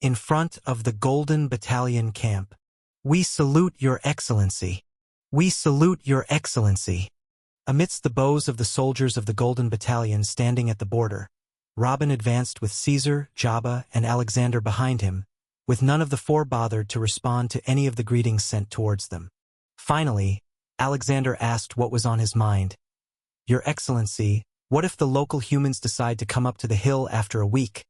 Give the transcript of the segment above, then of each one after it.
in front of the Golden Battalion camp. "We salute your excellency. We salute your excellency." Amidst the bows of the soldiers of the Golden Battalion standing at the border, Robin advanced with Caesar, Jabba, and Alexander behind him, with none of the four bothered to respond to any of the greetings sent towards them. Finally, Alexander asked what was on his mind. "Your Excellency, what if the local humans decide to come up to the hill after a week?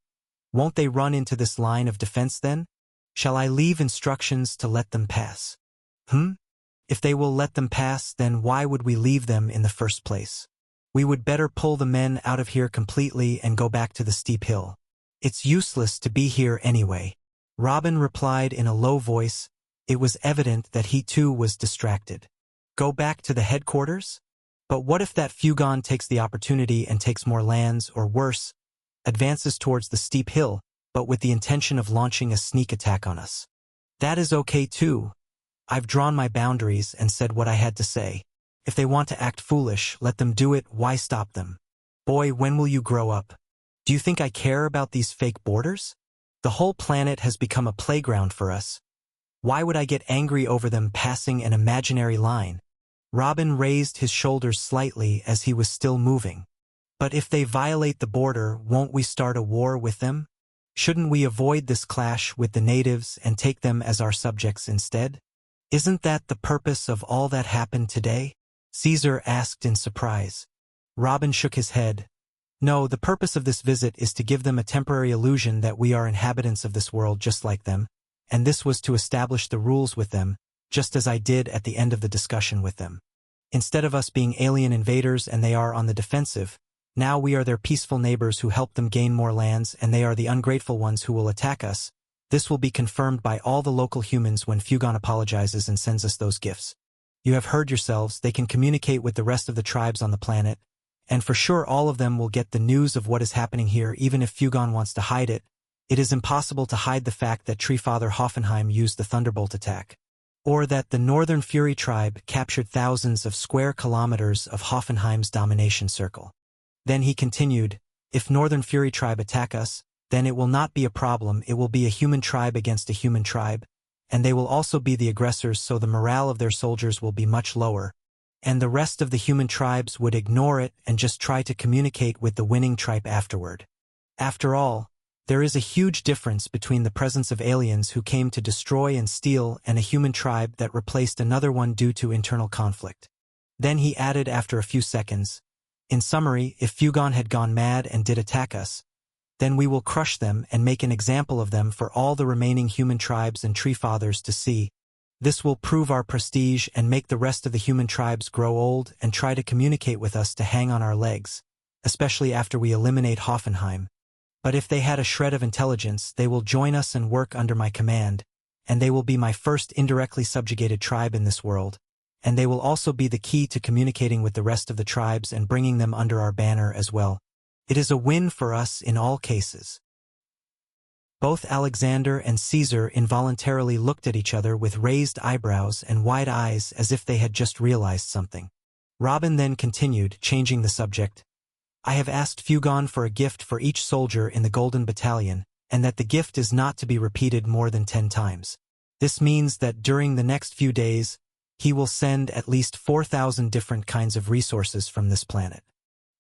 Won't they run into this line of defense then? Shall I leave instructions to let them pass?" If they will let them pass, then why would we leave them in the first place? We would better pull the men out of here completely and go back to the steep hill. It's useless to be here anyway. Robin replied in a low voice. It was evident that he too was distracted. Go back to the headquarters? But what if that Fugon takes the opportunity and takes more lands, or worse, advances towards the steep hill, but with the intention of launching a sneak attack on us? That is okay too. I've drawn my boundaries and said what I had to say. If they want to act foolish, let them do it. Why stop them? Boy, when will you grow up? Do you think I care about these fake borders? The whole planet has become a playground for us. Why would I get angry over them passing an imaginary line? Robin raised his shoulders slightly as he was still moving. But if they violate the border, won't we start a war with them? Shouldn't we avoid this clash with the natives and take them as our subjects instead? Isn't that the purpose of all that happened today? Caesar asked in surprise. Robin shook his head. No, the purpose of this visit is to give them a temporary illusion that we are inhabitants of this world just like them, and this was to establish the rules with them, just as I did at the end of the discussion with them. Instead of us being alien invaders and they are on the defensive, now we are their peaceful neighbors who help them gain more lands, and they are the ungrateful ones who will attack us. This will be confirmed by all the local humans when Fugon apologizes and sends us those gifts. You have heard yourselves, they can communicate with the rest of the tribes on the planet, and for sure all of them will get the news of what is happening here even if Fugon wants to hide it. It is impossible to hide the fact that Treefather Hoffenheim used the Thunderbolt attack, or that the Northern Fury tribe captured thousands of square kilometers of Hoffenheim's domination circle. Then he continued, if Northern Fury tribe attack us, then it will not be a problem. It will be a human tribe against a human tribe, and they will also be the aggressors, so the morale of their soldiers will be much lower, and the rest of the human tribes would ignore it and just try to communicate with the winning tribe afterward. After all, there is a huge difference between the presence of aliens who came to destroy and steal and a human tribe that replaced another one due to internal conflict. Then he added after a few seconds, in summary, if Fugon had gone mad and did attack us, then we will crush them and make an example of them for all the remaining human tribes and Treefathers to see. This will prove our prestige and make the rest of the human tribes grow old and try to communicate with us to hang on our legs, especially after we eliminate Hoffenheim. But if they had a shred of intelligence, they will join us and work under my command, and they will be my first indirectly subjugated tribe in this world, and they will also be the key to communicating with the rest of the tribes and bringing them under our banner as well. It is a win for us in all cases. Both Alexander and Caesar involuntarily looked at each other with raised eyebrows and wide eyes as if they had just realized something. Robin then continued, changing the subject. I have asked Fugon for a gift for each soldier in the Golden Battalion, and that the gift is not to be repeated more than 10 times. This means that during the next few days, he will send at least 4,000 different kinds of resources from this planet.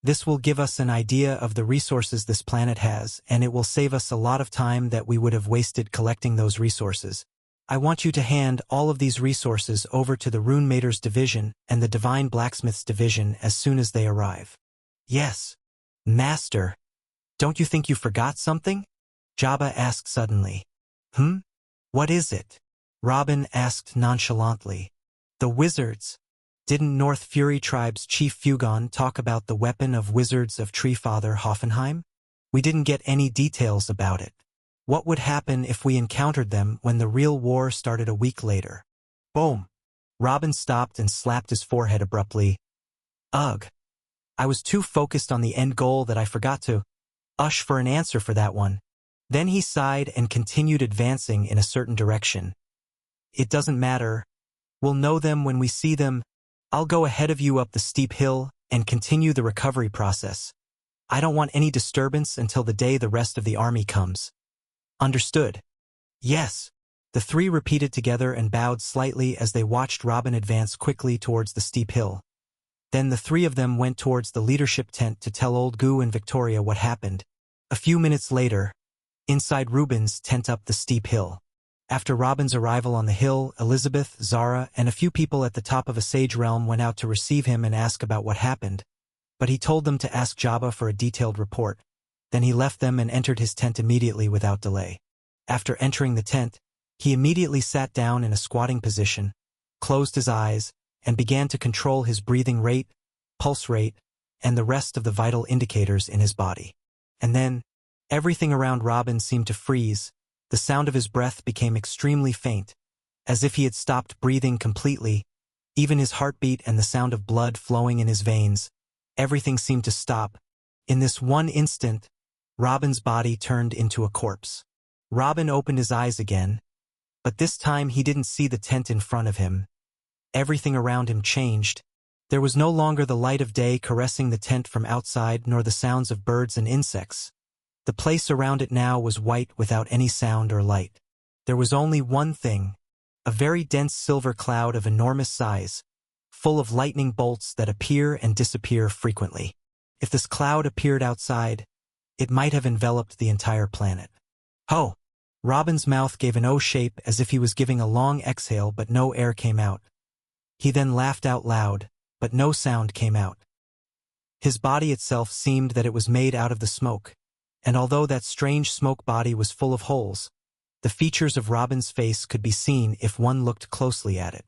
This will give us an idea of the resources this planet has, and it will save us a lot of time that we would have wasted collecting those resources. I want you to hand all of these resources over to the Rune Mater's division and the Divine Blacksmith's division as soon as they arrive. Yes, Master. Don't you think you forgot something? Jabba asked suddenly. What is it? Robin asked nonchalantly. The wizards. Didn't North Fury Tribe's Chief Fugon talk about the weapon of wizards of Treefather Hoffenheim? We didn't get any details about it. What would happen if we encountered them when the real war started a week later? Boom! Robin stopped and slapped his forehead abruptly. Ugh! I was too focused on the end goal that I forgot to ush for an answer for that one. Then he sighed and continued advancing in a certain direction. It doesn't matter. We'll know them when we see them. I'll go ahead of you up the steep hill and continue the recovery process. I don't want any disturbance until the day the rest of the army comes. Understood. Yes. The three repeated together and bowed slightly as they watched Robin advance quickly towards the steep hill. Then the three of them went towards the leadership tent to tell Old Goo and Victoria what happened. A few minutes later, inside Reuben's tent up the steep hill. After Robin's arrival on the hill, Elizabeth, Zara, and a few people at the top of a sage realm went out to receive him and ask about what happened. But he told them to ask Jabba for a detailed report. Then he left them and entered his tent immediately without delay. After entering the tent, he immediately sat down in a squatting position, closed his eyes, and began to control his breathing rate, pulse rate, and the rest of the vital indicators in his body. And then, everything around Robin seemed to freeze. The sound of his breath became extremely faint, as if he had stopped breathing completely. Even his heartbeat and the sound of blood flowing in his veins, everything seemed to stop. In this one instant, Robin's body turned into a corpse. Robin opened his eyes again, but this time he didn't see the tent in front of him. Everything around him changed. There was no longer the light of day caressing the tent from outside nor the sounds of birds and insects. The place around it now was white without any sound or light. There was only one thing, a very dense silver cloud of enormous size, full of lightning bolts that appear and disappear frequently. If this cloud appeared outside, it might have enveloped the entire planet. Ho! Robin's mouth gave an O shape as if he was giving a long exhale, but no air came out. He then laughed out loud, but no sound came out. His body itself seemed that it was made out of the smoke, and although that strange smoke body was full of holes, the features of Robin's face could be seen if one looked closely at it.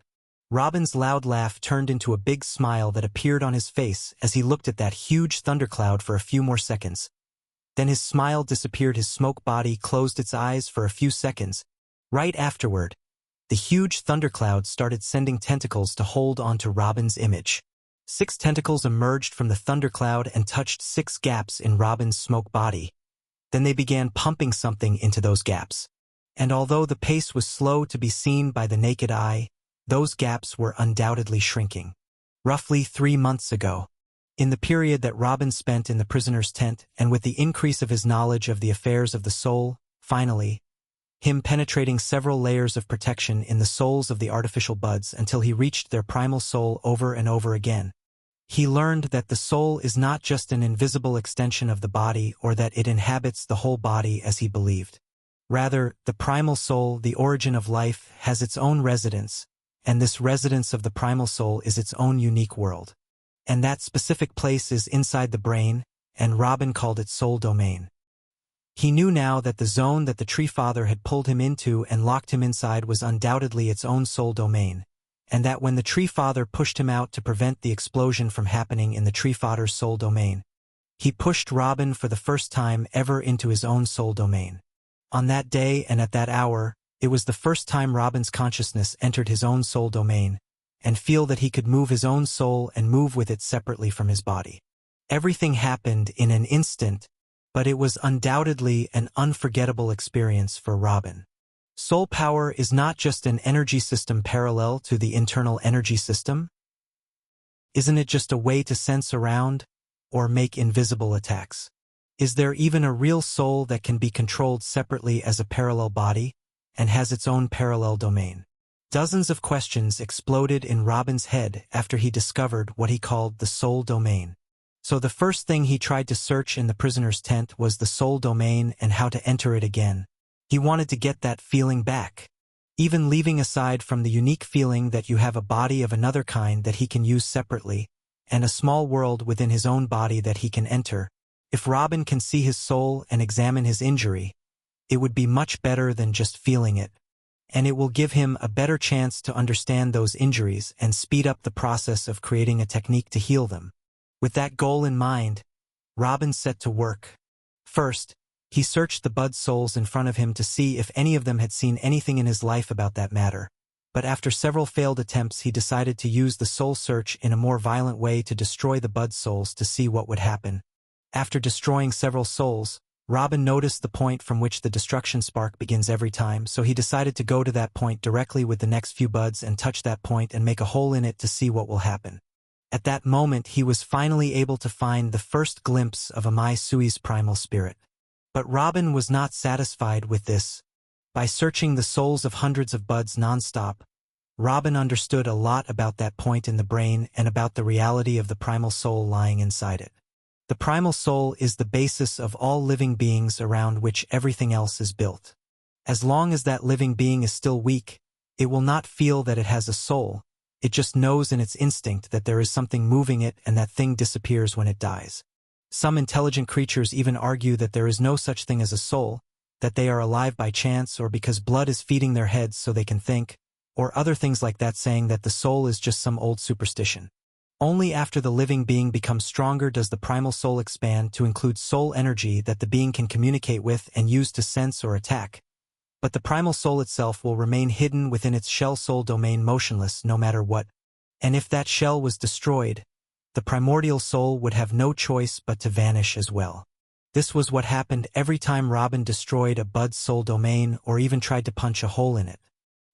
Robin's loud laugh turned into a big smile that appeared on his face as he looked at that huge thundercloud for a few more seconds. Then his smile disappeared, his smoke body closed its eyes for a few seconds. Right afterward, the huge thundercloud started sending tentacles to hold onto Robin's image. 6 tentacles emerged from the thundercloud and touched 6 gaps in Robin's smoke body. Then they began pumping something into those gaps. And although the pace was slow to be seen by the naked eye, those gaps were undoubtedly shrinking. Roughly 3 months ago, in the period that Robin spent in the prisoner's tent, and with the increase of his knowledge of the affairs of the soul, finally, him penetrating several layers of protection in the souls of the artificial buds until he reached their primal soul over and over again, he learned that the soul is not just an invisible extension of the body or that it inhabits the whole body as he believed. Rather, the primal soul, the origin of life, has its own residence, and this residence of the primal soul is its own unique world. And that specific place is inside the brain, and Robin called it Soul Domain. He knew now that the zone that the Tree Father had pulled him into and locked him inside was undoubtedly its own soul domain, and that when the Tree Father pushed him out to prevent the explosion from happening in the Tree Father's soul domain, he pushed Robin for the first time ever into his own soul domain. On that day and at that hour, it was the first time Robin's consciousness entered his own soul domain, and feel that he could move his own soul and move with it separately from his body. Everything happened in an instant, but it was undoubtedly an unforgettable experience for Robin. Soul power is not just an energy system parallel to the internal energy system. Isn't it just a way to sense around or make invisible attacks? Is there even a real soul that can be controlled separately as a parallel body and has its own parallel domain? Dozens of questions exploded in Robin's head after he discovered what he called the soul domain. So the first thing he tried to search in the prisoner's tent was the soul domain and how to enter it again. He wanted to get that feeling back. Even leaving aside from the unique feeling that you have a body of another kind that he can use separately, and a small world within his own body that he can enter, if Robin can see his soul and examine his injury, it would be much better than just feeling it, and it will give him a better chance to understand those injuries and speed up the process of creating a technique to heal them. With that goal in mind, Robin set to work. First, he searched the bud souls in front of him to see if any of them had seen anything in his life about that matter. But after several failed attempts, he decided to use the soul search in a more violent way to destroy the bud souls to see what would happen. After destroying several souls, Robin noticed the point from which the destruction spark begins every time, so he decided to go to that point directly with the next few buds and touch that point and make a hole in it to see what will happen. At that moment, he was finally able to find the first glimpse of Amai Sui's primal spirit. But Robin was not satisfied with this. By searching the souls of hundreds of buds nonstop, Robin understood a lot about that point in the brain and about the reality of the primal soul lying inside it. The primal soul is the basis of all living beings around which everything else is built. As long as that living being is still weak, it will not feel that it has a soul. It just knows in its instinct that there is something moving it and that thing disappears when it dies. Some intelligent creatures even argue that there is no such thing as a soul, that they are alive by chance or because blood is feeding their heads so they can think, or other things like that, saying that the soul is just some old superstition. Only after the living being becomes stronger does the primal soul expand to include soul energy that the being can communicate with and use to sense or attack. But the primal soul itself will remain hidden within its shell soul domain, motionless no matter what. And if that shell was destroyed, the primordial soul would have no choice but to vanish as well. This was what happened every time Robin destroyed a bud's soul domain or even tried to punch a hole in it.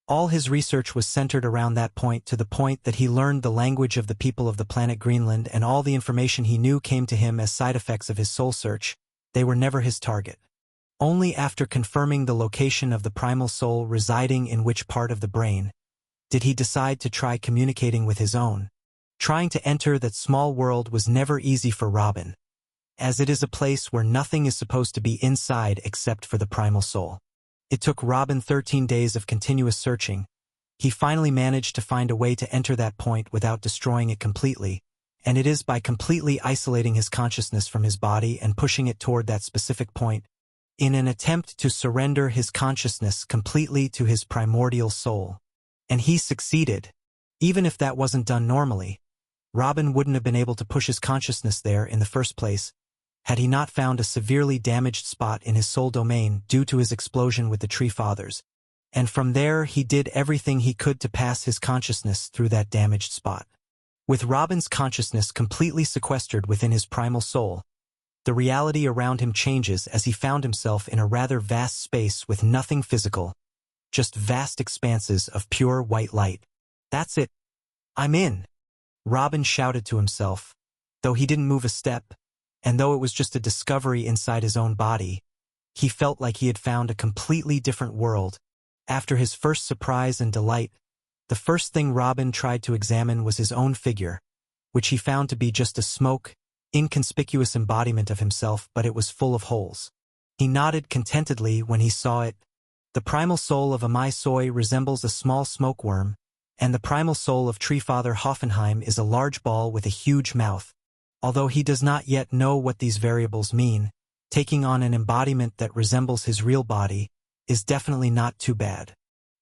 All his research was centered around that point, to the point that he learned the language of the people of the planet Greenland, and all the information he knew came to him as side effects of his soul search. They were never his target. Only after confirming the location of the primal soul residing in which part of the brain did he decide to try communicating with his own. Trying to enter that small world was never easy for Robin, as it is a place where nothing is supposed to be inside except for the primal soul. It took Robin 13 days of continuous searching. He finally managed to find a way to enter that point without destroying it completely, and it is by completely isolating his consciousness from his body and pushing it toward that specific point, in an attempt to surrender his consciousness completely to his primordial soul. And he succeeded. Even if that wasn't done normally, Robin wouldn't have been able to push his consciousness there in the first place, had he not found a severely damaged spot in his soul domain due to his explosion with the Tree Fathers. And from there he did everything he could to pass his consciousness through that damaged spot. With Robin's consciousness completely sequestered within his primal soul, the reality around him changes as he found himself in a rather vast space with nothing physical, just vast expanses of pure white light. "That's it. I'm in," Robin shouted to himself, though he didn't move a step. And though it was just a discovery inside his own body, he felt like he had found a completely different world. After his first surprise and delight, the first thing Robin tried to examine was his own figure, which he found to be just a smoke, inconspicuous embodiment of himself, but it was full of holes. He nodded contentedly when he saw it. The primal soul of Amai Soy resembles a small smoke worm, and the primal soul of Tree Father Hoffenheim is a large ball with a huge mouth. Although he does not yet know what these variables mean, taking on an embodiment that resembles his real body is definitely not too bad.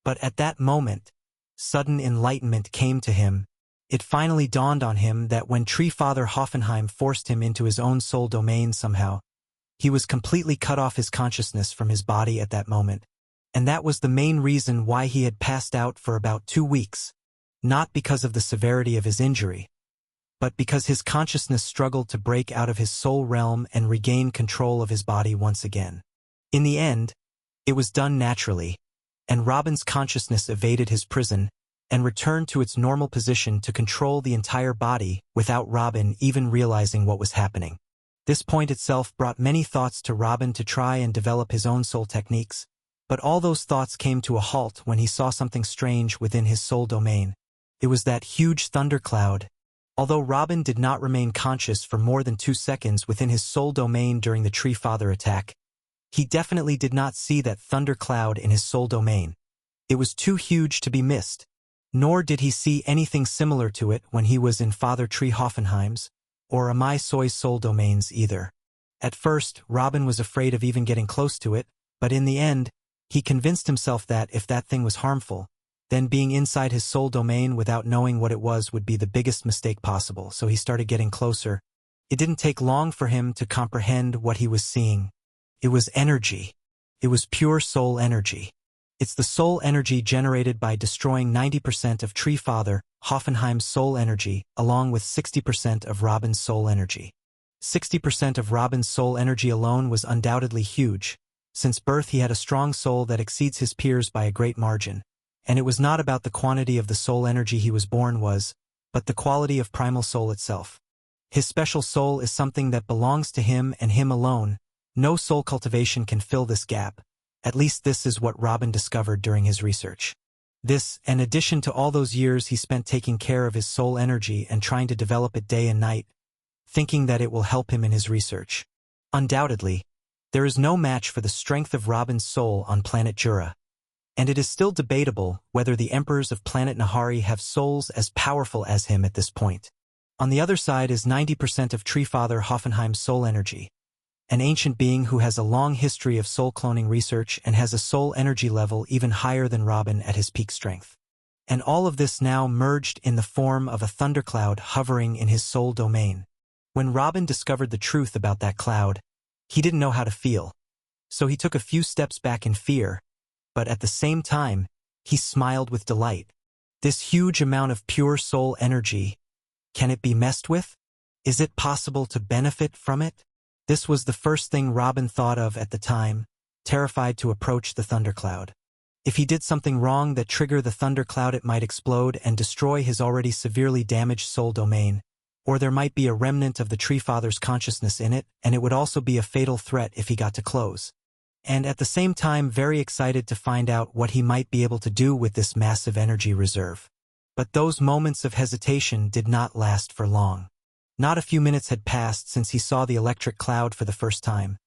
But at that moment, sudden enlightenment came to him. It finally dawned on him that when Tree Father Hoffenheim forced him into his own soul domain somehow, he was completely cut off his consciousness from his body at that moment. And that was the main reason why he had passed out for about 2 weeks. Not because of the severity of his injury, but because his consciousness struggled to break out of his soul realm and regain control of his body once again. In the end, it was done naturally, and Robin's consciousness evaded his prison and returned to its normal position to control the entire body without Robin even realizing what was happening. This point itself brought many thoughts to Robin to try and develop his own soul techniques, but all those thoughts came to a halt when he saw something strange within his soul domain. It was that huge thundercloud. Although Robin did not remain conscious for more than 2 seconds within his soul domain during the Tree Father attack, he definitely did not see that thunder cloud in his soul domain. It was too huge to be missed. Nor did he see anything similar to it when he was in Father Tree Hoffenheim's or Amai Soy's soul domains either. At first, Robin was afraid of even getting close to it, but in the end, he convinced himself that if that thing was harmful, then being inside his soul domain without knowing what it was would be the biggest mistake possible, so he started getting closer. It didn't take long for him to comprehend what he was seeing. It was energy. It was pure soul energy. It's the soul energy generated by destroying 90% of Tree Father Hoffenheim's soul energy, along with 60% of Robin's soul energy. 60% of Robin's soul energy alone was undoubtedly huge. Since birth he had a strong soul that exceeds his peers by a great margin. And it was not about the quantity of the soul energy he was born was, but the quality of primal soul itself. His special soul is something that belongs to him and him alone. No soul cultivation can fill this gap, At least this is what Robin discovered during his research. This, in addition to all those years he spent taking care of his soul energy and trying to develop it day and night, thinking that it will help him in his research. Undoubtedly, there is no match for the strength of Robin's soul on planet Jura, and it is still debatable whether the emperors of planet Nahari have souls as powerful as him at this point. On the other side is 90% of Treefather Hoffenheim's soul energy, an ancient being who has a long history of soul cloning research and has a soul energy level even higher than Robin at his peak strength. And all of this now merged in the form of a thundercloud hovering in his soul domain. When Robin discovered the truth about that cloud, he didn't know how to feel, so he took a few steps back in fear, but at the same time, he smiled with delight. This huge amount of pure soul energy, can it be messed with? Is it possible to benefit from it? This was the first thing Robin thought of at the time, terrified to approach the thundercloud. If he did something wrong that triggered the thundercloud, it might explode and destroy his already severely damaged soul domain, or there might be a remnant of the Treefather's consciousness in it, and it would also be a fatal threat if he got too close. And at the same time very excited to find out what he might be able to do with this massive energy reserve. But those moments of hesitation did not last for long. Not a few minutes had passed since he saw the electric cloud for the first time,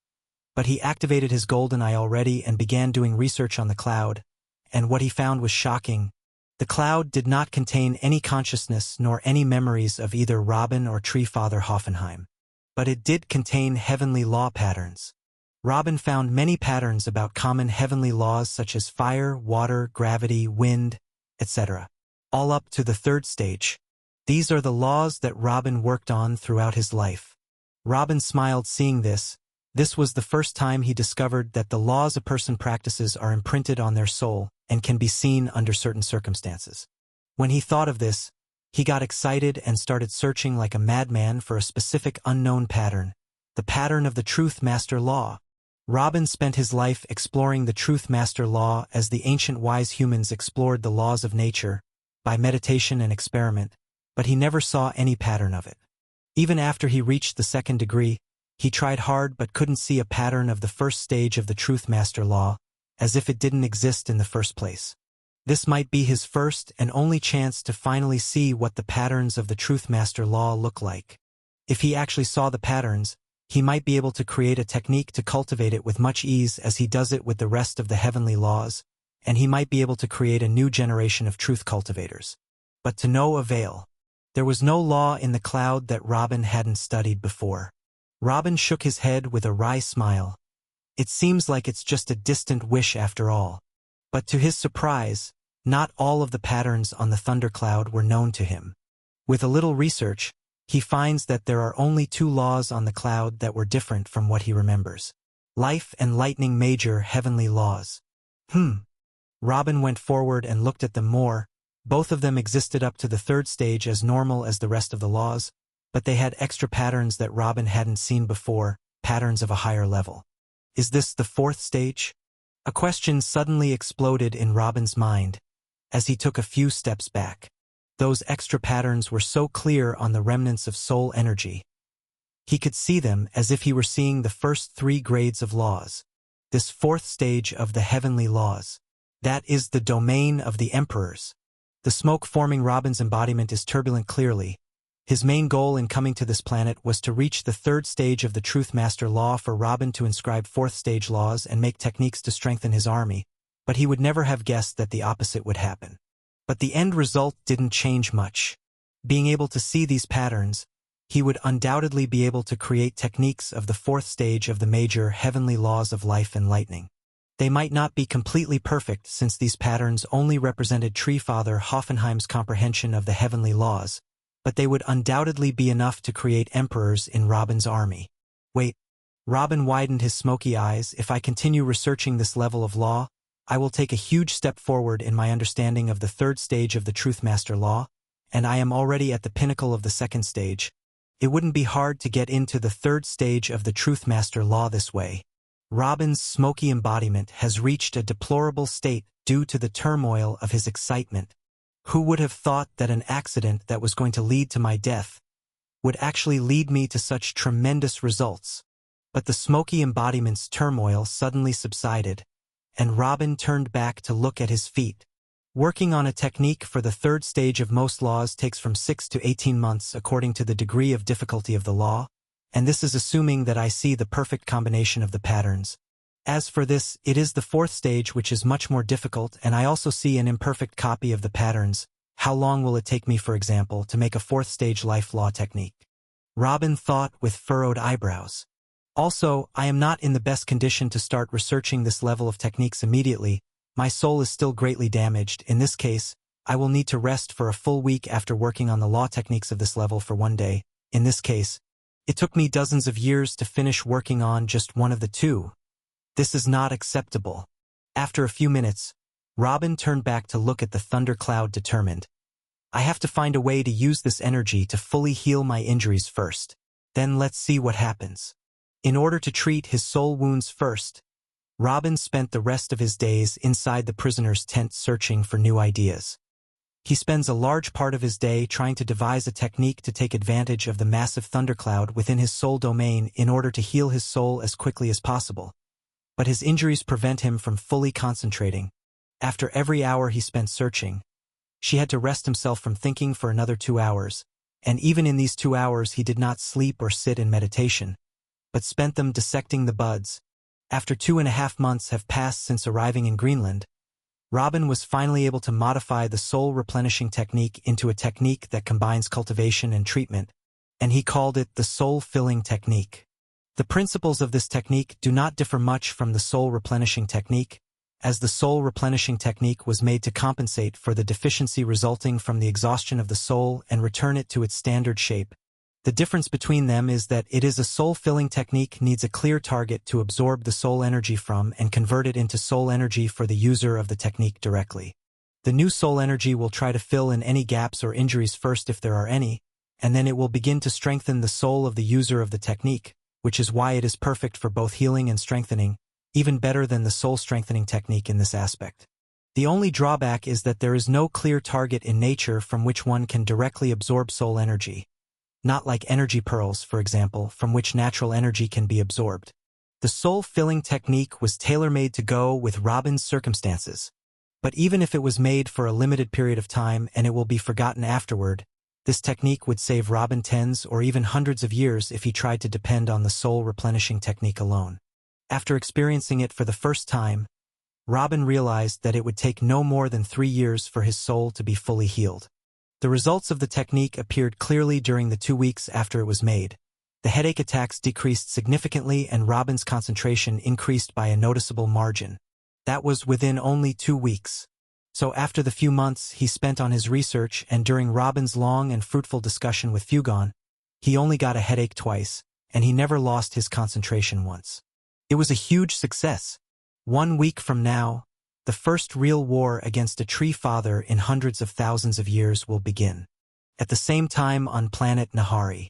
but he activated his golden eye already and began doing research on the cloud, and what he found was shocking. The cloud did not contain any consciousness nor any memories of either Robin or Treefather Hoffenheim, but it did contain heavenly law patterns. Robin found many patterns about common heavenly laws such as fire, water, gravity, wind, etc., all up to the third stage. These are the laws that Robin worked on throughout his life. Robin smiled seeing this. This was the first time he discovered that the laws a person practices are imprinted on their soul and can be seen under certain circumstances. When he thought of this, he got excited and started searching like a madman for a specific unknown pattern, the pattern of the Truth Master Law. Robin spent his life exploring the Truth Master Law as the ancient wise humans explored the laws of nature, by meditation and experiment, but he never saw any pattern of it. Even after he reached the second degree, he tried hard but couldn't see a pattern of the first stage of the Truth Master Law, as if it didn't exist in the first place. This might be his first and only chance to finally see what the patterns of the Truth Master Law look like. If he actually saw the patterns, he might be able to create a technique to cultivate it with much ease as he does it with the rest of the heavenly laws, and he might be able to create a new generation of truth cultivators. But to no avail. There was no law in the cloud that Robin hadn't studied before. Robin shook his head with a wry smile. It seems like it's just a distant wish after all. But to his surprise, not all of the patterns on the thundercloud were known to him. With a little research, he finds that there are only 2 laws on the cloud that were different from what he remembers. Life and lightning major heavenly laws. Robin went forward and looked at them more. Both of them existed up to the third stage as normal as the rest of the laws, but they had extra patterns that Robin hadn't seen before, patterns of a higher level. Is this the fourth stage? A question suddenly exploded in Robin's mind, as he took a few steps back. Those extra patterns were so clear on the remnants of soul energy. He could see them as if he were seeing the first 3 grades of laws. This fourth stage of the heavenly laws. That is the domain of the emperors. The smoke forming Robin's embodiment is turbulent clearly. His main goal in coming to this planet was to reach the third stage of the Truth Master Law for Robin to inscribe fourth stage laws and make techniques to strengthen his army, but he would never have guessed that the opposite would happen. But the end result didn't change much. Being able to see these patterns, he would undoubtedly be able to create techniques of the fourth stage of the major heavenly laws of life and lightning. They might not be completely perfect since these patterns only represented Treefather Hoffenheim's comprehension of the heavenly laws, but they would undoubtedly be enough to create emperors in Robin's army. Wait. Robin widened his smoky eyes. If I continue researching this level of law, I will take a huge step forward in my understanding of the third stage of the Truth Master Law, and I am already at the pinnacle of the second stage. It wouldn't be hard to get into the third stage of the Truth Master Law this way. Robin's smoky embodiment has reached a deplorable state due to the turmoil of his excitement. Who would have thought that an accident that was going to lead to my death would actually lead me to such tremendous results? But the smoky embodiment's turmoil suddenly subsided, and Robin turned back to look at his feet. Working on a technique for the third stage of most laws takes from 6 to 18 months according to the degree of difficulty of the law, and this is assuming that I see the perfect combination of the patterns. As for this, it is the fourth stage which is much more difficult, and I also see an imperfect copy of the patterns. How long will it take me, for example, to make a fourth stage life law technique? Robin thought with furrowed eyebrows. Also, I am not in the best condition to start researching this level of techniques immediately. My soul is still greatly damaged. In this case, I will need to rest for a full week after working on the law techniques of this level for one day. In this case, it took me dozens of years to finish working on just one of the two. This is not acceptable. After a few minutes, Robin turned back to look at the thundercloud determined. I have to find a way to use this energy to fully heal my injuries first. Then let's see what happens. In order to treat his soul wounds first, Robin spent the rest of his days inside the prisoner's tent searching for new ideas. He spends a large part of his day trying to devise a technique to take advantage of the massive thundercloud within his soul domain in order to heal his soul as quickly as possible. But his injuries prevent him from fully concentrating. After every hour he spent searching, she had to rest himself from thinking for another 2 hours, and even in these 2 hours he did not sleep or sit in meditation, but spent them dissecting the buds. After 2.5 months have passed since arriving in Greenland, Robin was finally able to modify the soul replenishing technique into a technique that combines cultivation and treatment, and he called it the soul-filling technique. The principles of this technique do not differ much from the soul replenishing technique, as the soul replenishing technique was made to compensate for the deficiency resulting from the exhaustion of the soul and return it to its standard shape. The difference between them is that it is a soul-filling technique needs a clear target to absorb the soul energy from and convert it into soul energy for the user of the technique directly. The new soul energy will try to fill in any gaps or injuries first if there are any, and then it will begin to strengthen the soul of the user of the technique, which is why it is perfect for both healing and strengthening, even better than the soul-strengthening technique in this aspect. The only drawback is that there is no clear target in nature from which one can directly absorb soul energy. Not like energy pearls, for example, from which natural energy can be absorbed. The soul-filling technique was tailor-made to go with Robin's circumstances. But even if it was made for a limited period of time and it will be forgotten afterward, this technique would save Robin tens or even hundreds of years if he tried to depend on the soul-replenishing technique alone. After experiencing it for the first time, Robin realized that it would take no more than 3 years for his soul to be fully healed. The results of the technique appeared clearly during the 2 weeks after it was made. The headache attacks decreased significantly and Robin's concentration increased by a noticeable margin. That was within only 2 weeks. So after the few months he spent on his research and during Robin's long and fruitful discussion with Fugon, he only got a headache twice, and he never lost his concentration once. It was a huge success. 1 week from now, the first real war against a tree father in hundreds of thousands of years will begin. At the same time on planet Nahari,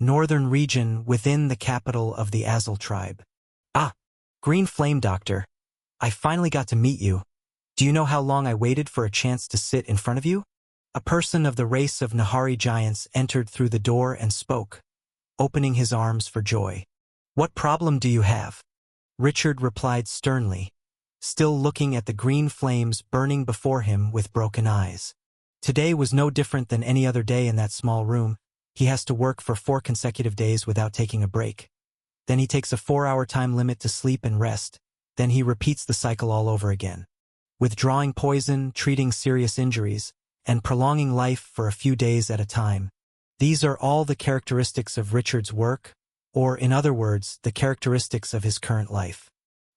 northern region within the capital of the Azul tribe. Ah, Green Flame Doctor. I finally got to meet you. Do you know how long I waited for a chance to sit in front of you? A person of the race of Nahari giants entered through the door and spoke, opening his arms for joy. What problem do you have? Richard replied sternly, still looking at the green flames burning before him with broken eyes. Today was no different than any other day in that small room. He has to work for 4 consecutive days without taking a break. Then he takes a 4-hour time limit to sleep and rest. Then he repeats the cycle all over again. Withdrawing poison, treating serious injuries, and prolonging life for a few days at a time. These are all the characteristics of Richard's work, or in other words, the characteristics of his current life.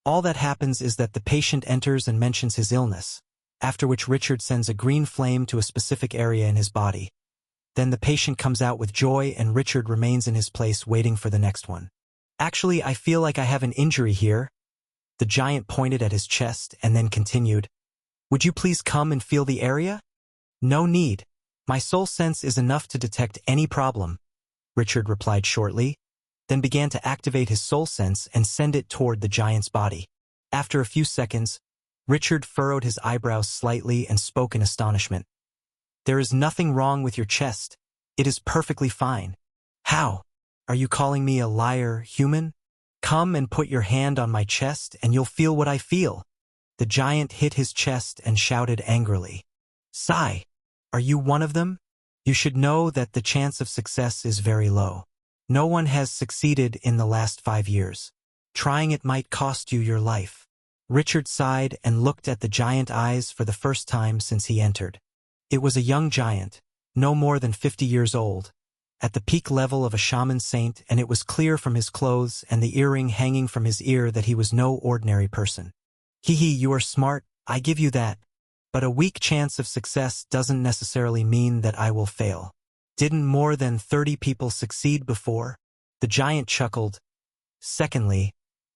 All that happens is that the patient enters and mentions his illness, after which Richard sends a green flame to a specific area in his body. Then the patient comes out with joy and Richard remains in his place waiting for the next one. Actually, I feel like I have an injury here. The giant pointed at his chest and then continued, Would you please come and feel the area? No need. My soul sense is enough to detect any problem, Richard replied shortly, then began to activate his soul sense and send it toward the giant's body. After a few seconds, Richard furrowed his eyebrows slightly and spoke in astonishment. There is nothing wrong with your chest. It is perfectly fine. How? Are you calling me a liar, human? Come and put your hand on my chest and you'll feel what I feel. The giant hit his chest and shouted angrily. "Sai, are you one of them? You should know that the chance of success is very low. No one has succeeded in the last 5 years. Trying it might cost you your life." Richard sighed and looked at the giant eyes for the first time since he entered. It was a young giant, no more than 50 years old, at the peak level of a shaman saint, and it was clear from his clothes and the earring hanging from his ear that he was no ordinary person. "Hee, you are smart, I give you that. But a weak chance of success doesn't necessarily mean that I will fail. Didn't more than 30 people succeed before?" The giant chuckled. "Secondly,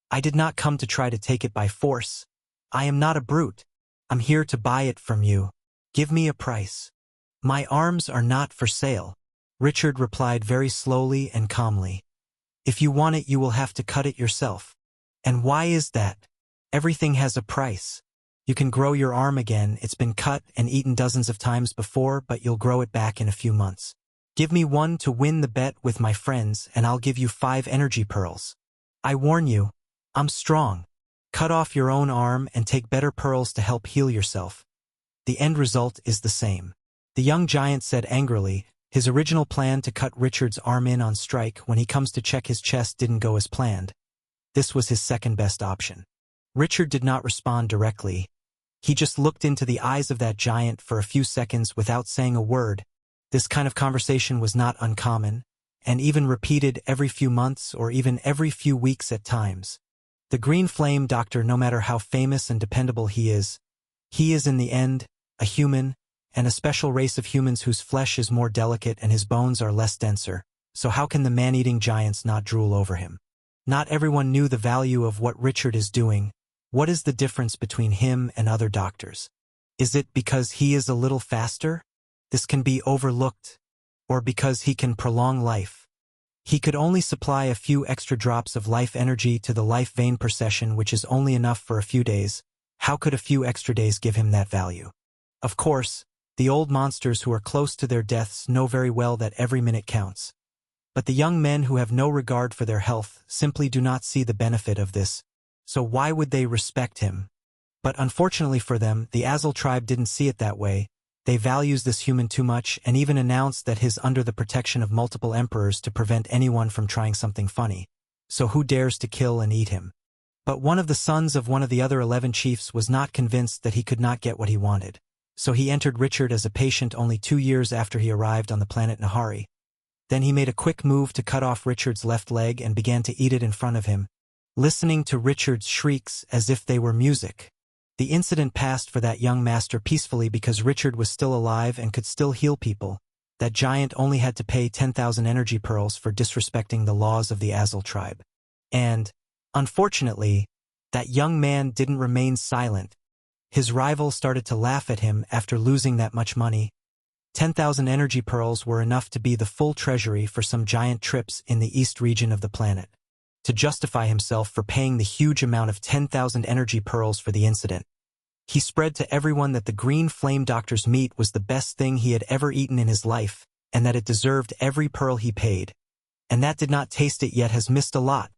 I did not come to try to take it by force. I am not a brute. I'm here to buy it from you. Give me a price." "My arms are not for sale," Richard replied very slowly and calmly. "If you want it, you will have to cut it yourself." "And why is that?" "Everything has a price. You can grow your arm again. It's been cut and eaten dozens of times before, but you'll grow it back in a few months. Give me one to win the bet with my friends, and I'll give you 5 energy pearls. I warn you, I'm strong. Cut off your own arm and take better pearls to help heal yourself. The end result is the same." The young giant said angrily. His original plan to cut Richard's arm in on strike when he comes to check his chest didn't go as planned. This was his second best option. Richard did not respond directly. He just looked into the eyes of that giant for a few seconds without saying a word. This kind of conversation was not uncommon, and even repeated every few months or even every few weeks at times. The Green Flame Doctor, no matter how famous and dependable he is in the end a human, and a special race of humans whose flesh is more delicate and his bones are less denser, so how can the man-eating giants not drool over him? Not everyone knew the value of what Richard is doing. What is the difference between him and other doctors? Is it because he is a little faster? This can be overlooked. Or because he can prolong life? He could only supply a few extra drops of life energy to the life vein procession, which is only enough for a few days. How could a few extra days give him that value? Of course, the old monsters who are close to their deaths know very well that every minute counts. But the young men who have no regard for their health simply do not see the benefit of this. So why would they respect him? But unfortunately for them, the Azul tribe didn't see it that way. They values this human too much and even announced that he's under the protection of multiple emperors to prevent anyone from trying something funny. So who dares to kill and eat him? But one of the sons of one of the other 11 chiefs was not convinced that he could not get what he wanted. So he entered Richard as a patient only 2 years after he arrived on the planet Nahari. Then he made a quick move to cut off Richard's left leg and began to eat it in front of him, listening to Richard's shrieks as if they were music. The incident passed for that young master peacefully because Richard was still alive and could still heal people. That giant only had to pay 10,000 energy pearls for disrespecting the laws of the Azul tribe. And, unfortunately, that young man didn't remain silent. His rival started to laugh at him after losing that much money. 10,000 energy pearls were enough to be the full treasury for some giant trips in the east region of the planet. To justify himself for paying the huge amount of 10,000 energy pearls for the incident, he spread to everyone that the Green Flame Doctor's meat was the best thing he had ever eaten in his life, and that it deserved every pearl he paid. And that did not taste it yet has missed a lot.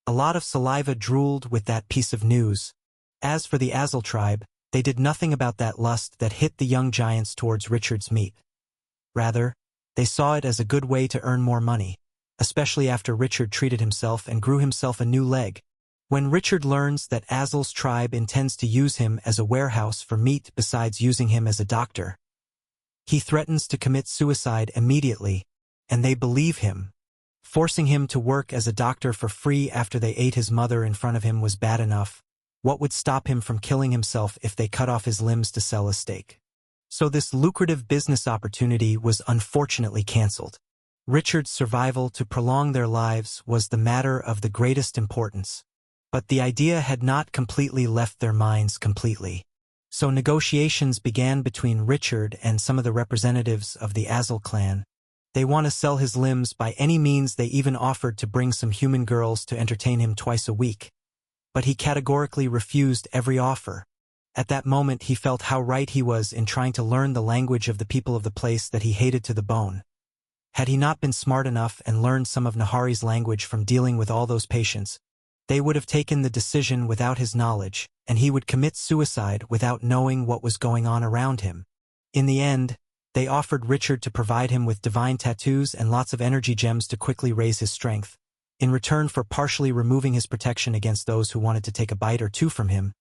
A lot of saliva drooled with that piece of news. As for the Azul tribe, they did nothing about that lust that hit the young giants towards Richard's meat. Rather, they saw it as a good way to earn more money, especially after Richard treated himself and grew himself a new leg. When Richard learns that Azul's tribe intends to use him as a warehouse for meat besides using him as a doctor, he threatens to commit suicide immediately, and they believe him. Forcing him to work as a doctor for free after they ate his mother in front of him was bad enough. What would stop him from killing himself if they cut off his limbs to sell a steak? So this lucrative business opportunity was unfortunately cancelled. Richard's survival to prolong their lives was the matter of the greatest importance. But the idea had not completely left their minds completely. So negotiations began between Richard and some of the representatives of the Azul clan. They want to sell his limbs by any means. They even offered to bring some human girls to entertain him twice a week. But he categorically refused every offer. At that moment he felt how right he was in trying to learn the language of the people of the place that he hated to the bone. Had he not been smart enough and learned some of Nahari's language from dealing with all those patients, they would have taken the decision without his knowledge. and he would commit suicide without knowing what was going on around him. In the end, they offered Richard to provide him with divine tattoos and lots of energy gems to quickly raise his strength, in return for partially removing his protection against those who wanted to take a bite or two from him.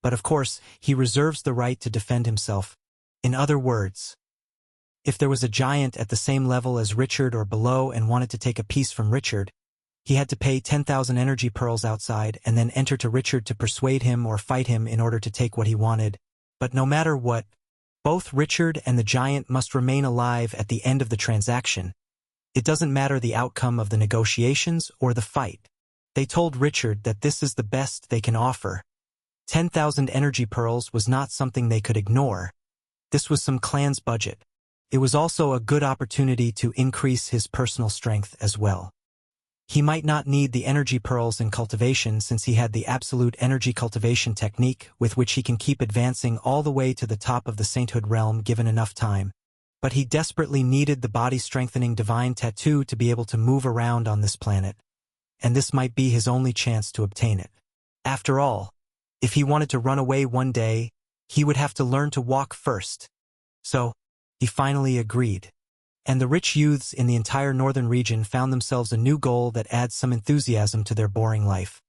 But of course, he reserves the right to defend himself. In other words, if there was a giant at the same level as Richard or below and wanted to take a piece from Richard, he had to pay 10,000 energy pearls outside and then enter to Richard to persuade him or fight him in order to take what he wanted. But no matter what, both Richard and the giant must remain alive at the end of the transaction. It doesn't matter the outcome of the negotiations or the fight. They told Richard that this is the best they can offer. 10,000 energy pearls was not something they could ignore. This was some clan's budget. It was also a good opportunity to increase his personal strength as well. He might not need the energy pearls in cultivation since he had the absolute energy cultivation technique with which he can keep advancing all the way to the top of the sainthood realm given enough time. But he desperately needed the body-strengthening divine tattoo to be able to move around on this planet, and this might be his only chance to obtain it. After all, if he wanted to run away one day, he would have to learn to walk first. So, he finally agreed. And the rich youths in the entire northern region found themselves a new goal that adds some enthusiasm to their boring life.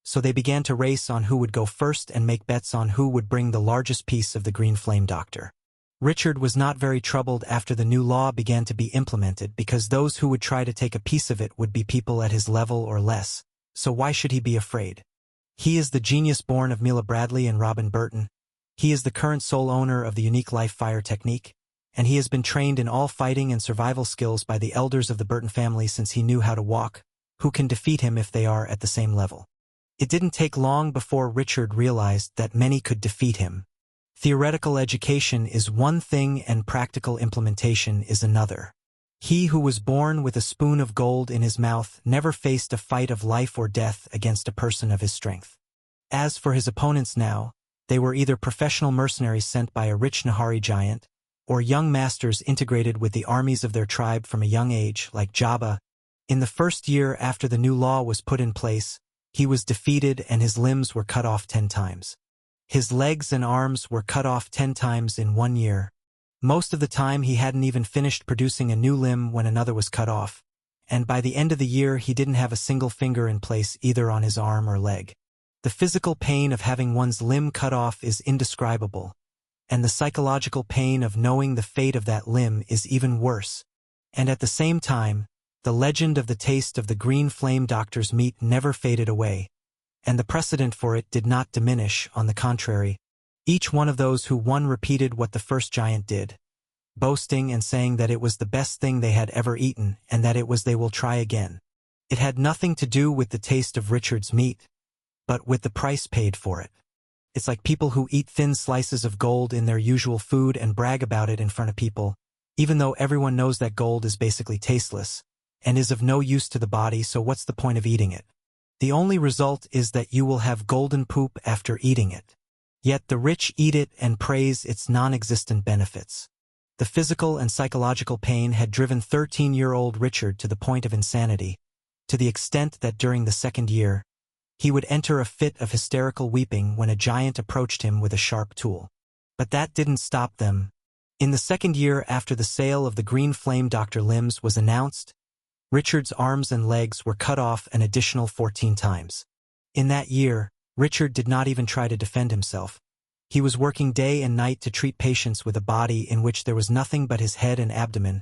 So they began to race on who would go first and make bets on who would bring the largest piece of the Green Flame Doctor. Richard was not very troubled after the new law began to be implemented because those who would try to take a piece of it would be people at his level or less, so why should he be afraid? He is the genius born of Mila Bradley and Robin Burton. He is the current sole owner of the unique life fire technique, and he has been trained in all fighting and survival skills by the elders of the Burton family since he knew how to walk, who can defeat him if they are at the same level. It didn't take long before Richard realized that many could defeat him. Theoretical education is one thing and practical implementation is another. He who was born with a spoon of gold in his mouth never faced a fight of life or death against a person of his strength. As for his opponents now, they were either professional mercenaries sent by a rich Nahari giant, or young masters integrated with the armies of their tribe from a young age, like Jabba. In the first year after the new law was put in place, he was defeated and his limbs were cut off 10 times. His legs and arms were cut off 10 times in 1 year. Most of the time he hadn't even finished producing a new limb when another was cut off, and by the end of the year he didn't have a single finger in place either on his arm or leg. The physical pain of having one's limb cut off is indescribable, and the psychological pain of knowing the fate of that limb is even worse. And at the same time, the legend of the taste of the Green Flame Doctor's meat never faded away, and the precedent for it did not diminish, on the contrary. Each one of those who won repeated what the first giant did, boasting and saying that it was the best thing they had ever eaten and that it was they will try again. It had nothing to do with the taste of Richard's meat, but with the price paid for it. It's like people who eat thin slices of gold in their usual food and brag about it in front of people, even though everyone knows that gold is basically tasteless and is of no use to the body, so what's the point of eating it? The only result is that you will have golden poop after eating it. Yet the rich eat it and praise its non-existent benefits. The physical and psychological pain had driven 13-year-old Richard to the point of insanity, to the extent that during the second year, he would enter a fit of hysterical weeping when a giant approached him with a sharp tool. But that didn't stop them. In the second year after the sale of the Green Flame Doctor limbs was announced, Richard's arms and legs were cut off an additional 14 times. In that year, Richard did not even try to defend himself. He was working day and night to treat patients with a body in which there was nothing but his head and abdomen,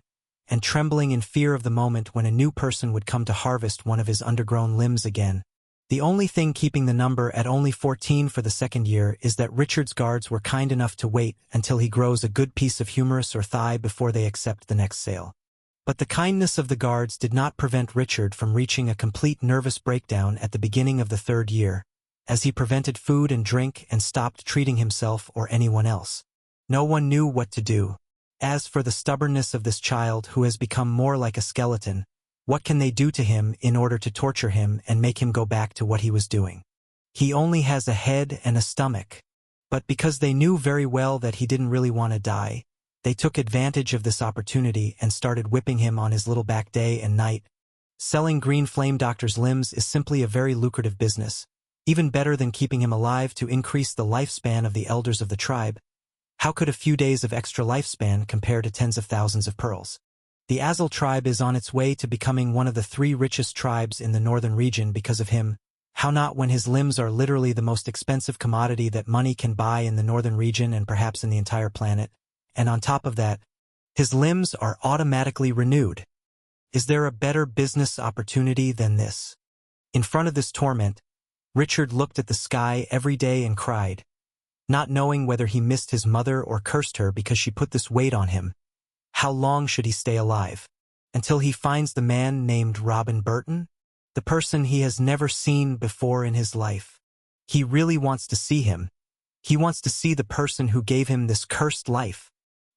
and trembling in fear of the moment when a new person would come to harvest one of his undergrown limbs again. The only thing keeping the number at only 14 for the second year is that Richard's guards were kind enough to wait until he grows a good piece of humerus or thigh before they accept the next sale. But the kindness of the guards did not prevent Richard from reaching a complete nervous breakdown at the beginning of the third year, as he prevented food and drink and stopped treating himself or anyone else. No one knew what to do. As for the stubbornness of this child who has become more like a skeleton, what can they do to him in order to torture him and make him go back to what he was doing? He only has a head and a stomach. But because they knew very well that he didn't really want to die, they took advantage of this opportunity and started whipping him on his little back day and night. Selling Green Flame Doctor's limbs is simply a very lucrative business, Even better than keeping him alive to increase the lifespan of the elders of the tribe. How could a few days of extra lifespan compare to tens of thousands of pearls? The Azul tribe is on its way to becoming one of the 3 richest tribes in the northern region because of him. How not when his limbs are literally the most expensive commodity that money can buy in the northern region and perhaps in the entire planet. And on top of that, his limbs are automatically renewed. Is there a better business opportunity than this? In front of this torment, Richard looked at the sky every day and cried, not knowing whether he missed his mother or cursed her because she put this weight on him. How long should he stay alive? Until he finds the man named Robin Burton? The person he has never seen before in his life. He really wants to see him. He wants to see the person who gave him this cursed life.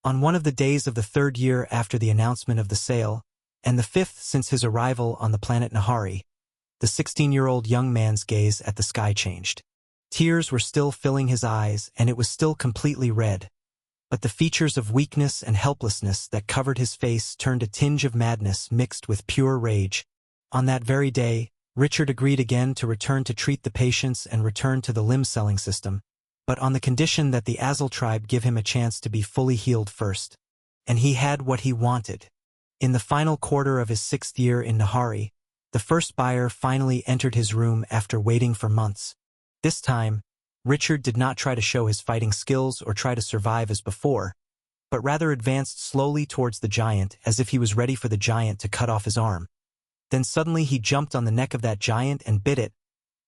On one of the days of the 3rd year after the announcement of the sale, and the 5th since his arrival on the planet Nahari, the 16-year-old young man's gaze at the sky changed. Tears were still filling his eyes, and it was still completely red. But the features of weakness and helplessness that covered his face turned a tinge of madness mixed with pure rage. On that very day, Richard agreed again to return to treat the patients and return to the limb-selling system, but on the condition that the Azul tribe give him a chance to be fully healed first. And he had what he wanted. In the final quarter of his 6th year in Nahari, the first buyer finally entered his room after waiting for months. This time, Richard did not try to show his fighting skills or try to survive as before, but rather advanced slowly towards the giant as if he was ready for the giant to cut off his arm. Then suddenly he jumped on the neck of that giant and bit it,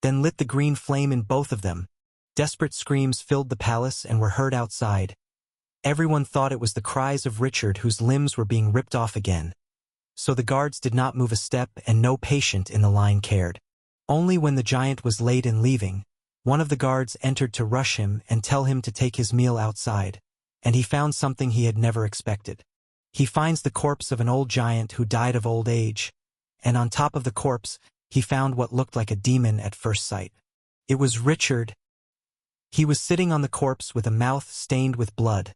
then lit the green flame in both of them. Desperate screams filled the palace and were heard outside. Everyone thought it was the cries of Richard whose limbs were being ripped off again. So the guards did not move a step and no patient in the line cared. Only when the giant was late in leaving, one of the guards entered to rush him and tell him to take his meal outside, and he found something he had never expected. He finds the corpse of an old giant who died of old age, and on top of the corpse, he found what looked like a demon at first sight. It was Richard. He was sitting on the corpse with a mouth stained with blood,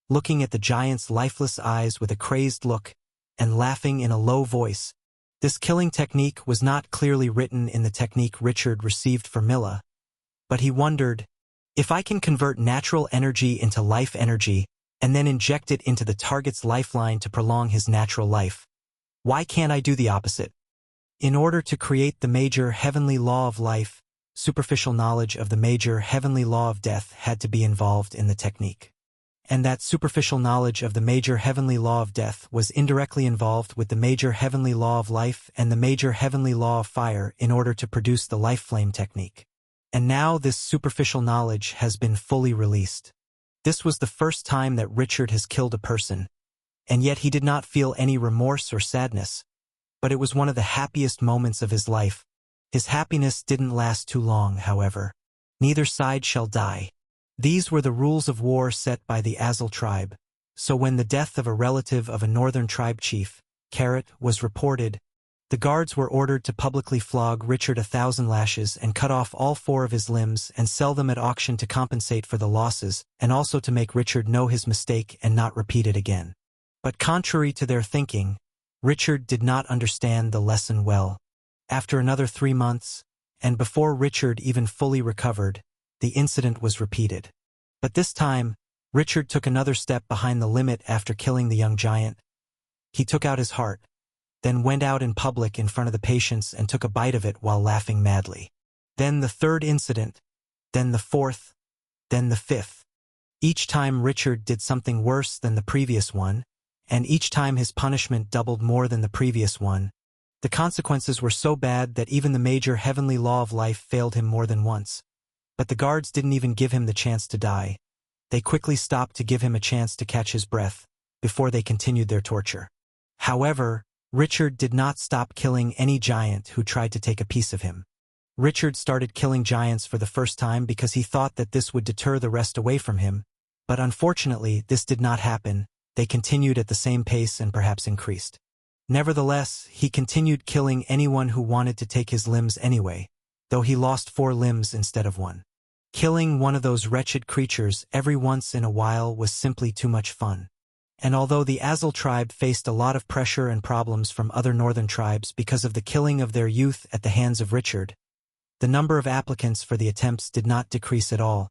looking at the giant's lifeless eyes with a crazed look, and laughing in a low voice. This killing technique was not clearly written in the technique Richard received from Milla, but he wondered, if I can convert natural energy into life energy and then inject it into the target's lifeline to prolong his natural life, why can't I do the opposite? In order to create the major heavenly law of life, superficial knowledge of the major heavenly law of death had to be involved in the technique. And that superficial knowledge of the major heavenly law of death was indirectly involved with the major heavenly law of life and the major heavenly law of fire in order to produce the life flame technique. And now this superficial knowledge has been fully released. This was the first time that Richard has killed a person, and yet he did not feel any remorse or sadness, but it was one of the happiest moments of his life. His happiness didn't last too long, however. Neither side shall die. These were the rules of war set by the Azul tribe, so when the death of a relative of a northern tribe chief, Carrot, was reported, the guards were ordered to publicly flog Richard 1,000 lashes and cut off all 4 of his limbs and sell them at auction to compensate for the losses and also to make Richard know his mistake and not repeat it again. But contrary to their thinking, Richard did not understand the lesson well. After another 3 months, and before Richard even fully recovered, the incident was repeated. But this time, Richard took another step behind the limit after killing the young giant. He took out his heart, then went out in public in front of the patients and took a bite of it while laughing madly. Then the 3rd incident, then the 4th, then the 5th. Each time Richard did something worse than the previous one, and each time his punishment doubled more than the previous one. The consequences were so bad that even the major heavenly law of life failed him more than once. But the guards didn't even give him the chance to die. They quickly stopped to give him a chance to catch his breath, before they continued their torture. However, Richard did not stop killing any giant who tried to take a piece of him. Richard started killing giants for the first time because he thought that this would deter the rest away from him, but unfortunately this did not happen. They continued at the same pace and perhaps increased. Nevertheless, he continued killing anyone who wanted to take his limbs anyway, though he lost 4 limbs instead of 1. Killing one of those wretched creatures every once in a while was simply too much fun. And although the Azul tribe faced a lot of pressure and problems from other northern tribes because of the killing of their youth at the hands of Richard, The number of applicants for the attempts did not decrease at all,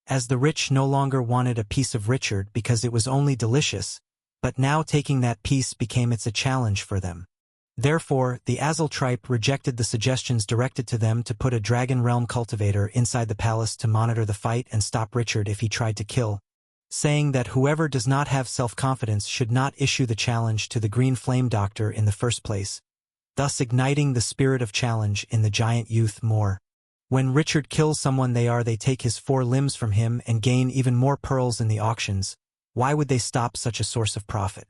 as the rich no longer wanted a piece of Richard because it was only delicious, but now taking that piece became a challenge for them. Therefore, the Azul tribe rejected the suggestions directed to them to put a Dragon Realm cultivator inside the palace to monitor the fight and stop Richard if he tried to kill, saying that whoever does not have self-confidence should not issue the challenge to the Green Flame Doctor in the first place, thus igniting the spirit of challenge in the giant youth more. When Richard kills someone they take his 4 limbs from him and gain even more pearls in the auctions. Why would they stop such a source of profit?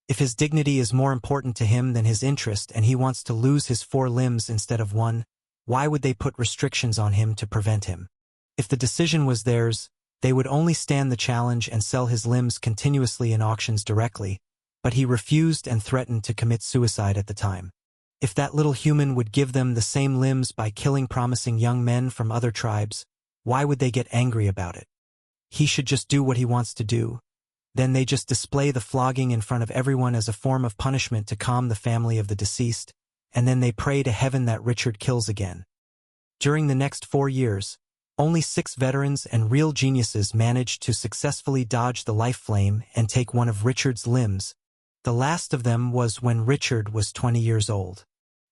If his dignity is more important to him than his interest and he wants to lose his 4 limbs instead of 1, why would they put restrictions on him to prevent him? If the decision was theirs, they would only stand the challenge and sell his limbs continuously in auctions directly, but he refused and threatened to commit suicide at the time. If that little human would give them the same limbs by killing promising young men from other tribes, why would they get angry about it? He should just do what he wants to do. Then they just display the flogging in front of everyone as a form of punishment to calm the family of the deceased, and then they pray to heaven that Richard kills again. During the next 4 years, only 6 veterans and real geniuses managed to successfully dodge the life flame and take one of Richard's limbs. The last of them was when Richard was 20 years old.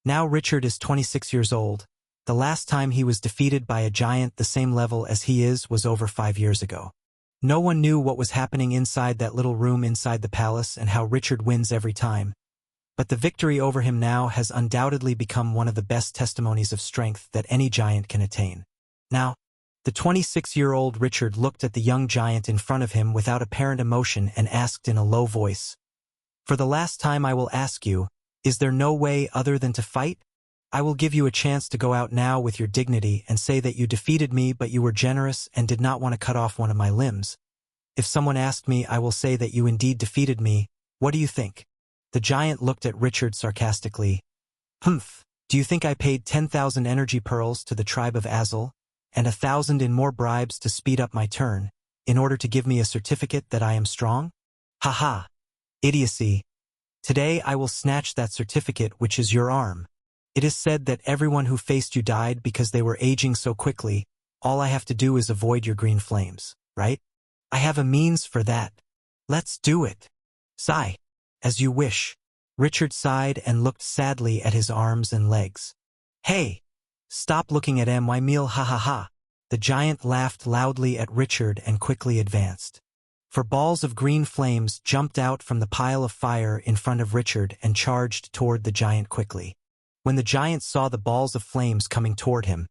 Now Richard is 26 years old. The last time he was defeated by a giant the same level as he is was over 5 years ago. No one knew what was happening inside that little room inside the palace and how Richard wins every time. But the victory over him now has undoubtedly become one of the best testimonies of strength that any giant can attain. Now, the 26-year-old Richard looked at the young giant in front of him without apparent emotion and asked in a low voice, "For the last time I will ask you, is there no way other than to fight? I will give you a chance to go out now with your dignity and say that you defeated me but you were generous and did not want to cut off one of my limbs. If someone asked me, I will say that you indeed defeated me. What do you think?" The giant looked at Richard sarcastically. "Humph, do you think I paid 10,000 energy pearls to the tribe of Azul, and 1,000 in more bribes to speed up my turn, in order to give me a certificate that I am strong? Ha ha! Idiocy! Today I will snatch that certificate which is your arm. It is said that everyone who faced you died because they were aging so quickly. All I have to do is avoid your green flames, right? I have a means for that. Let's do it. Sigh. As you wish." Richard sighed and looked sadly at his arms and legs. "Hey! Stop looking at my meal, ha ha ha." The giant laughed loudly at Richard and quickly advanced. 4 balls of green flames jumped out from the pile of fire in front of Richard and charged toward the giant quickly. When the giant saw the balls of flames coming toward him,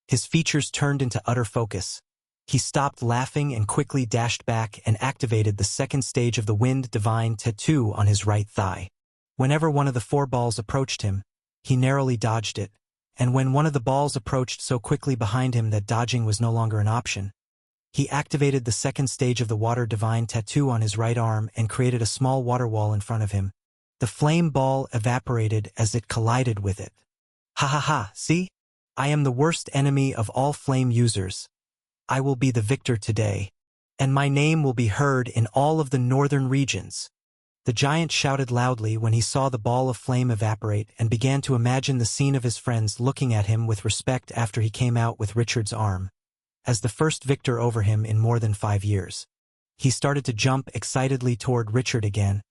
his features turned into utter focus. He stopped laughing and quickly dashed back and activated the 2nd stage of the Wind Divine Tattoo on his right thigh. Whenever one of the 4 balls approached him, he narrowly dodged it, and when one of the balls approached so quickly behind him that dodging was no longer an option, he activated the 2nd stage of the Water Divine Tattoo on his right arm and created a small water wall in front of him. The flame ball evaporated as it collided with it. Ha ha ha, see? I am the worst enemy of all flame users. I will be the victor today, and my name will be heard in all of the northern regions. The giant shouted loudly when he saw the ball of flame evaporate and began to imagine the scene of his friends looking at him with respect after he came out with Richard's arm, as the first victor over him in more than 5 years. He started to jump excitedly toward Richard again.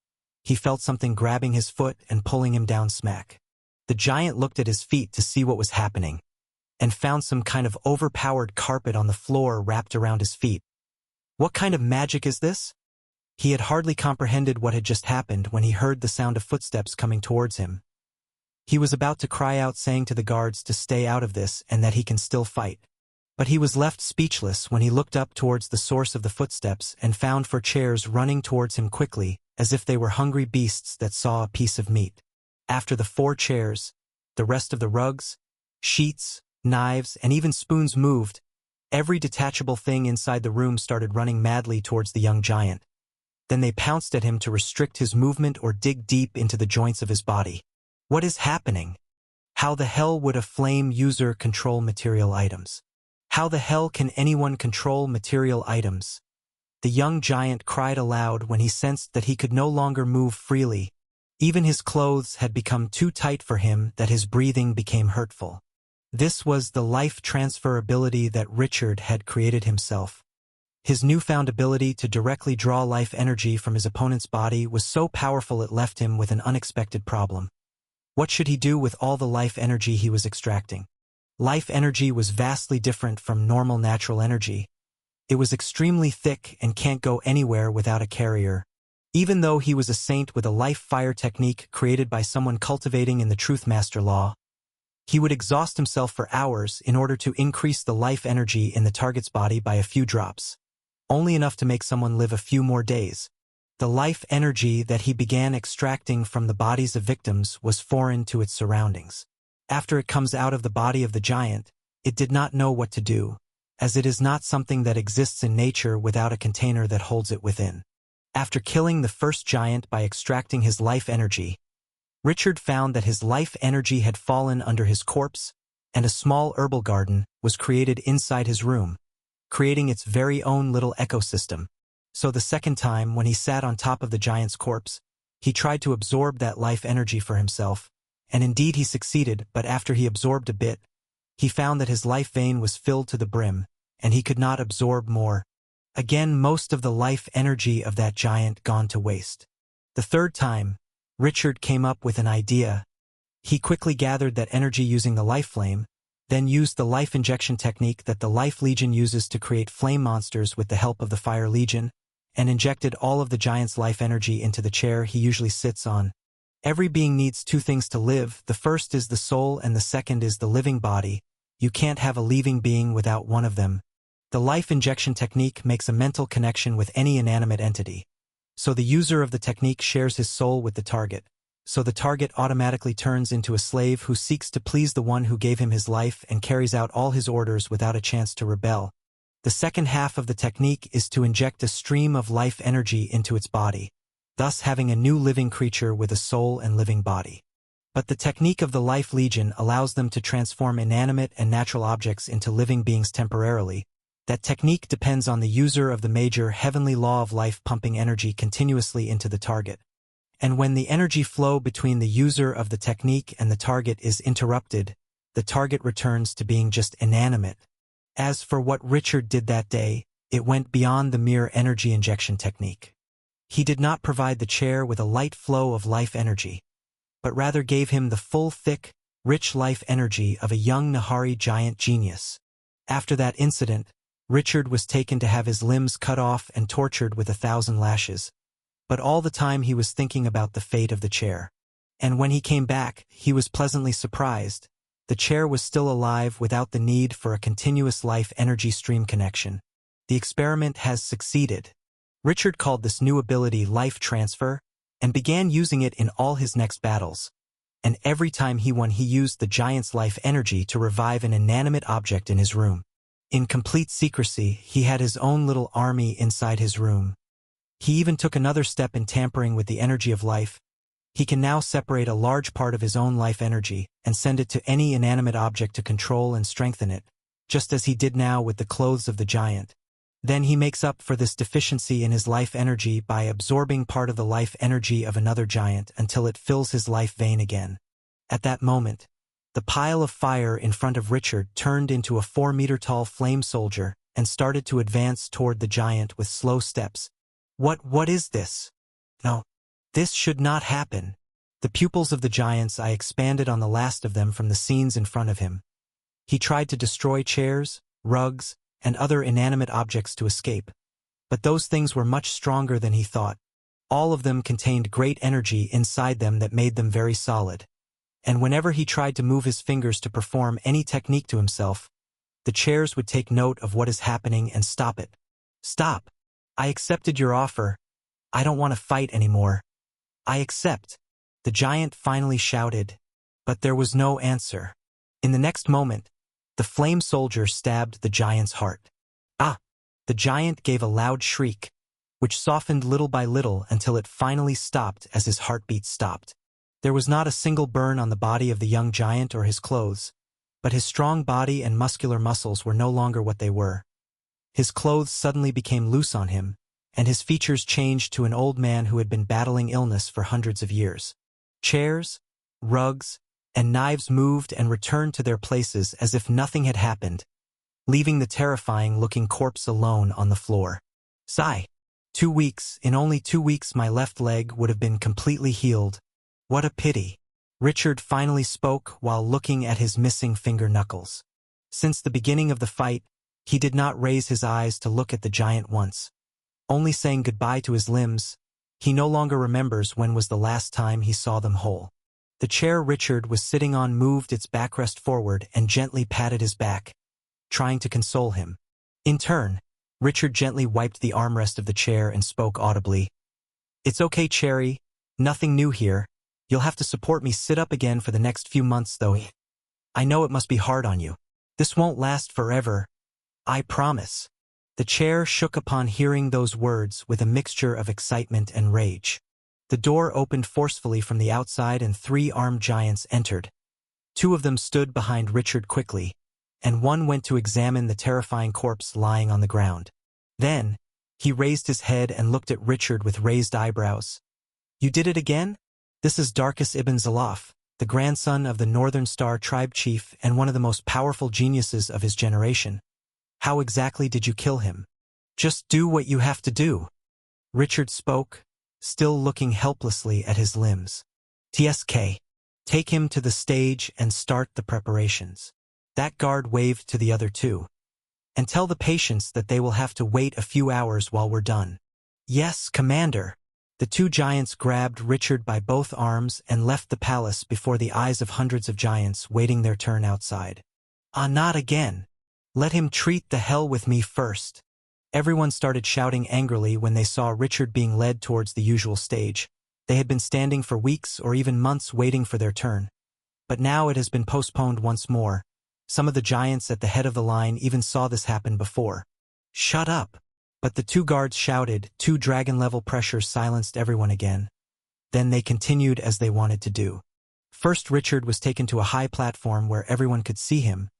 He felt something grabbing his foot and pulling him down smack. The giant looked at his feet to see what was happening, and found some kind of overpowered carpet on the floor wrapped around his feet. What kind of magic is this? He had hardly comprehended what had just happened when he heard the sound of footsteps coming towards him. He was about to cry out saying to the guards to stay out of this and that he can still fight. But he was left speechless when he looked up towards the source of the footsteps and found 4 chairs running towards him quickly, as if they were hungry beasts that saw a piece of meat. After the 4 chairs, the rest of the rugs, sheets, knives, and even spoons moved. Every detachable thing inside the room started running madly towards the young giant. Then they pounced at him to restrict his movement or dig deep into the joints of his body. What is happening? How the hell would a flame user control material items? How the hell can anyone control material items? The young giant cried aloud when he sensed that he could no longer move freely. Even his clothes had become too tight for him that his breathing became hurtful. This was the life transfer ability that Richard had created himself. His newfound ability to directly draw life energy from his opponent's body was so powerful it left him with an unexpected problem. What should he do with all the life energy he was extracting? Life energy was vastly different from normal natural energy. It was extremely thick and can't go anywhere without a carrier. Even though he was a saint with a life fire technique created by someone cultivating in the Truth Master Law, he would exhaust himself for hours in order to increase the life energy in the target's body by a few drops, only enough to make someone live a few more days. The life energy that he began extracting from the bodies of victims was foreign to its surroundings. After it comes out of the body of the giant, it did not know what to do, as it is not something that exists in nature without a container that holds it within. After killing the first giant by extracting his life energy, Richard found that his life energy had fallen under his corpse, and a small herbal garden was created inside his room, creating its very own little ecosystem. So the second time, when he sat on top of the giant's corpse, he tried to absorb that life energy for himself, and indeed he succeeded, but after he absorbed a bit, he found that his life vein was filled to the brim, and he could not absorb more. Again, most of the life energy of that giant gone to waste. The third time, Richard came up with an idea. He quickly gathered that energy using the life flame, then used the life injection technique that the Life Legion uses to create flame monsters with the help of the Fire Legion, and injected all of the giant's life energy into the chair he usually sits on. Every being needs two things to live. The first is the soul and the second is the living body. You can't have a living being without one of them. The life injection technique makes a mental connection with any inanimate entity. So the user of the technique shares his soul with the target. So the target automatically turns into a slave who seeks to please the one who gave him his life and carries out all his orders without a chance to rebel. The second half of the technique is to inject a stream of life energy into its body, thus having a new living creature with a soul and living body. But the technique of the Life Legion allows them to transform inanimate and natural objects into living beings temporarily. That technique depends on the user of the major heavenly law of life pumping energy continuously into the target. And when the energy flow between the user of the technique and the target is interrupted, the target returns to being just inanimate. As for what Richard did that day, it went beyond the mere energy injection technique. He did not provide the chair with a light flow of life energy, but rather gave him the full, thick, rich life energy of a young Nahari giant genius. After that incident, Richard was taken to have his limbs cut off and tortured with 1,000 lashes. But all the time he was thinking about the fate of the chair. And when he came back, he was pleasantly surprised. The chair was still alive without the need for a continuous life energy stream connection. The experiment has succeeded. Richard called this new ability life transfer and began using it in all his next battles. And every time he won, he used the giant's life energy to revive an inanimate object in his room. In complete secrecy, he had his own little army inside his room. He even took another step in tampering with the energy of life. He can now separate a large part of his own life energy and send it to any inanimate object to control and strengthen it, just as he did now with the clothes of the giant. Then he makes up for this deficiency in his life energy by absorbing part of the life energy of another giant until it fills his life vein again. At that moment, the pile of fire in front of Richard turned into a 4-meter-tall flame soldier and started to advance toward the giant with slow steps. What is this? No. This should not happen. The pupils of the giant's eye expanded on the last of them from the scenes in front of him. He tried to destroy chairs, rugs, and other inanimate objects to escape. But those things were much stronger than he thought. All of them contained great energy inside them that made them very solid. And whenever he tried to move his fingers to perform any technique to himself, the chairs would take note of what is happening and stop it. Stop! I accepted your offer. I don't want to fight anymore. I accept, the giant finally shouted, but there was no answer. In the next moment, the flame soldier stabbed the giant's heart. Ah! The giant gave a loud shriek, which softened little by little until it finally stopped as his heartbeat stopped. There was not a single burn on the body of the young giant or his clothes, but his strong body and muscular muscles were no longer what they were. His clothes suddenly became loose on him, and his features changed to an old man who had been battling illness for hundreds of years. Chairs, rugs, and knives moved and returned to their places as if nothing had happened, leaving the terrifying-looking corpse alone on the floor. Sigh. 2 weeks, in only 2 weeks my left leg would have been completely healed. What a pity. Richard finally spoke while looking at his missing finger knuckles. Since the beginning of the fight, he did not raise his eyes to look at the giant once. Only saying goodbye to his limbs, he no longer remembers when was the last time he saw them whole. The chair Richard was sitting on moved its backrest forward and gently patted his back, trying to console him. In turn, Richard gently wiped the armrest of the chair and spoke audibly. "It's okay, Cherry. Nothing new here. You'll have to support me sit up again for the next few months, though. I know it must be hard on you. This won't last forever. I promise." The chair shook upon hearing those words with a mixture of excitement and rage. The door opened forcefully from the outside and 3 armed giants entered. 2 of them stood behind Richard quickly, and 1 went to examine the terrifying corpse lying on the ground. Then, he raised his head and looked at Richard with raised eyebrows. "You did it again? This is Darkus ibn Zalaf, the grandson of the Northern Star tribe chief and one of the most powerful geniuses of his generation. How exactly did you kill him?" "Just do what you have to do," Richard spoke, still looking helplessly at his limbs. "TSK. Take him to the stage and start the preparations." That guard waved to the other 2. "And tell the patients that they will have to wait a few hours while we're done." "Yes, Commander." The 2 giants grabbed Richard by both arms and left the palace before the eyes of hundreds of giants waiting their turn outside. "Ah, not again. Let him treat the hell with me first." Everyone started shouting angrily when they saw Richard being led towards the usual stage. They had been standing for weeks or even months waiting for their turn. But now it has been postponed once more. Some of the giants at the head of the line even saw this happen before. "Shut up!" But the 2 guards shouted. 2 dragon-level pressures silenced everyone again. Then they continued as they wanted to do. First, Richard was taken to a high platform where everyone could see him.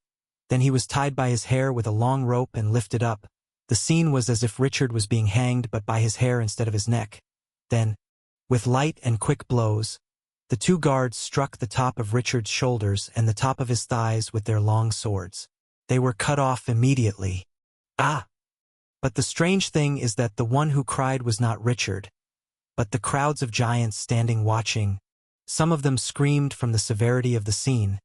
Then he was tied by his hair with a long rope and lifted up. The scene was as if Richard was being hanged but by his hair instead of his neck. Then, with light and quick blows, the 2 guards struck the top of Richard's shoulders and the top of his thighs with their long swords. They were cut off immediately. Ah! But the strange thing is that the one who cried was not Richard, but the crowds of giants standing watching. Some of them screamed from the severity of the scene,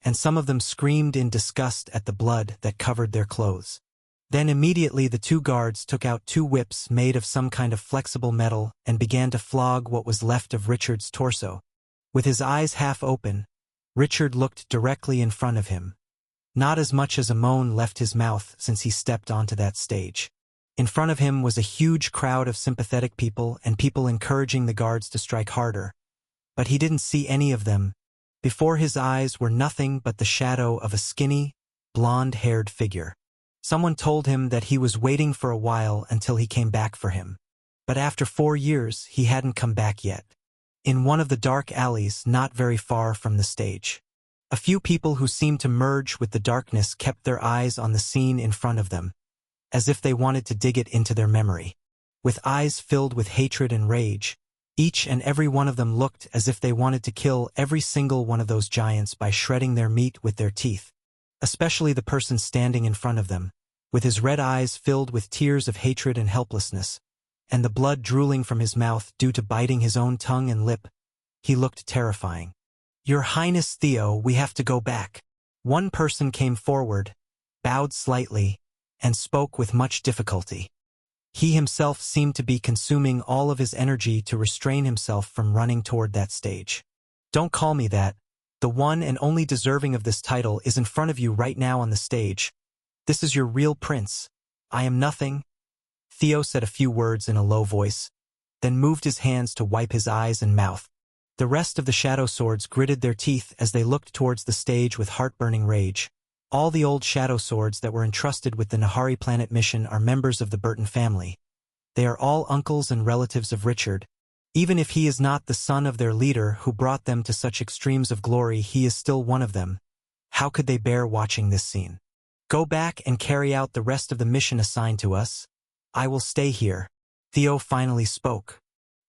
and some of them screamed in disgust at the blood that covered their clothes. Then immediately the 2 guards took out 2 whips made of some kind of flexible metal and began to flog what was left of Richard's torso. With his eyes half open, Richard looked directly in front of him. Not as much as a moan left his mouth since he stepped onto that stage. In front of him was a huge crowd of sympathetic people and people encouraging the guards to strike harder. But he didn't see any of them. Before his eyes were nothing but the shadow of a skinny, blonde-haired figure. Someone told him that he was waiting for a while until he came back for him. But after 4 years, he hadn't come back yet. In one of the dark alleys not very far from the stage, a few people who seemed to merge with the darkness kept their eyes on the scene in front of them, as if they wanted to dig it into their memory. With eyes filled with hatred and rage, each and every one of them looked as if they wanted to kill every single one of those giants by shredding their meat with their teeth. Especially the person standing in front of them, with his red eyes filled with tears of hatred and helplessness, and the blood drooling from his mouth due to biting his own tongue and lip. He looked terrifying. "Your Highness Theo, we have to go back." One person came forward, bowed slightly, and spoke with much difficulty. He himself seemed to be consuming all of his energy to restrain himself from running toward that stage. "Don't call me that. The one and only deserving of this title is in front of you right now on the stage. This is your real prince. I am nothing." Theo said a few words in a low voice, then moved his hands to wipe his eyes and mouth. The rest of the Shadow Swords gritted their teeth as they looked towards the stage with heart-burning rage. All the old Shadow Swords that were entrusted with the Nahari Planet mission are members of the Burton family. They are all uncles and relatives of Richard. Even if he is not the son of their leader who brought them to such extremes of glory, he is still one of them. How could they bear watching this scene? "Go back and carry out the rest of the mission assigned to us. I will stay here." Theo finally spoke.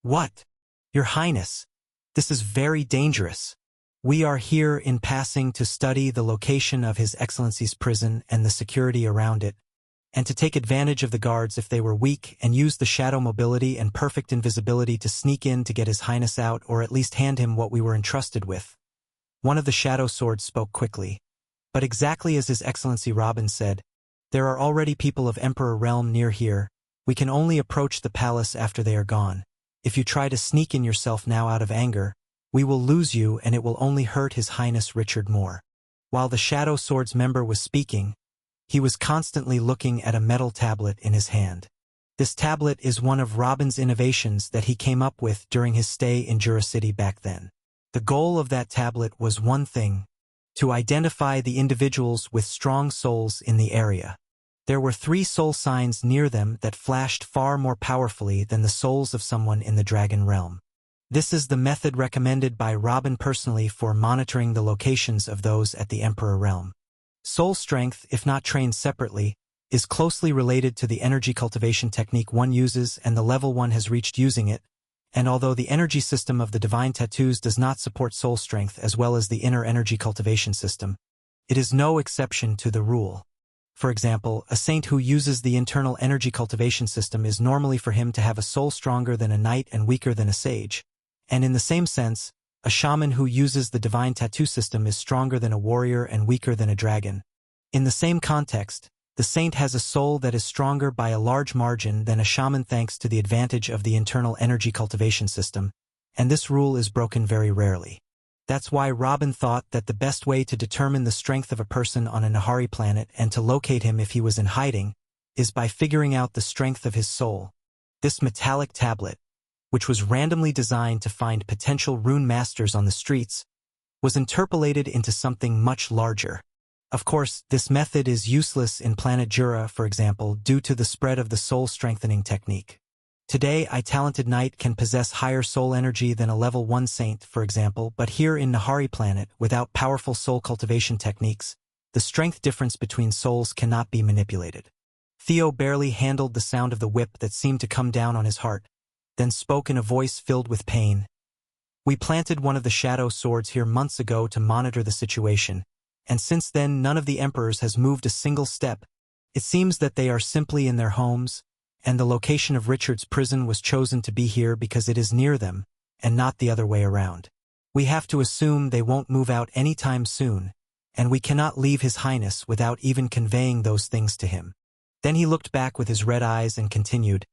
"What? Your Highness, this is very dangerous." We are here in passing to study the location of His Excellency's prison and the security around it, and to take advantage of the guards if they were weak and use the shadow mobility and perfect invisibility to sneak in to get His Highness out or at least hand him what we were entrusted with. One of the shadow swords spoke quickly. But exactly as His Excellency Robin said, there are already people of Emperor Realm near here. We can only approach the palace after they are gone. If you try to sneak in yourself now out of anger, we will lose you and it will only hurt His Highness Richard more. While the Shadow Swords member was speaking, he was constantly looking at a metal tablet in his hand. This tablet is one of Robin's innovations that he came up with during his stay in Jura City back then. The goal of that tablet was one thing: to identify the individuals with strong souls in the area. There were 3 soul signs near them that flashed far more powerfully than the souls of someone in the Dragon Realm. This is the method recommended by Robin personally for monitoring the locations of those at the Emperor Realm. Soul strength, if not trained separately, is closely related to the energy cultivation technique one uses and the level one has reached using it, and although the energy system of the Divine Tattoos does not support soul strength as well as the inner energy cultivation system, it is no exception to the rule. For example, a saint who uses the internal energy cultivation system is normally for him to have a soul stronger than a knight and weaker than a sage. And in the same sense, a shaman who uses the divine tattoo system is stronger than a warrior and weaker than a dragon. In the same context, the saint has a soul that is stronger by a large margin than a shaman thanks to the advantage of the internal energy cultivation system, and this rule is broken very rarely. That's why Robin thought that the best way to determine the strength of a person on a Nahari planet and to locate him if he was in hiding is by figuring out the strength of his soul. This metallic tablet, which was randomly designed to find potential rune masters on the streets, was interpolated into something much larger. Of course, this method is useless in planet Jura, for example, due to the spread of the soul-strengthening technique. Today, a talented knight can possess higher soul energy than a level 1 saint, for example, but here in Nahari planet, without powerful soul cultivation techniques, the strength difference between souls cannot be manipulated. Theo barely handled the sound of the whip that seemed to come down on his heart, then spoke in a voice filled with pain. We planted one of the shadow swords here months ago to monitor the situation, and since then none of the emperors has moved a single step. It seems that they are simply in their homes, and the location of Richard's prison was chosen to be here because it is near them, and not the other way around. We have to assume they won't move out anytime soon, and we cannot leave His Highness without even conveying those things to him. Then he looked back with his red eyes and continued,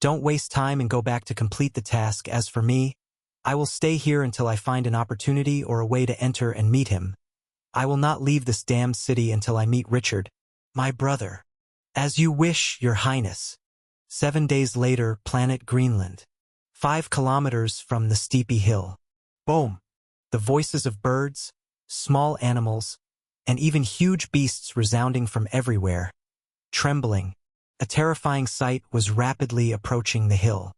"Don't waste time and go back to complete the task. As for me, I will stay here until I find an opportunity or a way to enter and meet him. I will not leave this damned city until I meet Richard, my brother." "As you wish, Your Highness." 7 days later, planet Greenland. 5 kilometers from the Steepy Hill. Boom! The voices of birds, small animals, and even huge beasts resounding from everywhere. Trembling, a terrifying sight was rapidly approaching the hill.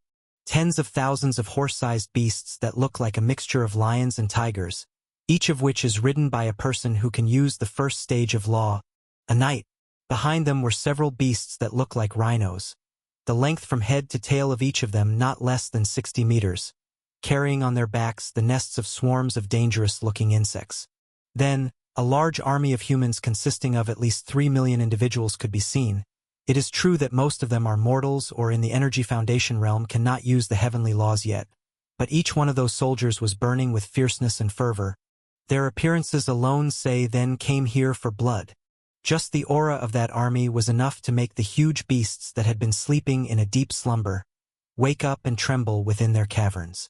Tens of thousands of horse-sized beasts that look like a mixture of lions and tigers, each of which is ridden by a person who can use the first stage of law, a knight. Behind them were several beasts that look like rhinos, the length from head to tail of each of them not less than 60 meters, carrying on their backs the nests of swarms of dangerous-looking insects. Then, a large army of humans consisting of at least 3 million individuals could be seen. It is true that most of them are mortals or in the Energy Foundation realm cannot use the heavenly laws yet, but each one of those soldiers was burning with fierceness and fervor. Their appearances alone say then came here for blood. Just the aura of that army was enough to make the huge beasts that had been sleeping in a deep slumber wake up and tremble within their caverns.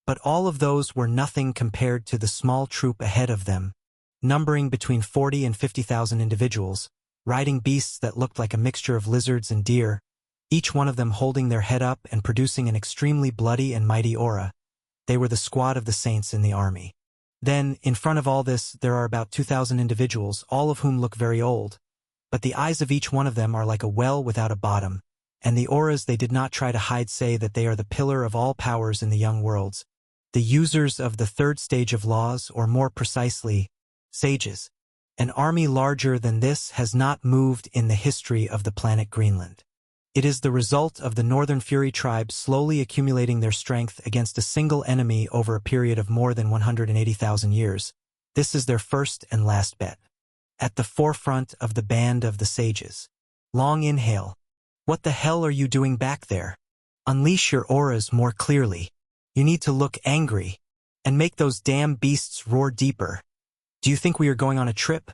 But all of those were nothing compared to the small troop ahead of them, numbering between 40 and 50,000 individuals, riding beasts that looked like a mixture of lizards and deer, each one of them holding their head up and producing an extremely bloody and mighty aura. They were the squad of the saints in the army. Then, in front of all this, there are about 2,000 individuals, all of whom look very old, but the eyes of each one of them are like a well without a bottom, and the auras they did not try to hide say that they are the pillar of all powers in the young worlds, the users of the 3rd stage of laws, or more precisely, sages. An army larger than this has not moved in the history of the planet Greenland. It is the result of the Northern Fury tribe slowly accumulating their strength against a single enemy over a period of more than 180,000 years. This is their first and last bet. At the forefront of the band of the sages. Long inhale. What the hell are you doing back there? Unleash your auras more clearly. You need to look angry. And make those damn beasts roar deeper. Do you think we are going on a trip?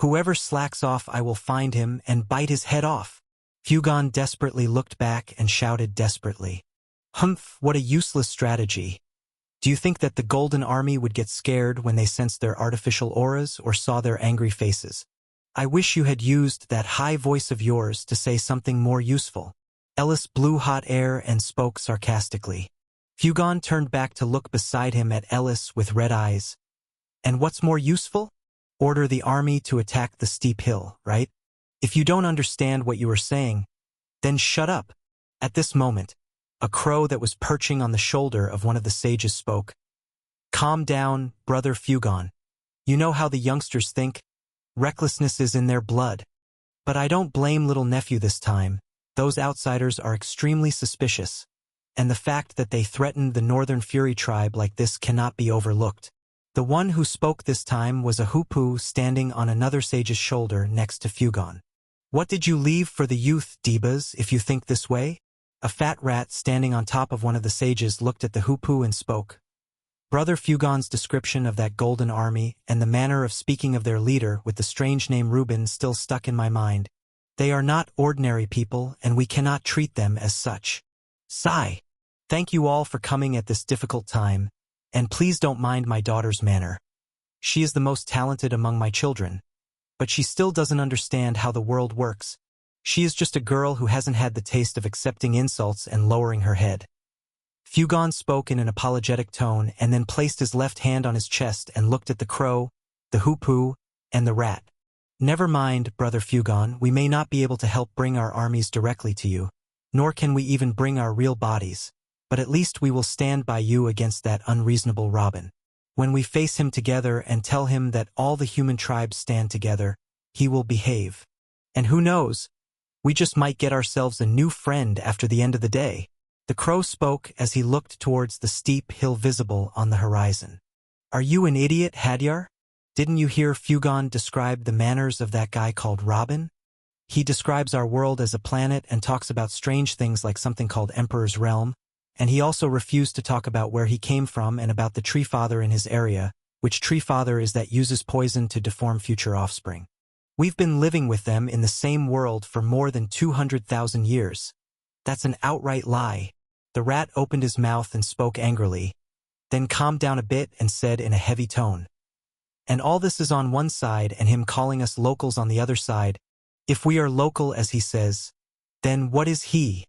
Whoever slacks off, I will find him and bite his head off. Fugon desperately looked back and shouted desperately. Humph, what a useless strategy. Do you think that the Golden Army would get scared when they sensed their artificial auras or saw their angry faces? I wish you had used that high voice of yours to say something more useful. Ellis blew hot air and spoke sarcastically. Fugon turned back to look beside him at Ellis with red eyes. And what's more useful? Order the army to attack the steep hill, right? If you don't understand what you are saying, then shut up. At this moment, a crow that was perching on the shoulder of one of the sages spoke. Calm down, brother Fugon. You know how the youngsters think. Recklessness is in their blood. But I don't blame little nephew this time. Those outsiders are extremely suspicious. And the fact that they threatened the Northern Fury tribe like this cannot be overlooked. The one who spoke this time was a Hoopoe standing on another sage's shoulder next to Fugon. What did you leave for the youth, Debas, if you think this way? A fat rat standing on top of one of the sages looked at the Hoopoe and spoke. Brother Fugon's description of that Golden Army and the manner of speaking of their leader with the strange name Reuben still stuck in my mind. They are not ordinary people and we cannot treat them as such. Sigh. Thank you all for coming at this difficult time, and please don't mind my daughter's manner. She is the most talented among my children. But she still doesn't understand how the world works. She is just a girl who hasn't had the taste of accepting insults and lowering her head. Fugon spoke in an apologetic tone and then placed his left hand on his chest and looked at the crow, the Hoopoe, and the rat. Never mind, brother Fugon, we may not be able to help bring our armies directly to you, nor can we even bring our real bodies, but at least we will stand by you against that unreasonable Robin. When we face him together and tell him that all the human tribes stand together, he will behave. And who knows? We just might get ourselves a new friend after the end of the day. The crow spoke as he looked towards the steep hill visible on the horizon. Are you an idiot, Hadjar? Didn't you hear Fugon describe the manners of that guy called Robin? He describes our world as a planet and talks about strange things like something called Emperor's Realm. And he also refused to talk about where he came from and about the tree father in his area, which tree father is that uses poison to deform future offspring. We've been living with them in the same world for more than 200,000 years. That's an outright lie. The rat opened his mouth and spoke angrily, then calmed down a bit and said in a heavy tone. And all this is on one side and him calling us locals on the other side. If we are local as he says, then what is he?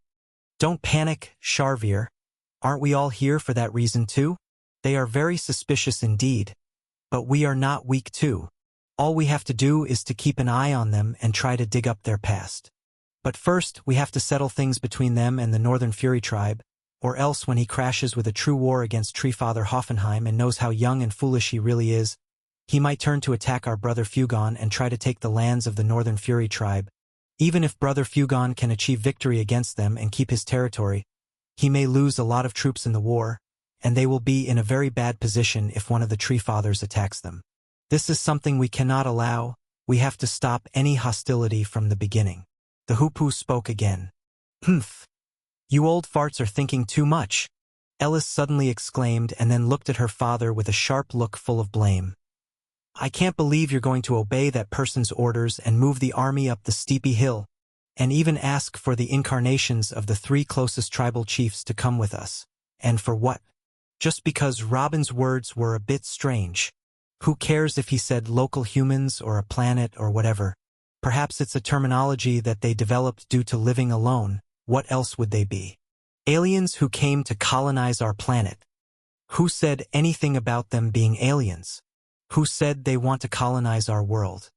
Don't panic, Sharvir. Aren't we all here for that reason too? They are very suspicious indeed. But we are not weak too. All we have to do is to keep an eye on them and try to dig up their past. But first, we have to settle things between them and the Northern Fury tribe, or else when he crashes with a true war against Tree Father Hoffenheim and knows how young and foolish he really is, he might turn to attack our brother Fugon and try to take the lands of the Northern Fury tribe. Even if brother Fugon can achieve victory against them and keep his territory, he may lose a lot of troops in the war, and they will be in a very bad position if one of the Tree Fathers attacks them. This is something we cannot allow. We have to stop any hostility from the beginning. The Hoopoe spoke again. Humph. You old farts are thinking too much. Ellis suddenly exclaimed and then looked at her father with a sharp look full of blame. I can't believe you're going to obey that person's orders and move the army up the steepy hill, and even ask for the incarnations of the 3 closest tribal chiefs to come with us. And for what? Just because Robin's words were a bit strange. Who cares if he said local humans or a planet or whatever? Perhaps it's a terminology that they developed due to living alone. What else would they be? Aliens who came to colonize our planet. Who said anything about them being aliens? Who said they want to colonize our world?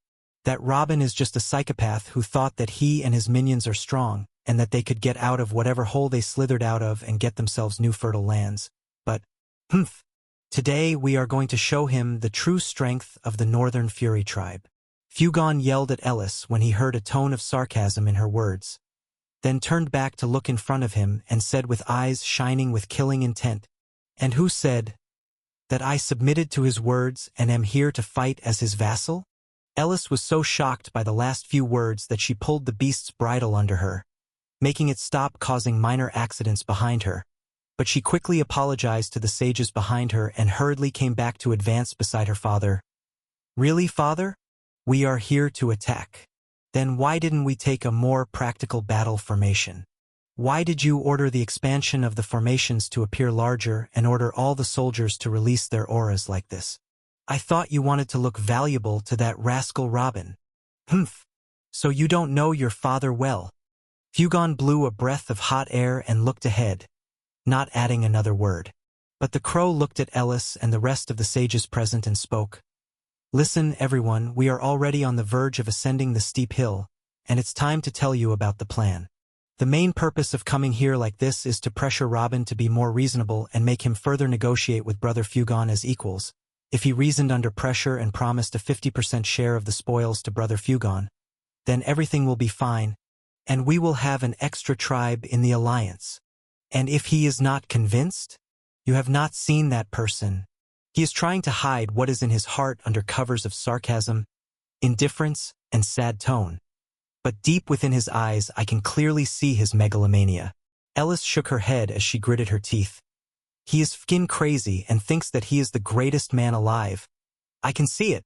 That Robin is just a psychopath who thought that he and his minions are strong, and that they could get out of whatever hole they slithered out of and get themselves new fertile lands. But, humph! Today we are going to show him the true strength of the Northern Fury tribe. Fugon yelled at Ellis when he heard a tone of sarcasm in her words. then turned back to look in front of him and said with eyes shining with killing intent, "And who said that I submitted to his words and am here to fight as his vassal?" Ellis was so shocked by the last few words that she pulled the beast's bridle under her, making it stop causing minor accidents behind her. But she quickly apologized to the sages behind her and hurriedly came back to advance beside her father. "Really, father? We are here to attack. Then why didn't we take a more practical battle formation? Why did you order the expansion of the formations to appear larger and order all the soldiers to release their auras like this? I thought you wanted to look valuable to that rascal Robin." "Humph. So you don't know your father well." Fugon blew a breath of hot air and looked ahead, not adding another word. But the crow looked at Ellis and the rest of the sages present and spoke. "Listen, everyone, we are already on the verge of ascending the steep hill, and it's time to tell you about the plan. The main purpose of coming here like this is to pressure Robin to be more reasonable and make him further negotiate with Brother Fugon as equals. If he reasoned under pressure and promised a 50% share of the spoils to Brother Fugon, then everything will be fine, and we will have an extra tribe in the alliance. And if he is not convinced, you have not seen that person. He is trying to hide what is in his heart under covers of sarcasm, indifference, and sad tone. But deep within his eyes I can clearly see his megalomania." Ellis shook her head as she gritted her teeth. "He is skin crazy and thinks that he is the greatest man alive. I can see it.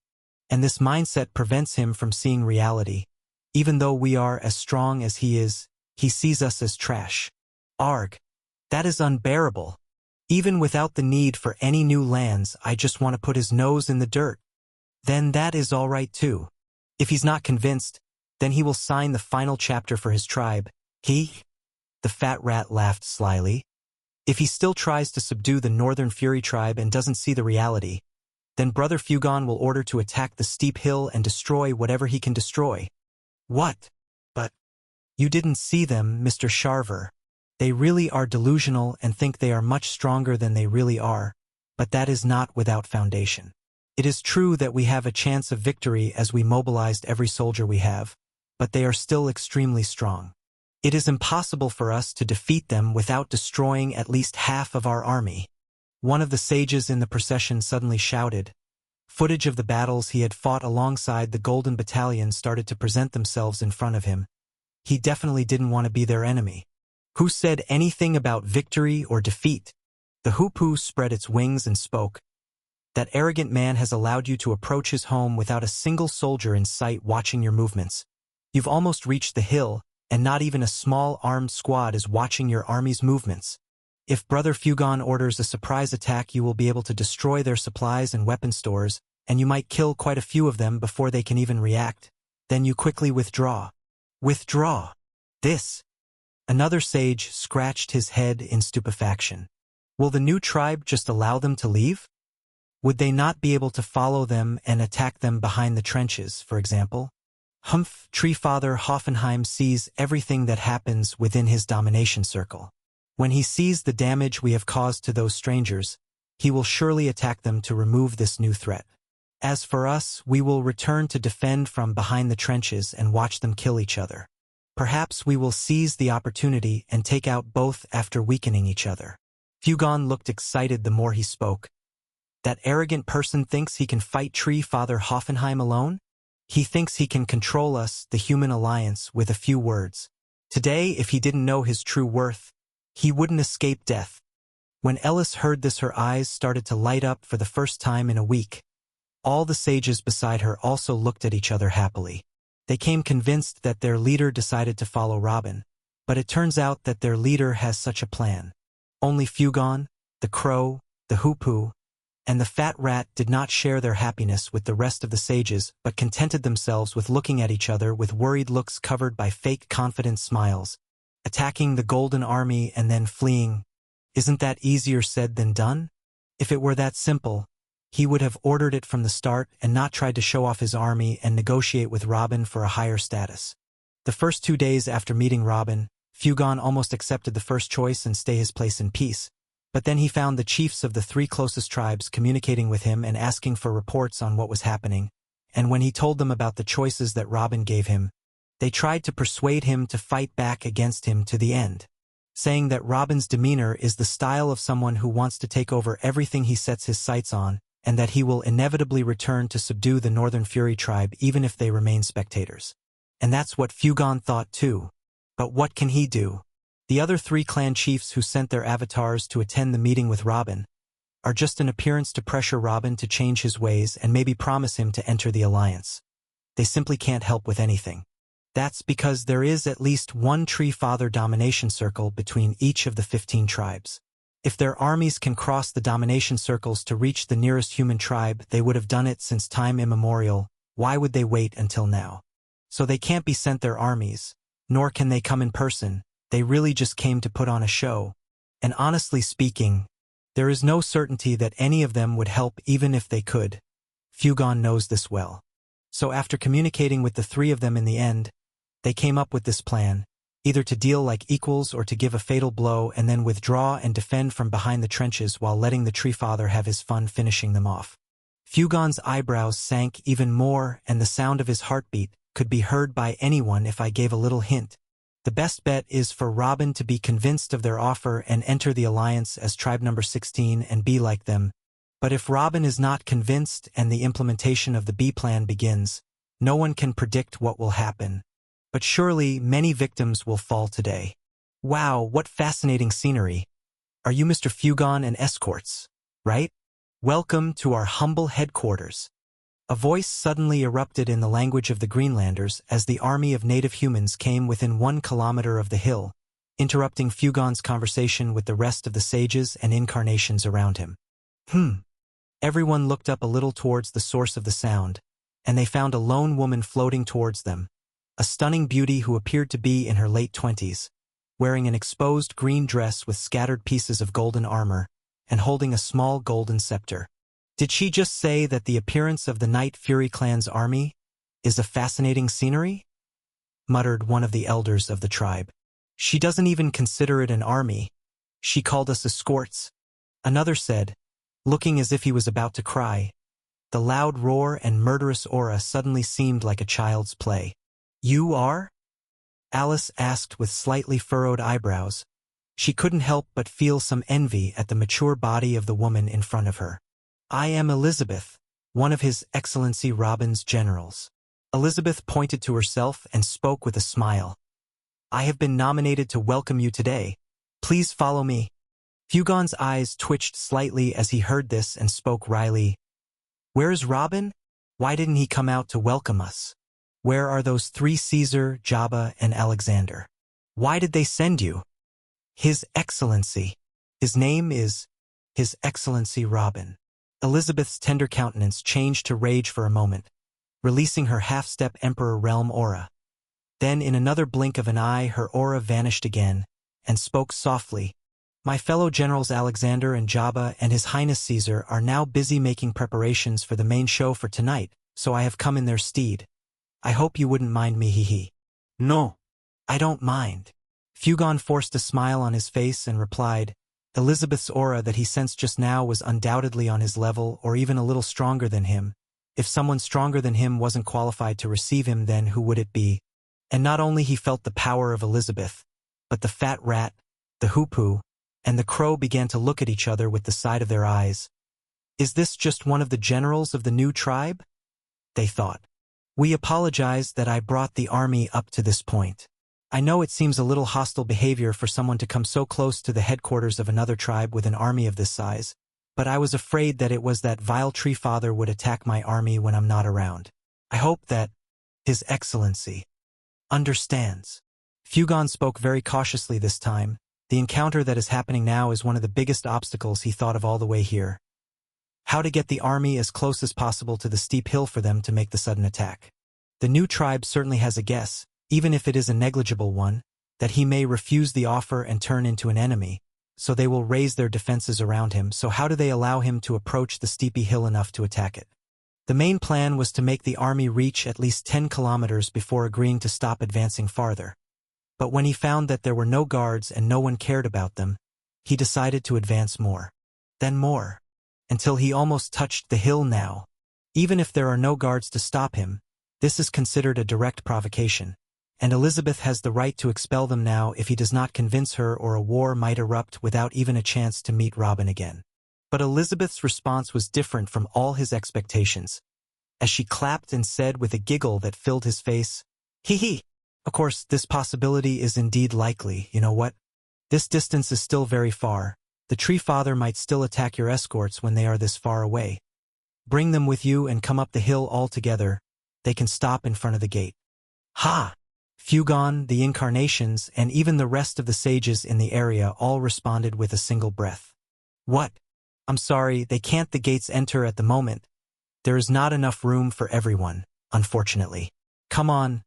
And this mindset prevents him from seeing reality. Even though we are as strong as he sees us as trash. Arg. That is unbearable. Even without the need for any new lands, I just want to put his nose in the dirt. Then that is all right too. If he's not convinced, then he will sign the final chapter for his tribe. The fat rat laughed slyly. If he still tries to subdue the Northern Fury tribe and doesn't see the reality, then Brother Fugon will order to attack the steep hill and destroy whatever he can destroy." "What? But you didn't see them, Mr. Sharver. They really are delusional and think they are much stronger than they really are, but that is not without foundation. It is true that we have a chance of victory as we mobilized every soldier we have, but they are still extremely strong. It is impossible for us to defeat them without destroying at least half of our army." One of the sages in the procession suddenly shouted. Footage of the battles he had fought alongside the Golden Battalion started to present themselves in front of him. He definitely didn't want to be their enemy. "Who said anything about victory or defeat?" The hoopoe spread its wings and spoke. "That arrogant man has allowed you to approach his home without a single soldier in sight watching your movements. You've almost reached the hill, and not even a small armed squad is watching your army's movements. If Brother Fugon orders a surprise attack, you will be able to destroy their supplies and weapon stores, and you might kill quite a few of them before they can even react. Then you quickly withdraw." "Withdraw? This?" Another sage scratched his head in stupefaction. "Will the new tribe just allow them to leave? Would they not be able to follow them and attack them behind the trenches, for example?" "Humph, Treefather Hoffenheim sees everything that happens within his domination circle. When he sees the damage we have caused to those strangers, he will surely attack them to remove this new threat. As for us, we will return to defend from behind the trenches and watch them kill each other. Perhaps we will seize the opportunity and take out both after weakening each other." Fugon looked excited the more he spoke. "That arrogant person thinks he can fight Treefather Hoffenheim alone? He thinks he can control us, the human alliance, with a few words. Today, if he didn't know his true worth, he wouldn't escape death." When Ellis heard this, her eyes started to light up for the first time in a week. All the sages beside her also looked at each other happily. They came convinced that their leader decided to follow Robin, but it turns out that their leader has such a plan. Only Fugon, the crow, the hoopoe, and the fat rat did not share their happiness with the rest of the sages, but contented themselves with looking at each other with worried looks covered by fake confident smiles. Attacking the Golden Army and then fleeing. Isn't that easier said than done? If it were that simple, he would have ordered it from the start and not tried to show off his army and negotiate with Robin for a higher status. The first 2 days after meeting Robin, Fugon almost accepted the first choice and stay his place in peace. But then he found the chiefs of the 3 closest tribes communicating with him and asking for reports on what was happening, and when he told them about the choices that Robin gave him, They tried to persuade him to fight back against him to the end, saying that Robin's demeanor is the style of someone who wants to take over everything he sets his sights on, and that he will inevitably return to subdue the Northern Fury tribe even if they remain spectators. And that's what Fugon thought too. But what can he do? The other 3 clan chiefs who sent their avatars to attend the meeting with Robin are just an appearance to pressure Robin to change his ways and maybe promise him to enter the alliance. They simply can't help with anything. That's because there is at least one Tree Father domination circle between each of the 15 tribes. If their armies can cross the domination circles to reach the nearest human tribe, they would have done it since time immemorial. Why would they wait until now? So they can't be sent their armies, nor can they come in person. They really just came to put on a show. And honestly speaking, there is no certainty that any of them would help even if they could. Fugon knows this well. So after communicating with the 3 of them in the end, they came up with this plan, either to deal like equals or to give a fatal blow and then withdraw and defend from behind the trenches while letting the Tree Father have his fun finishing them off. Fugon's eyebrows sank even more and the sound of his heartbeat could be heard by anyone if I gave a little hint. The best bet is for Robin to be convinced of their offer and enter the alliance as tribe number 16 and be like them. But if Robin is not convinced and the implementation of the B plan begins, no one can predict what will happen. But surely many victims will fall today. Wow, what fascinating scenery. Are you Mr. Fugon and escorts, right? Welcome to our humble headquarters. A voice suddenly erupted in the language of the Greenlanders as the army of native humans came within 1 kilometer of the hill, interrupting Fugon's conversation with the rest of the sages and incarnations around him. Everyone looked up a little towards the source of the sound, and they found a lone woman floating towards them, a stunning beauty who appeared to be in her late 20s, wearing an exposed green dress with scattered pieces of golden armor, and holding a small golden scepter. Did she just say that the appearance of the Night Fury clan's army is a fascinating scenery? Muttered one of the elders of the tribe. She doesn't even consider it an army. She called us escorts. Another said, looking as if he was about to cry. The loud roar and murderous aura suddenly seemed like a child's play. You are? Alice asked with slightly furrowed eyebrows. She couldn't help but feel some envy at the mature body of the woman in front of her. I am Elizabeth, one of His Excellency Robin's generals. Elizabeth pointed to herself and spoke with a smile. I have been nominated to welcome you today. Please follow me. Fugon's eyes twitched slightly as he heard this and spoke wryly. Where is Robin? Why didn't he come out to welcome us? Where are those 3 Caesar, Jabba, and Alexander? Why did they send you? His Excellency. His name is His Excellency Robin. Elizabeth's tender countenance changed to rage for a moment, releasing her half-step Emperor Realm aura. Then in another blink of an eye her aura vanished again, and spoke softly. My fellow generals Alexander and Jabba and His Highness Caesar are now busy making preparations for the main show for tonight, so I have come in their stead. I hope you wouldn't mind me, hee. No. I don't mind. Fugon forced a smile on his face and replied. Elizabeth's aura that he sensed just now was undoubtedly on his level or even a little stronger than him. If someone stronger than him wasn't qualified to receive him, then who would it be? And not only he felt the power of Elizabeth, but the fat rat, the hoopoe, and the crow began to look at each other with the side of their eyes. Is this just one of the generals of the new tribe? They thought. We apologize that I brought the army up to this point. I know it seems a little hostile behavior for someone to come so close to the headquarters of another tribe with an army of this size, but I was afraid that it was that vile Tree Father would attack my army when I'm not around. I hope that His Excellency understands. Fugon spoke very cautiously this time. The encounter that is happening now is one of the biggest obstacles he thought of all the way here. How to get the army as close as possible to the steep hill for them to make the sudden attack. The new tribe certainly has a guess, even if it is a negligible one, that he may refuse the offer and turn into an enemy, so they will raise their defenses around him. So how do they allow him to approach the steepy hill enough to attack it? The main plan was to make the army reach at least 10 kilometers before agreeing to stop advancing farther. But when he found that there were no guards and no one cared about them, he decided to advance more. Then more. Until he almost touched the hill now. Even if there are no guards to stop him, this is considered a direct provocation, and Elizabeth has the right to expel them now if he does not convince her, or a war might erupt without even a chance to meet Robin again. But Elizabeth's response was different from all his expectations, as she clapped and said with a giggle that filled his face, "Hee hee! Of course, this possibility is indeed likely. You know what? This distance is still very far. The Tree Father might still attack your escorts when they are this far away. Bring them with you and come up the hill all together. They can stop in front of the gate." Ha! Fugon, the Incarnations, and even the rest of the sages in the area all responded with a single breath. "What? I'm sorry, they can't. The gates enter at the moment. There is not enough room for everyone, unfortunately. Come on,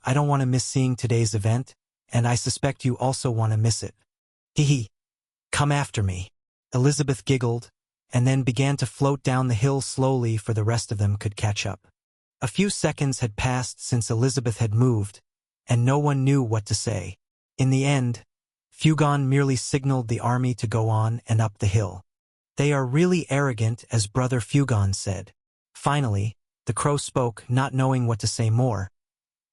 I don't want to miss seeing today's event, and I suspect you also want to miss it. Hee hee. Come after me." Elizabeth giggled, and then began to float down the hill slowly for the rest of them could catch up. A few seconds had passed since Elizabeth had moved, and no one knew what to say. In the end, Fugon merely signaled the army to go on and up the hill. "They are really arrogant," as Brother Fugon said. Finally, the crow spoke, not knowing what to say more.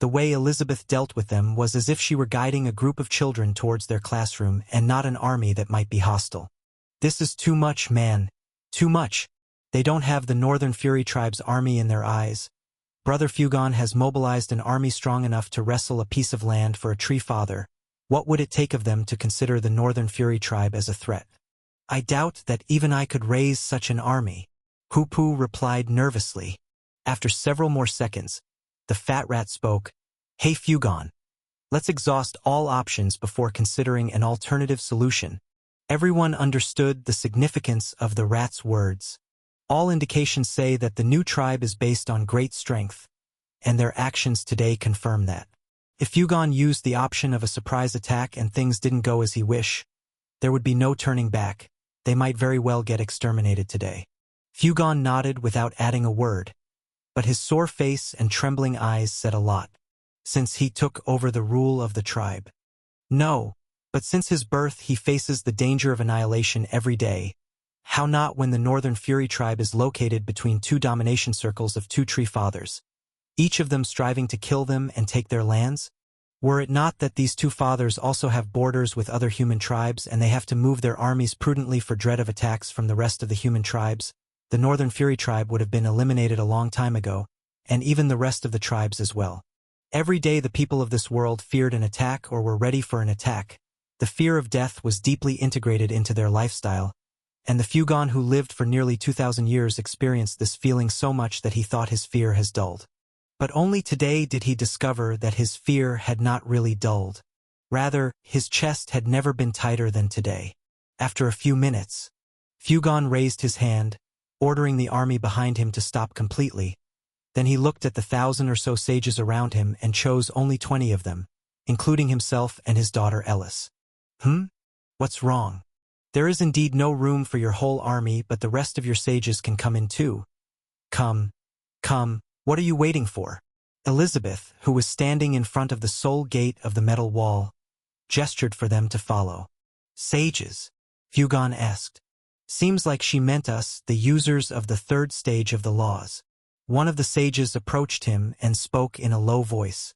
The way Elizabeth dealt with them was as if she were guiding a group of children towards their classroom and not an army that might be hostile. "This is too much, man. Too much. They don't have the Northern Fury Tribe's army in their eyes. Brother Fugon has mobilized an army strong enough to wrestle a piece of land for a Tree Father. What would it take of them to consider the Northern Fury Tribe as a threat? I doubt that even I could raise such an army," Hoopu replied nervously. After several more seconds, the fat rat spoke. "Hey Fugon, let's exhaust all options before considering an alternative solution." Everyone understood the significance of the rat's words. All indications say that the new tribe is based on great strength, and their actions today confirm that. If Fugon used the option of a surprise attack and things didn't go as he wished, there would be no turning back. They might very well get exterminated today. Fugon nodded without adding a word, but his sore face and trembling eyes said a lot. Since he took over the rule of the tribe. No, but since his birth he faces the danger of annihilation every day. How not when the Northern Fury Tribe is located between two domination circles of two Tree Fathers, each of them striving to kill them and take their lands? Were it not that these two fathers also have borders with other human tribes and they have to move their armies prudently for dread of attacks from the rest of the human tribes, the Northern Fury Tribe would have been eliminated a long time ago, and even the rest of the tribes as well. Every day the people of this world feared an attack or were ready for an attack. The fear of death was deeply integrated into their lifestyle, and the Fugon who lived for nearly 2,000 years experienced this feeling so much that he thought his fear has dulled. But only today did he discover that his fear had not really dulled. Rather, his chest had never been tighter than today. After a few minutes, Fugon raised his hand, ordering the army behind him to stop completely. Then he looked at the 1,000 or so sages around him and chose only 20 of them, including himself and his daughter Ellis. What's wrong? There is indeed no room for your whole army, but the rest of your sages can come in too. Come, what are you waiting for? Elizabeth, who was standing in front of the sole gate of the metal wall, gestured for them to follow. Sages? Fugon asked. Seems like she meant us, the users of the third stage of the laws. One of the sages approached him and spoke in a low voice.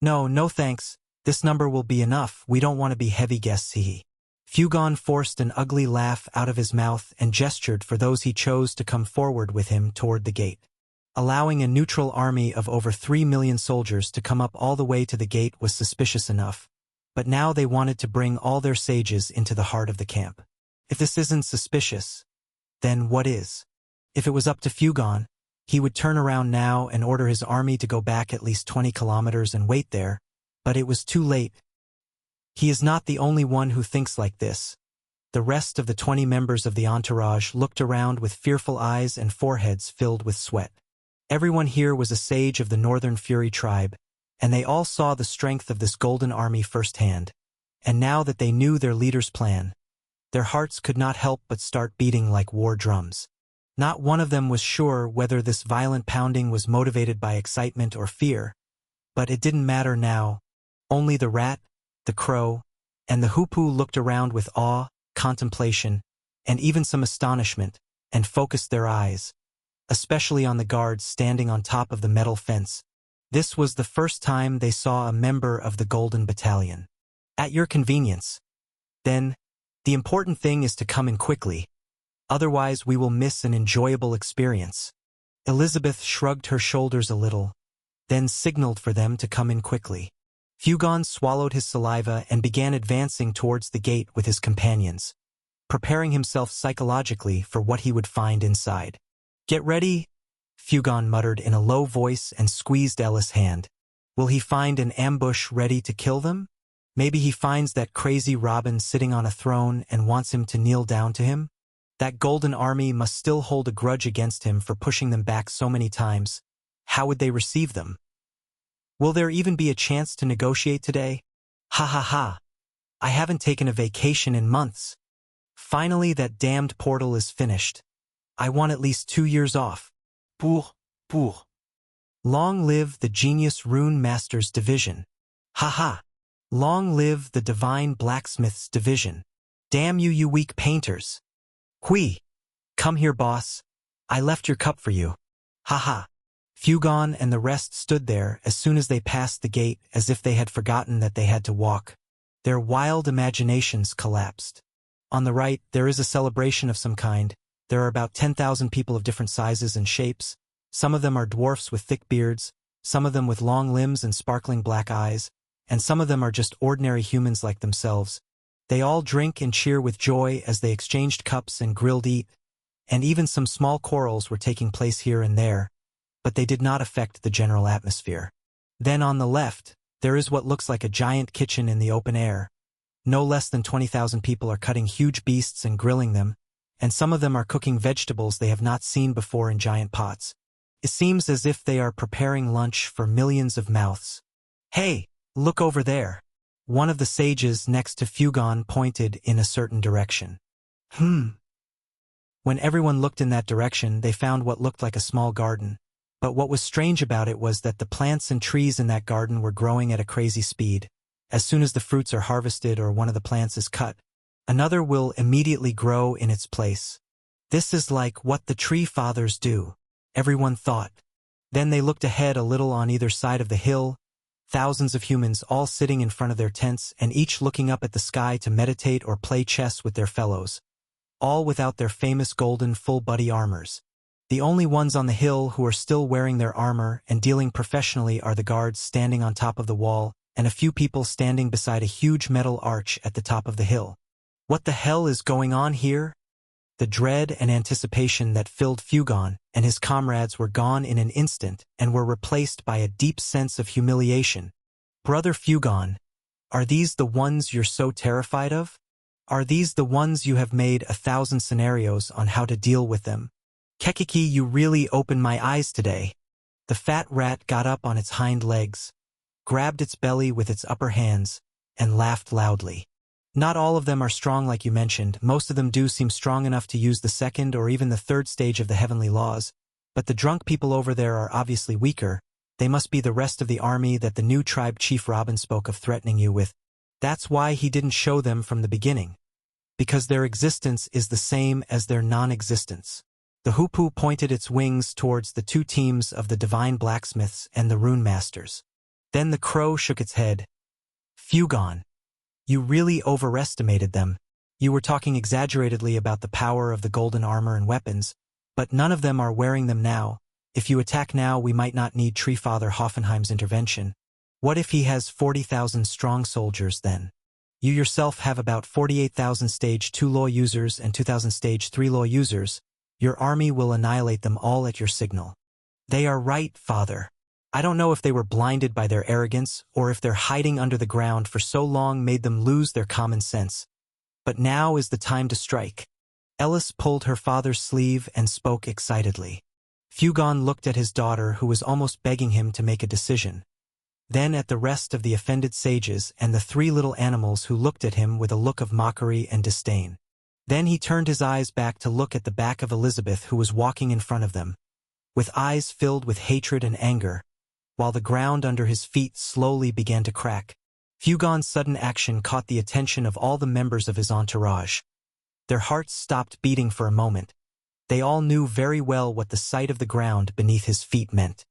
No thanks. This number will be enough. We don't want to be heavy guests, he. Fugon forced an ugly laugh out of his mouth and gestured for those he chose to come forward with him toward the gate. Allowing a neutral army of over 3 million soldiers to come up all the way to the gate was suspicious enough, but now they wanted to bring all their sages into the heart of the camp. If this isn't suspicious, then what is? If it was up to Fugon, he would turn around now and order his army to go back at least 20 kilometers and wait there, but it was too late. He is not the only one who thinks like this. The rest of the 20 members of the entourage looked around with fearful eyes and foreheads filled with sweat. Everyone here was a sage of the Northern Fury Tribe, and they all saw the strength of this golden army firsthand. And now that they knew their leader's plan, their hearts could not help but start beating like war drums. Not one of them was sure whether this violent pounding was motivated by excitement or fear, but it didn't matter now. Only the rat, the crow, and the Hoopu looked around with awe, contemplation, and even some astonishment, and focused their eyes, especially on the guards standing on top of the metal fence. This was the first time they saw a member of the Golden Battalion. At your convenience. Then, the important thing is to come in quickly. Otherwise we will miss an enjoyable experience. Elizabeth shrugged her shoulders a little, then signaled for them to come in quickly. Fugon swallowed his saliva and began advancing towards the gate with his companions, preparing himself psychologically for what he would find inside. Get ready, Fugon muttered in a low voice and squeezed Ella's hand. Will he find an ambush ready to kill them? Maybe he finds that crazy Robin sitting on a throne and wants him to kneel down to him? That golden army must still hold a grudge against him for pushing them back so many times. How would they receive them? Will there even be a chance to negotiate today? Ha ha ha. I haven't taken a vacation in months. Finally that damned portal is finished. I want at least 2 years off. Pour. Long live the Genius Rune Masters Division. Ha ha. Long live the Divine Blacksmiths Division. Damn you, you weak painters. Hui. Come here, boss. I left your cup for you. Ha ha. Fugon and the rest stood there as soon as they passed the gate as if they had forgotten that they had to walk. Their wild imaginations collapsed. On the right, there is a celebration of some kind. There are about 10,000 people of different sizes and shapes. Some of them are dwarfs with thick beards, some of them with long limbs and sparkling black eyes, and some of them are just ordinary humans like themselves. They all drink and cheer with joy as they exchanged cups and grilled eat, and even some small quarrels were taking place here and there, but they did not affect the general atmosphere. Then on the left, there is what looks like a giant kitchen in the open air. No less than 20,000 people are cutting huge beasts and grilling them, and some of them are cooking vegetables they have not seen before in giant pots. It seems as if they are preparing lunch for millions of mouths. Hey, look over there. One of the sages next to Fugon pointed in a certain direction. When everyone looked in that direction, they found what looked like a small garden. But what was strange about it was that the plants and trees in that garden were growing at a crazy speed. As soon as the fruits are harvested or one of the plants is cut, another will immediately grow in its place. This is like what the Tree Fathers do, everyone thought. Then they looked ahead a little on either side of the hill, thousands of humans all sitting in front of their tents and each looking up at the sky to meditate or play chess with their fellows, all without their famous golden full-body armors. The only ones on the hill who are still wearing their armor and dealing professionally are the guards standing on top of the wall and a few people standing beside a huge metal arch at the top of the hill. What the hell is going on here? The dread and anticipation that filled Fugon and his comrades were gone in an instant and were replaced by a deep sense of humiliation. Brother Fugon, are these the ones you're so terrified of? Are these the ones you have made 1,000 scenarios on how to deal with them? Kekiki, you really opened my eyes today. The fat rat got up on its hind legs, grabbed its belly with its upper hands, and laughed loudly. Not all of them are strong like you mentioned. Most of them do seem strong enough to use the second or even the third stage of the heavenly laws, but the drunk people over there are obviously weaker. They must be the rest of the army that the new tribe Chief Robin spoke of threatening you with. That's why he didn't show them from the beginning. Because their existence is the same as their non-existence. The Hoopoe pointed its wings towards the 2 teams of the Divine Blacksmiths and the Rune Masters. Then the crow shook its head. Fugon, you really overestimated them. You were talking exaggeratedly about the power of the golden armor and weapons, but none of them are wearing them now. If you attack now, we might not need Tree Father Hoffenheim's intervention. What if he has 40,000 strong soldiers then? You yourself have about 48,000 Stage 2 law users and 2,000 Stage 3 law users. Your army will annihilate them all at your signal. They are right, Father. I don't know if they were blinded by their arrogance or if their hiding under the ground for so long made them lose their common sense. But now is the time to strike. Ellis pulled her father's sleeve and spoke excitedly. Fugon looked at his daughter, who was almost begging him to make a decision. Then at the rest of the offended sages and the 3 little animals who looked at him with a look of mockery and disdain. Then he turned his eyes back to look at the back of Elizabeth, who was walking in front of them, with eyes filled with hatred and anger, while the ground under his feet slowly began to crack. Fugon's sudden action caught the attention of all the members of his entourage. Their hearts stopped beating for a moment. They all knew very well what the sight of the ground beneath his feet meant.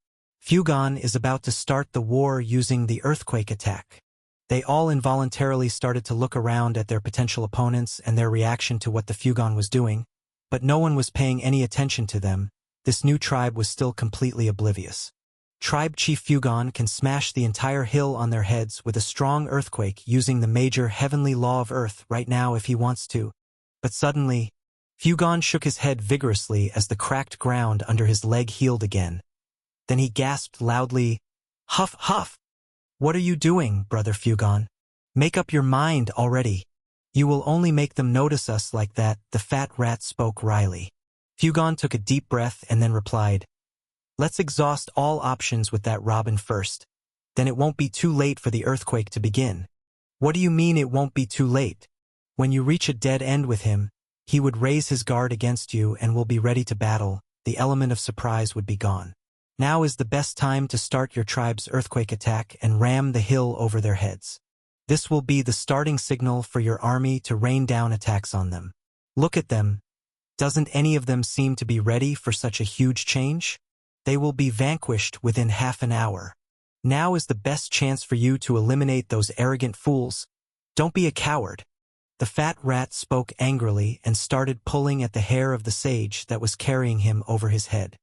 Fugon is about to start the war using the earthquake attack. They all involuntarily started to look around at their potential opponents and their reaction to what the Fugon was doing, but no one was paying any attention to them. This new tribe was still completely oblivious. Tribe Chief Fugon can smash the entire hill on their heads with a strong earthquake using the major heavenly law of earth right now if he wants to. But suddenly, Fugon shook his head vigorously as the cracked ground under his leg healed again. Then he gasped loudly, "Huff, huff! What are you doing, Brother Fugon? Make up your mind already. You will only make them notice us like that," the fat rat spoke wryly. Fugon took a deep breath and then replied, "Let's exhaust all options with that Robin first. Then it won't be too late for the earthquake to begin." "What do you mean it won't be too late? When you reach a dead end with him, he would raise his guard against you and will be ready to battle. The element of surprise would be gone. Now is the best time to start your tribe's earthquake attack and ram the hill over their heads. This will be the starting signal for your army to rain down attacks on them. Look at them. Doesn't any of them seem to be ready for such a huge change? They will be vanquished within half an hour. Now is the best chance for you to eliminate those arrogant fools. Don't be a coward." The fat rat spoke angrily and started pulling at the hair of the sage that was carrying him over his head.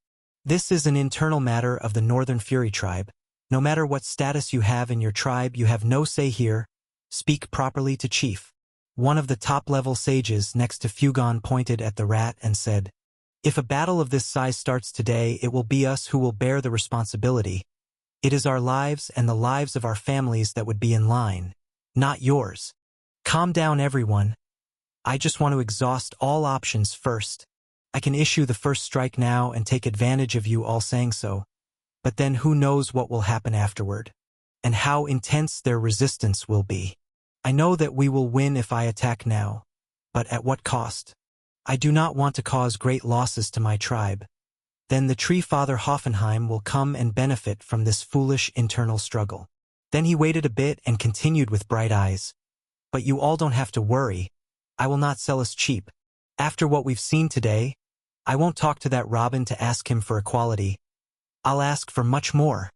"This is an internal matter of the Northern Fury tribe. No matter what status you have in your tribe, you have no say here. Speak properly to Chief." One of the top-level sages next to Fugon pointed at the rat and said, "If a battle of this size starts today, it will be us who will bear the responsibility. It is our lives and the lives of our families that would be in line, not yours. Calm down, everyone. I just want to exhaust all options first. I can issue the first strike now and take advantage of you all saying so. But then who knows what will happen afterward, and how intense their resistance will be. I know that we will win if I attack now, but at what cost? I do not want to cause great losses to my tribe. Then the Tree Father Hoffenheim will come and benefit from this foolish internal struggle." Then he waited a bit and continued with bright eyes. "But you all don't have to worry. I will not sell us cheap. After what we've seen today, I won't talk to that Robin to ask him for equality. I'll ask for much more.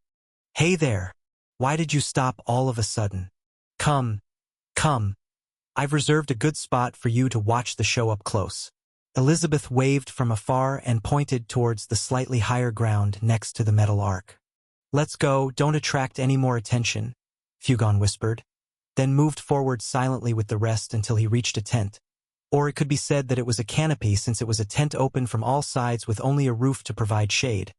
Hey there, why did you stop all of a sudden? Come, come. I've reserved a good spot for you to watch the show up close." Elizabeth waved from afar and pointed towards the slightly higher ground next to the metal arc. "Let's go, don't attract any more attention," Fugon whispered, then moved forward silently with the rest until he reached a tent. Or it could be said that it was a canopy, since it was a tent open from all sides with only a roof to provide shade.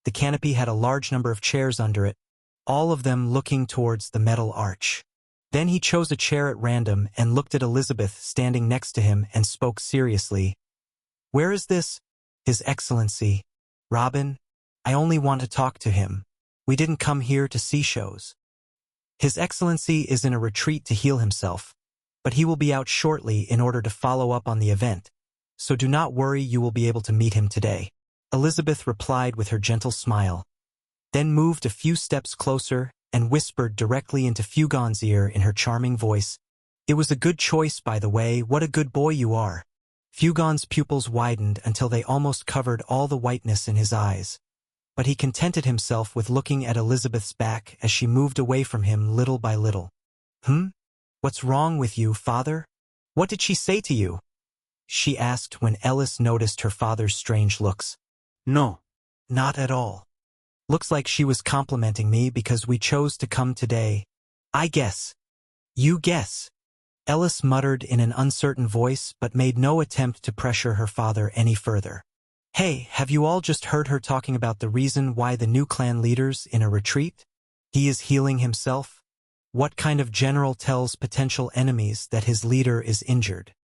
The canopy had a large number of chairs under it, all of them looking towards the metal arch. Then he chose a chair at random and looked at Elizabeth standing next to him and spoke seriously. "Where is this? His Excellency. Robin, I only want to talk to him. We didn't come here to see shows. His Excellency is in a retreat to heal himself, but he will be out shortly in order to follow up on the event, so do not worry, you will be able to meet him today," Elizabeth replied with her gentle smile, then moved a few steps closer and whispered directly into Fugon's ear in her charming voice. "It was a good choice, by the way. What a good boy you are." Fugon's pupils widened until they almost covered all the whiteness in his eyes, but he contented himself with looking at Elizabeth's back as she moved away from him little by little. What's wrong with you, father? What did she say to you?" she asked when Ellis noticed her father's strange looks. "No. Not at all. Looks like she was complimenting me because we chose to come today. I guess. You guess." Ellis muttered in an uncertain voice but made no attempt to pressure her father any further. "Hey, have you all just heard her talking about the reason why the new clan leader's in a retreat? He is healing himself? What kind of general tells potential enemies that his leader is injured?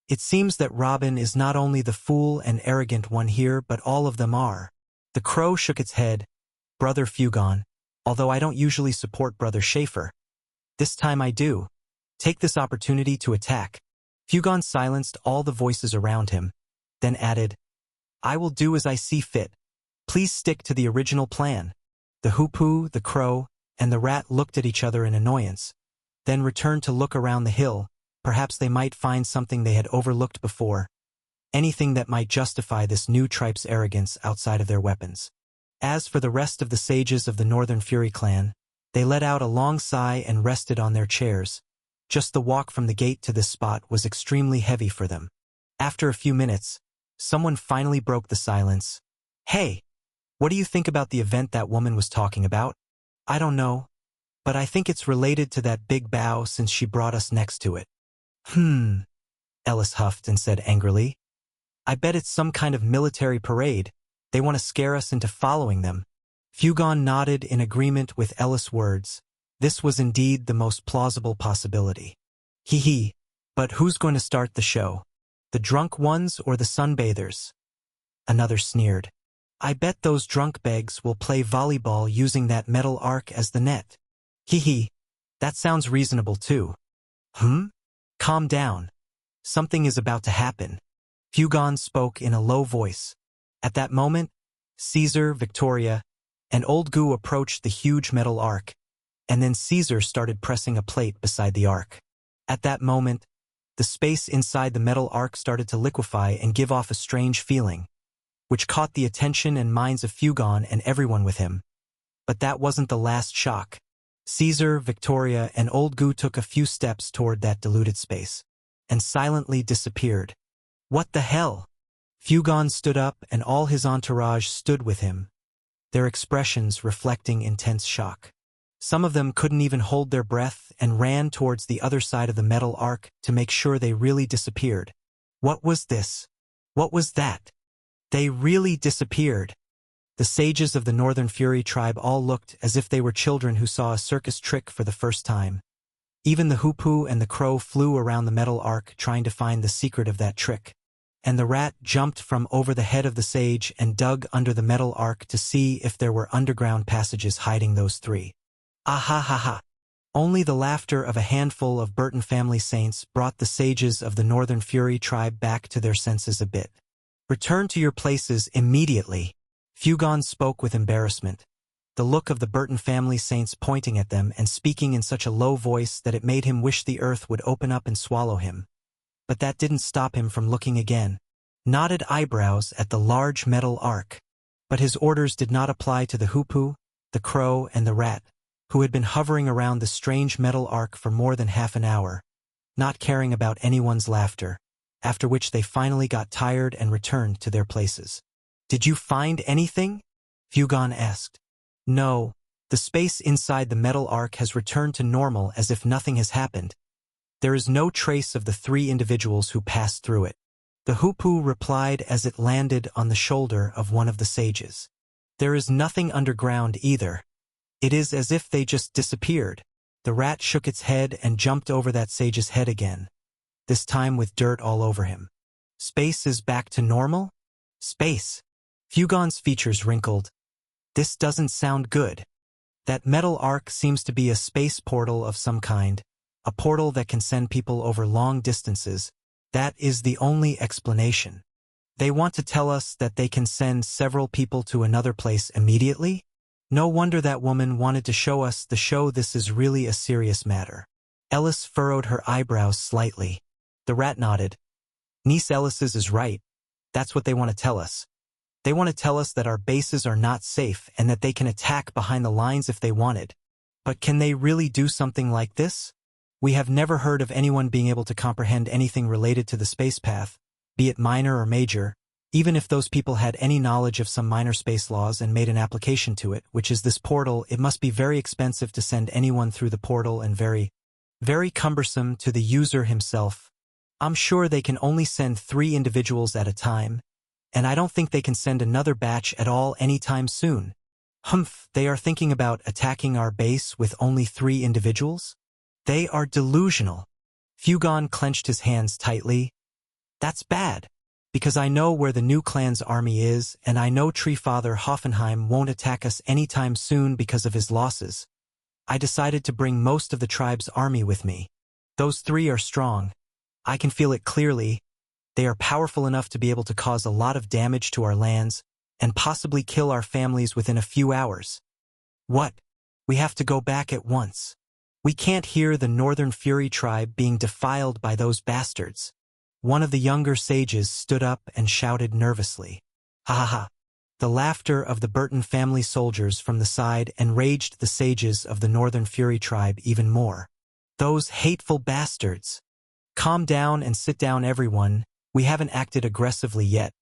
It seems that Robin is not only the fool and arrogant one here, but all of them are." The crow shook its head. "Brother Fugon, although I don't usually support Brother Schaefer, this time I do. Take this opportunity to attack." Fugon silenced all the voices around him, then added, "I will do as I see fit. Please stick to the original plan." The hoopoe, the crow, and the rat looked at each other in annoyance, then returned to look around the hill. Perhaps they might find something they had overlooked before, anything that might justify this new tribe's arrogance outside of their weapons. As for the rest of the sages of the Northern Fury clan, they let out a long sigh and rested on their chairs. Just the walk from the gate to this spot was extremely heavy for them. After a few minutes, someone finally broke the silence. "Hey, what do you think about the event that woman was talking about?" "I don't know, but I think it's related to that big bow since she brought us next to it." Ellis huffed and said angrily. "I bet it's some kind of military parade. They want to scare us into following them." Fugon nodded in agreement with Ellis' words. This was indeed the most plausible possibility. Hee, but who's going to start the show? The drunk ones or the sunbathers? Another sneered. "I bet those drunk begs will play volleyball using that metal arc as the net." That sounds reasonable too. Calm down. Something is about to happen. Fugon spoke in a low voice. At that moment, Caesar, Victoria, and Old Goo approached the huge metal arc, and then Caesar started pressing a plate beside the arc. At that moment, the space inside the metal arc started to liquefy and give off a strange feeling, which caught the attention and minds of Fugon and everyone with him. But that wasn't the last shock. Caesar, Victoria, and Old Goo took a few steps toward that diluted space, and silently disappeared. What the hell? Fugon stood up and all his entourage stood with him, their expressions reflecting intense shock. Some of them couldn't even hold their breath and ran towards the other side of the metal arc to make sure they really disappeared. What was this? What was that? They really disappeared. The sages of the Northern Fury tribe all looked as if they were children who saw a circus trick for the first time. Even the hoopoe and the crow flew around the metal arc trying to find the secret of that trick. And the rat jumped from over the head of the sage and dug under the metal arc to see if there were underground passages hiding those three. Ah. Only the laughter of a handful of Burton family saints brought the sages of the Northern Fury tribe back to their senses a bit. "Return to your places immediately." Fugon spoke with embarrassment, the look of the Burton family saints pointing at them and speaking in such a low voice that it made him wish the earth would open up and swallow him. But that didn't stop him from looking again, knotted eyebrows at the large metal arc. But his orders did not apply to the hoopoe, the crow, and the rat, who had been hovering around the strange metal arc for more than half an hour, not caring about anyone's laughter, after which they finally got tired and returned to their places. "Did you find anything?" Fugon asked. "No, the space inside the metal arc has returned to normal as if nothing has happened. There is no trace of the three individuals who passed through it." The hoopoe replied as it landed on the shoulder of one of the sages. "There is nothing underground either. It is as if they just disappeared." The rat shook its head and jumped over that sage's head again, this time with dirt all over him. "Space is back to normal? Space?" Fugon's features wrinkled. "This doesn't sound good. That metal arc seems to be a space portal of some kind, a portal that can send people over long distances. That is the only explanation. They want to tell us that they can send several people to another place immediately? No wonder that woman wanted to show us the show. This is really a serious matter." Ellis furrowed her eyebrows slightly. The rat nodded. "Niece Ellis's is right. That's what they want to tell us. They want to tell us that our bases are not safe and that they can attack behind the lines if they wanted. But can they really do something like this? We have never heard of anyone being able to comprehend anything related to the space path, be it minor or major, even if those people had any knowledge of some minor space laws and made an application to it, which is this portal. It must be very expensive to send anyone through the portal and very, very cumbersome to the user himself. I'm sure they can only send 3 individuals at a time, and I don't think they can send another batch at all anytime soon. They are thinking about attacking our base with only 3 individuals? They are delusional." Fugon clenched his hands tightly. "That's bad, because I know where the new clan's army is, and I know Treefather Hoffenheim won't attack us anytime soon because of his losses. I decided to bring most of the tribe's army with me. Those 3 are strong. I can feel it clearly. They are powerful enough to be able to cause a lot of damage to our lands and possibly kill our families within a few hours. What? We have to go back at once. We can't hear the Northern Fury tribe being defiled by those bastards." One of the younger sages stood up and shouted nervously. "Ha. The laughter of the Burton family soldiers from the side enraged the sages of the Northern Fury tribe even more. Those hateful bastards! Calm down and sit down, everyone. We haven't acted aggressively yet.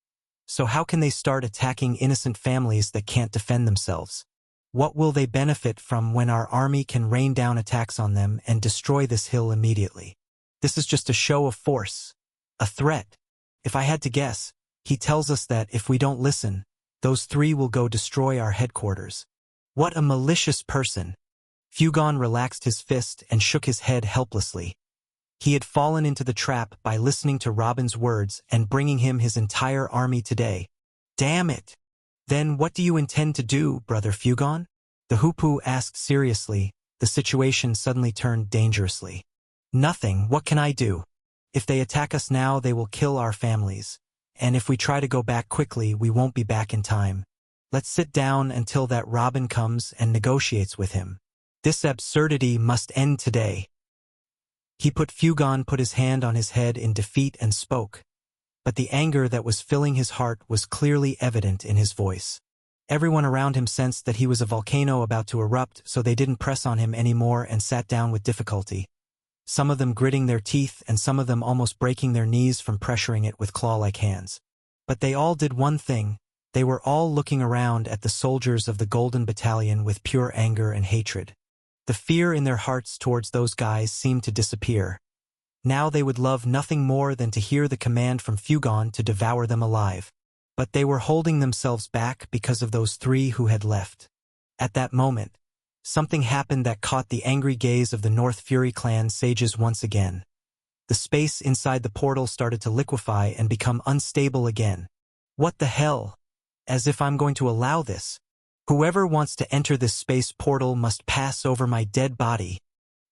So how can they start attacking innocent families that can't defend themselves? What will they benefit from when our army can rain down attacks on them and destroy this hill immediately? This is just a show of force. A threat. If I had to guess, he tells us that if we don't listen, those three will go destroy our headquarters. What a malicious person! Fugon relaxed his fist and shook his head helplessly. He had fallen into the trap by listening to Robin's words and bringing him his entire army today. Damn it! Then what do you intend to do, Brother Fugon? The Hoopoe asked seriously. The situation suddenly turned dangerously. Nothing. What can I do? If they attack us now, they will kill our families. And if we try to go back quickly, we won't be back in time. Let's sit down until that Robin comes and negotiates with him. This absurdity must end today. Fugon put his hand on his head in defeat and spoke. But the anger that was filling his heart was clearly evident in his voice. Everyone around him sensed that he was a volcano about to erupt, so they didn't press on him anymore and sat down with difficulty. Some of them gritting their teeth and some of them almost breaking their knees from pressuring it with claw-like hands. But they all did one thing. They were all looking around at the soldiers of the Golden Battalion with pure anger and hatred. The fear in their hearts towards those guys seemed to disappear. Now they would love nothing more than to hear the command from Fugon to devour them alive. But they were holding themselves back because of those three who had left. At that moment, something happened that caught the angry gaze of the North Fury clan sages once again. The space inside the portal started to liquefy and become unstable again. What the hell? As if I'm going to allow this. Whoever wants to enter this space portal must pass over my dead body.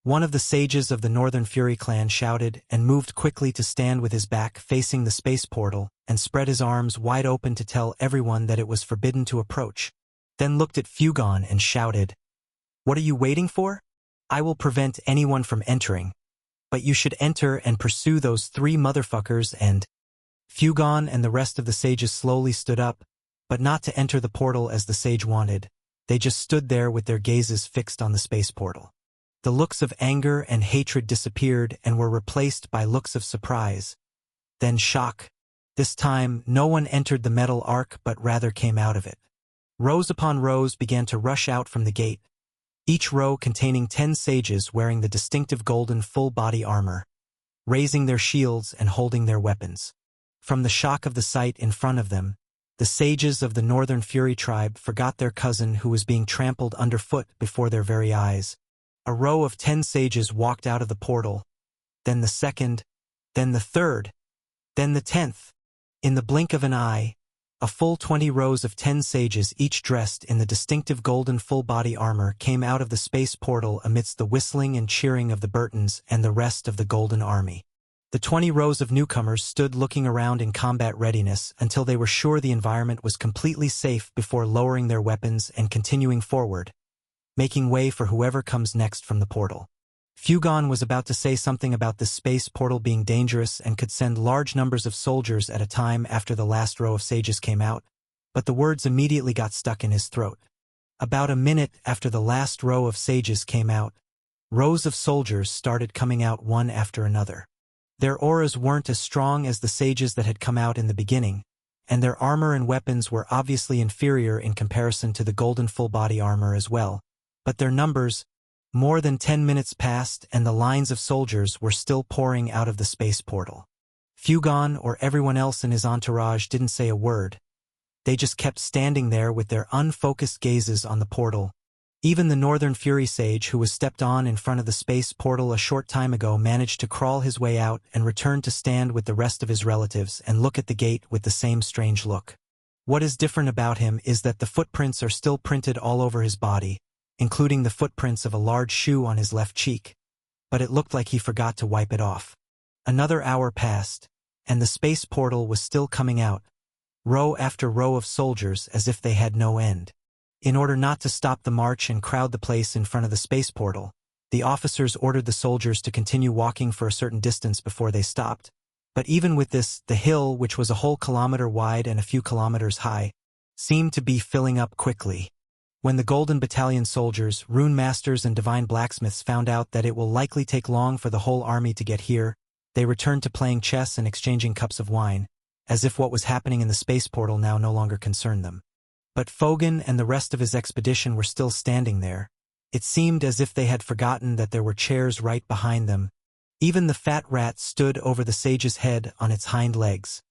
One of the sages of the Northern Fury clan shouted and moved quickly to stand with his back facing the space portal and spread his arms wide open to tell everyone that it was forbidden to approach. Then looked at Fugon and shouted, "What are you waiting for? I will prevent anyone from entering. But you should enter and pursue those three motherfuckers and—" Fugon and the rest of the sages slowly stood up, but not to enter the portal as the sage wanted. They just stood there with their gazes fixed on the space portal. The looks of anger and hatred disappeared and were replaced by looks of surprise. Then shock. This time, no one entered the metal arc but rather came out of it. Rows upon rows began to rush out from the gate, each row containing 10 sages wearing the distinctive golden full-body armor, raising their shields and holding their weapons. From the shock of the sight in front of them, the sages of the Northern Fury tribe forgot their cousin who was being trampled underfoot before their very eyes. A row of 10 sages walked out of the portal, then the second, then the third, then the 10th. In the blink of an eye, a full 20 rows of 10 sages, each dressed in the distinctive golden full-body armor, came out of the space portal amidst the whistling and cheering of the Burtons and the rest of the Golden Army. The 20 rows of newcomers stood looking around in combat readiness until they were sure the environment was completely safe before lowering their weapons and continuing forward, making way for whoever comes next from the portal. Fugon was about to say something about this space portal being dangerous and could send large numbers of soldiers at a time after the last row of sages came out, but the words immediately got stuck in his throat. About a minute after the last row of sages came out, rows of soldiers started coming out one after another. Their auras weren't as strong as the sages that had come out in the beginning, and their armor and weapons were obviously inferior in comparison to the golden full-body armor as well, but their numbers— more than 10 minutes passed and the lines of soldiers were still pouring out of the space portal. Fugon or everyone else in his entourage didn't say a word. They just kept standing there with their unfocused gazes on the portal. Even the Northern Fury sage who was stepped on in front of the space portal a short time ago managed to crawl his way out and return to stand with the rest of his relatives and look at the gate with the same strange look. What is different about him is that the footprints are still printed all over his body, including the footprints of a large shoe on his left cheek, but it looked like he forgot to wipe it off. Another hour passed, and the space portal was still coming out, row after row of soldiers as if they had no end. In order not to stop the march and crowd the place in front of the space portal, the officers ordered the soldiers to continue walking for a certain distance before they stopped. But even with this, the hill, which was a whole kilometer wide and a few kilometers high, seemed to be filling up quickly. When the Golden Battalion soldiers, rune masters and divine blacksmiths found out that it will likely take long for the whole army to get here, they returned to playing chess and exchanging cups of wine, as if what was happening in the space portal now no longer concerned them. But Fogan and the rest of his expedition were still standing there. It seemed as if they had forgotten that there were chairs right behind them. Even the fat rat stood over the sage's head on its hind legs,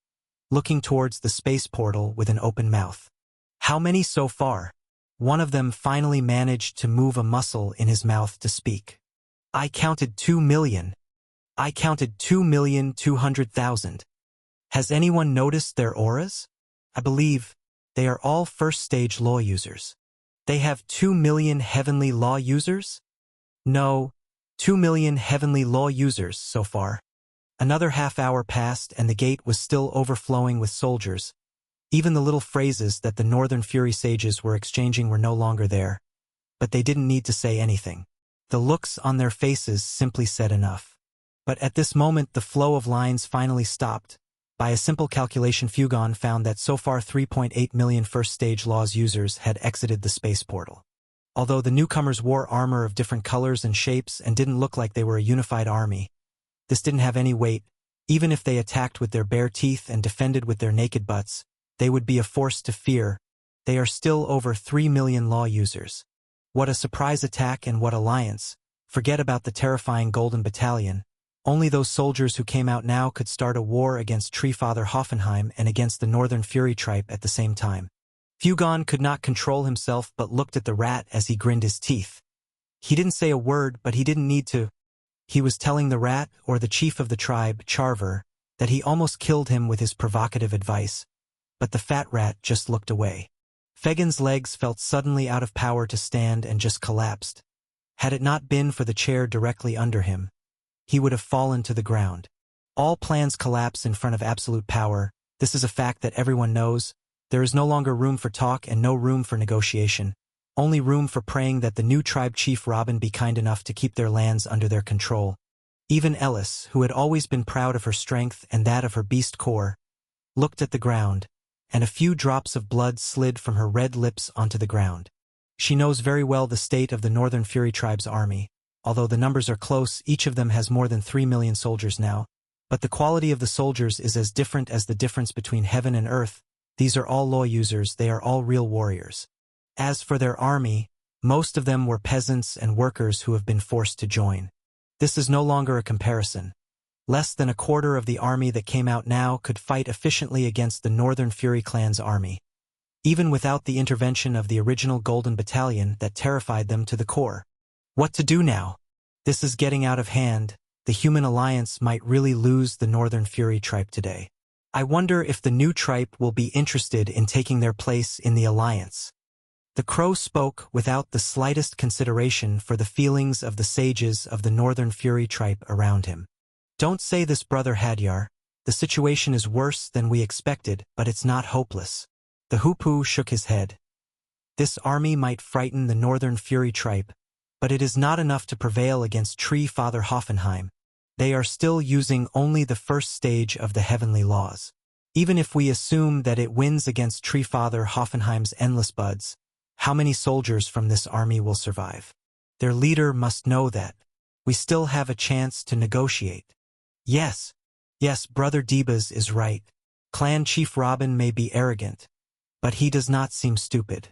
looking towards the space portal with an open mouth. "How many so far?" One of them finally managed to move a muscle in his mouth to speak. "I counted 2 million. I counted 2,200,000. Has anyone noticed their auras? I believe they are all first-stage law users. They have 2 million heavenly law users? No, 2 million heavenly law users so far." Another half-hour passed and the gate was still overflowing with soldiers. Even the little phrases that the Northern Fury sages were exchanging were no longer there. But they didn't need to say anything. The looks on their faces simply said enough. But at this moment the flow of lines finally stopped. By a simple calculation, Fugon found that so far 3.8 million first-stage laws users had exited the space portal. Although the newcomers wore armor of different colors and shapes and didn't look like they were a unified army, this didn't have any weight. Even if they attacked with their bare teeth and defended with their naked butts, they would be a force to fear. They are still over 3 million law users. What a surprise attack and what alliance. Forget about the terrifying Golden Battalion. Only those soldiers who came out now could start a war against Treefather Hoffenheim and against the Northern Fury tribe at the same time. Fugon could not control himself but looked at the rat as he grinned his teeth. He didn't say a word, but he didn't need to. He was telling the rat, or the chief of the tribe, Charver, that he almost killed him with his provocative advice. But the fat rat just looked away. Fegan's legs felt suddenly out of power to stand and just collapsed. Had it not been for the chair directly under him, he would have fallen to the ground. All plans collapse in front of absolute power. This is a fact that everyone knows. There is no longer room for talk and no room for negotiation. Only room for praying that the new tribe chief Robin be kind enough to keep their lands under their control. Even Ellis, who had always been proud of her strength and that of her beast core, looked at the ground, and a few drops of blood slid from her red lips onto the ground. She knows very well the state of the Northern Fury tribe's army. Although the numbers are close, each of them has more than 3 million soldiers now. But the quality of the soldiers is as different as the difference between heaven and earth. These are all law users, they are all real warriors. As for their army, most of them were peasants and workers who have been forced to join. This is no longer a comparison. Less than a quarter of the army that came out now could fight efficiently against the Northern Fury clan's army, even without the intervention of the original Golden Battalion that terrified them to the core. What to do now? This is getting out of hand. The Human Alliance might really lose the Northern Fury tribe today. I wonder if the new tribe will be interested in taking their place in the Alliance. The crow spoke without the slightest consideration for the feelings of the sages of the Northern Fury tribe around him. Don't say this, Brother Hadyar. The situation is worse than we expected, but it's not hopeless. The Hoopoe shook his head. This army might frighten the Northern Fury tribe, but it is not enough to prevail against Treefather Hoffenheim. They are still using only the first stage of the heavenly laws. Even if we assume that it wins against Treefather Hoffenheim's endless buds, how many soldiers from this army will survive? Their leader must know that. We still have a chance to negotiate. Yes, Brother Debaz is right. Clan Chief Robin may be arrogant, but he does not seem stupid.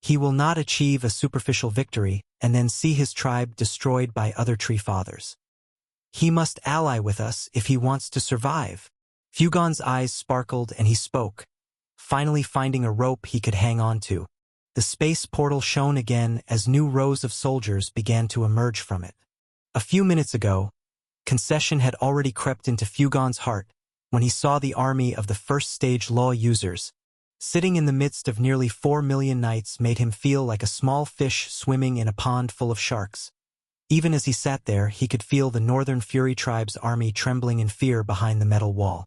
He will not achieve a superficial victory and then see his tribe destroyed by other Treefathers. He must ally with us if he wants to survive. Fugon's eyes sparkled and he spoke, finally finding a rope he could hang on to. The space portal shone again as new rows of soldiers began to emerge from it. A few minutes ago, concession had already crept into Fugon's heart when he saw the army of the first stage law users. Sitting in the midst of nearly 4 million knights made him feel like a small fish swimming in a pond full of sharks. Even as he sat there, he could feel the Northern Fury tribe's army trembling in fear behind the metal wall.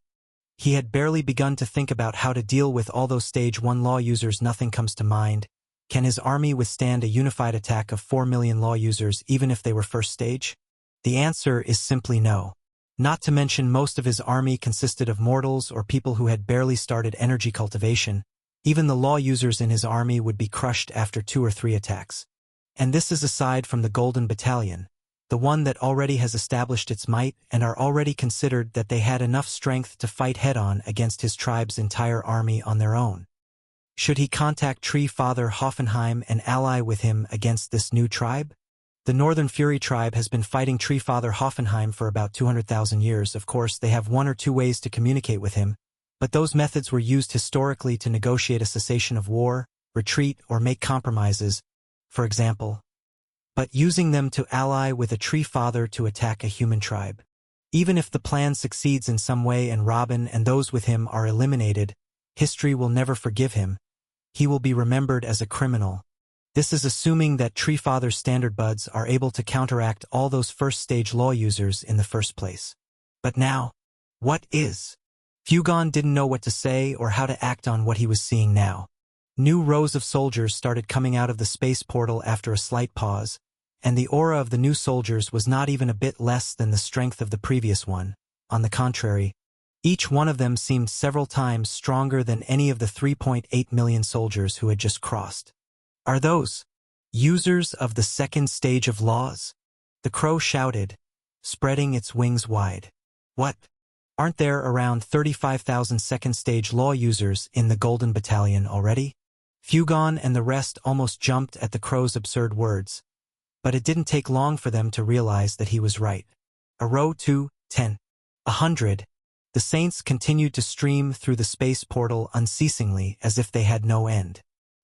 He had barely begun to think about how to deal with all those Stage 1 law users. Nothing comes to mind. Can his army withstand a unified attack of 4 million law users even if they were first stage? The answer is simply no. Not to mention most of his army consisted of mortals or people who had barely started energy cultivation. Even the law users in his army would be crushed after 2 or 3 attacks. And this is aside from the Golden Battalion, the one that already has established its might and are already considered that they had enough strength to fight head-on against his tribe's entire army on their own. Should he contact Tree Father Hoffenheim and ally with him against this new tribe? The Northern Fury tribe has been fighting Tree Father Hoffenheim for about 200,000 years. Of course, they have 1 or 2 ways to communicate with him, but those methods were used historically to negotiate a cessation of war, retreat, or make compromises, for example. But using them to ally with a Tree Father to attack a human tribe. Even if the plan succeeds in some way and Robin and those with him are eliminated, history will never forgive him. He will be remembered as a criminal. This is assuming that Tree Father's standard buds are able to counteract all those first-stage law users in the first place. But now, what is? Fugon didn't know what to say or how to act on what he was seeing now. New rows of soldiers started coming out of the space portal after a slight pause, and the aura of the new soldiers was not even a bit less than the strength of the previous one. On the contrary, each one of them seemed several times stronger than any of the 3.8 million soldiers who had just crossed. Are those users of the second stage of laws? The crow shouted, spreading its wings wide. What? Aren't there around 35,000 second-stage law users in the Golden Battalion already? Fugon and the rest almost jumped at the crow's absurd words, but it didn't take long for them to realize that he was right. A row, 2, 10, 100. The Saints continued to stream through the space portal unceasingly as if they had no end.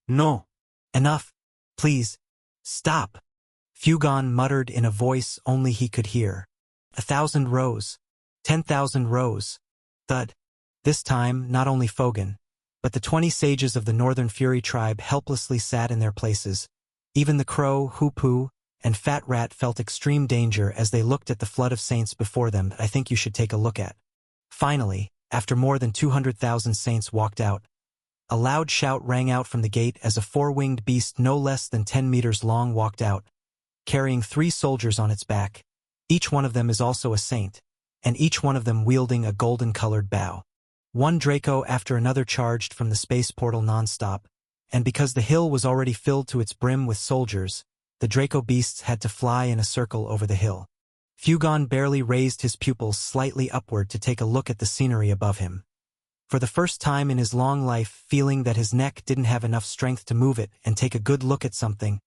No. Enough. Please. Stop. Fugon muttered in a voice only he could hear. 1,000 rows. 10,000 rows. Thud. This time, not only Fogan, but the 20 sages of the Northern Fury tribe helplessly sat in their places. Even the crow, Hoopu, and Fat Rat felt extreme danger as they looked at the flood of saints before them that I think you should take a look at. Finally, after more than 200,000 saints walked out, a loud shout rang out from the gate as a 4-winged beast no less than 10 meters long walked out, carrying 3 soldiers on its back. Each one of them is also a saint, and each one of them wielding a golden-colored bow. One Draco after another charged from the space portal non-stop, and because the hill was already filled to its brim with soldiers, the Draco beasts had to fly in a circle over the hill. Fugon barely raised his pupils slightly upward to take a look at the scenery above him. For the first time in his long life, feeling that his neck didn't have enough strength to move it and take a good look at something,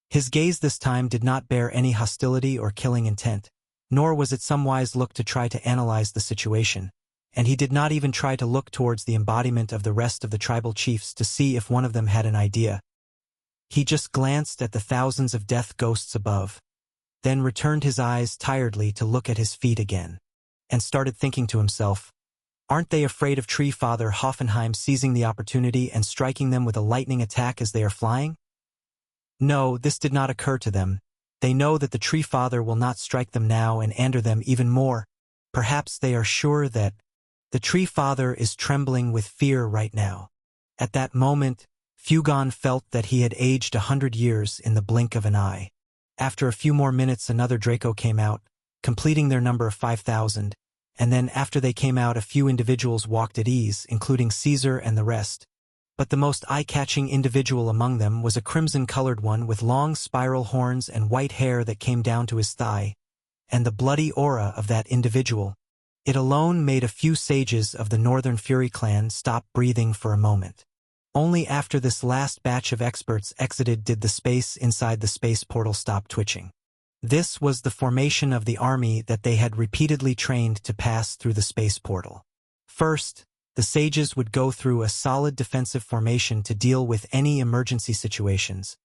his gaze this time did not bear any hostility or killing intent, nor was it some wise look to try to analyze the situation, and he did not even try to look towards the embodiment of the rest of the tribal chiefs to see if one of them had an idea. He just glanced at the thousands of death ghosts above, then returned his eyes tiredly to look at his feet again, and started thinking to himself, aren't they afraid of Tree Father Hoffenheim seizing the opportunity and striking them with a lightning attack as they are flying? No, this did not occur to them. They know that the Tree Father will not strike them now and anger them even more. Perhaps they are sure that the Tree Father is trembling with fear right now. At that moment, Fugon felt that he had aged 100 years in the blink of an eye. After a few more minutes another Draco came out, completing their number of 5,000, and then after they came out a few individuals walked at ease, including Caesar and the rest. But the most eye-catching individual among them was a crimson-colored one with long spiral horns and white hair that came down to his thigh, and the bloody aura of that individual. It alone made a few sages of the Northern Fury clan stop breathing for a moment. Only after this last batch of experts exited did the space inside the space portal stop twitching. This was the formation of the army that they had repeatedly trained to pass through the space portal. First, the sages would go through a solid defensive formation to deal with any emergency situations.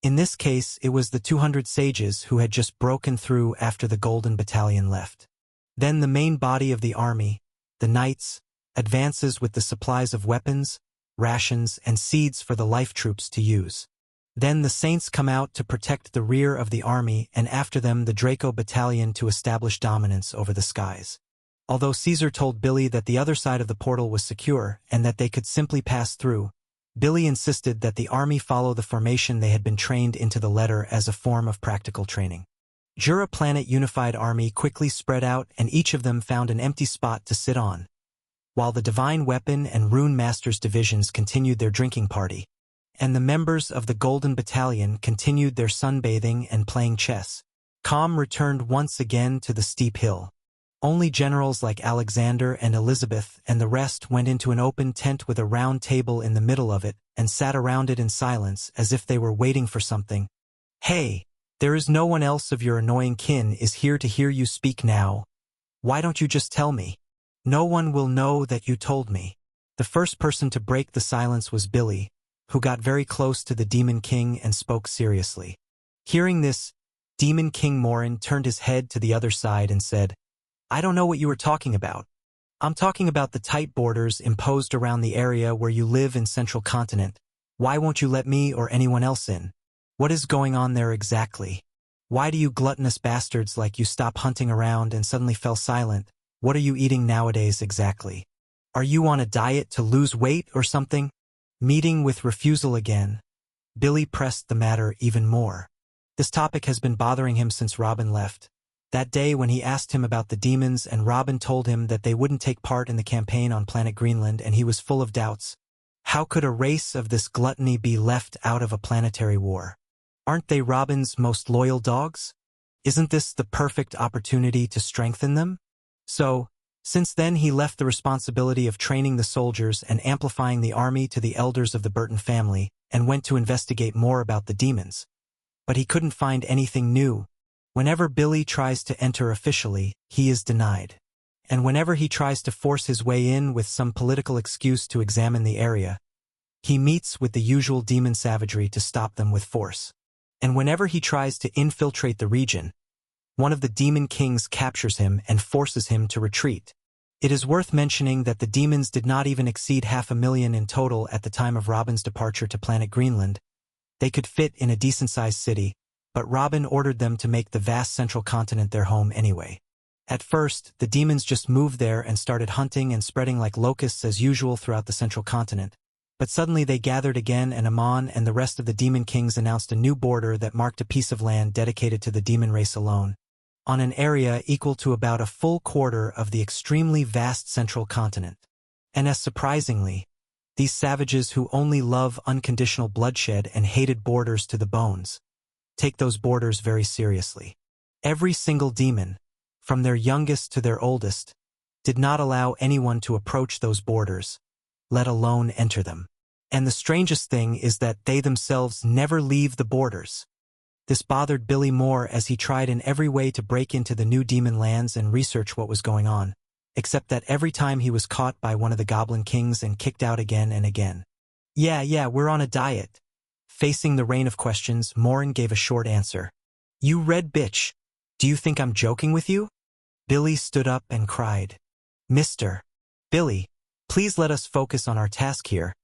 In this case, it was the 200 sages who had just broken through after the Golden Battalion left. Then the main body of the army, the knights, advances with the supplies of weapons, rations, and seeds for the life troops to use. Then the saints come out to protect the rear of the army, and after them the Draco Battalion to establish dominance over the skies. Although Caesar told Billy that the other side of the portal was secure and that they could simply pass through, Billy insisted that the army follow the formation they had been trained into the letter as a form of practical training. Jura Planet Unified Army quickly spread out and each of them found an empty spot to sit on. while the Divine Weapon and Rune Masters divisions continued their drinking party, and the members of the Golden Battalion continued their sunbathing and playing chess. Calm returned once again to the steep hill. Only generals like Alexander and Elizabeth and the rest went into an open tent with a round table in the middle of it and sat around it in silence as if they were waiting for something. "Hey, there is no one else of your annoying kin is here to hear you speak now. Why don't you just tell me? No one will know that you told me." The first person to break the silence was Billy, who got very close to the Demon King and spoke seriously. Hearing this, Demon King Morin turned his head to the other side and said, "I don't know what you were talking about. I'm talking about the tight borders imposed around the area where you live in Central Continent. Why won't you let me or anyone else in? What is going on there exactly? Why do you gluttonous bastards like you stop hunting around and suddenly fell silent? What are you eating nowadays exactly? Are you on a diet to lose weight or something?" Meeting with refusal again, Billy pressed the matter even more. This topic has been bothering him since Robin left. That day when he asked him about the demons and Robin told him that they wouldn't take part in the campaign on planet Greenland and he was full of doubts. How could a race of this gluttony be left out of a planetary war? Aren't they Robin's most loyal dogs? Isn't this the perfect opportunity to strengthen them? So, since then he left the responsibility of training the soldiers and amplifying the army to the elders of the Burton family and went to investigate more about the demons. But he couldn't find anything new. Whenever Billy tries to enter officially, he is denied. And whenever he tries to force his way in with some political excuse to examine the area, he meets with the usual demon savagery to stop them with force. And whenever he tries to infiltrate the region, one of the Demon Kings captures him and forces him to retreat. It is worth mentioning that the demons did not even exceed 500,000 in total at the time of Robin's departure to planet Greenland. They could fit in a decent-sized city, but Robin ordered them to make the vast Central Continent their home anyway. At first, the demons just moved there and started hunting and spreading like locusts as usual throughout the Central Continent. But suddenly they gathered again and Amon and the rest of the Demon Kings announced a new border that marked a piece of land dedicated to the demon race alone, on an area equal to about a full quarter of the extremely vast Central Continent. And as surprisingly, these savages who only love unconditional bloodshed and hated borders to the bones, take those borders very seriously. Every single demon, from their youngest to their oldest, did not allow anyone to approach those borders, let alone enter them. And the strangest thing is that they themselves never leave the borders. This bothered Billy more as he tried in every way to break into the new demon lands and research what was going on, except that every time he was caught by one of the Goblin Kings and kicked out again and again. Yeah, we're on a diet." Facing the rain of questions, Morin gave a short answer. "You red bitch. Do you think I'm joking with you?" Billy stood up and cried. "Mr. Billy, please let us focus on our task here.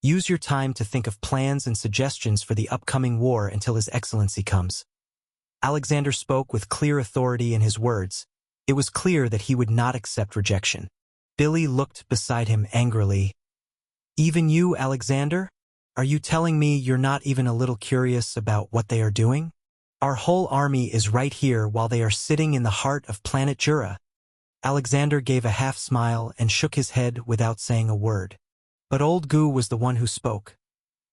Use your time to think of plans and suggestions for the upcoming war until His Excellency comes." Alexander spoke with clear authority in his words. It was clear that he would not accept rejection. Billy looked beside him angrily. "Even you, Alexander? Are you telling me you're not even a little curious about what they are doing? Our whole army is right here while they are sitting in the heart of planet Jura." Alexander gave a half-smile and shook his head without saying a word. But old Gu was the one who spoke.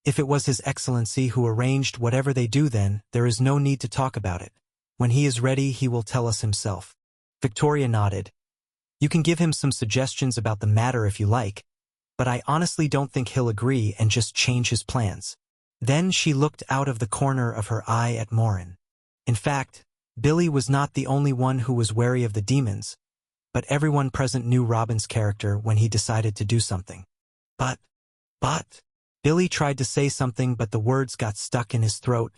"If it was His Excellency who arranged whatever they do then, there is no need to talk about it. When he is ready, he will tell us himself." Victoria nodded. "You can give him some suggestions about the matter if you like, but I honestly don't think he'll agree and just change his plans." Then she looked out of the corner of her eye at Morin. In fact, Billy was not the only one who was wary of the demons, but everyone present knew Robin's character when he decided to do something. But, Billy tried to say something but the words got stuck in his throat,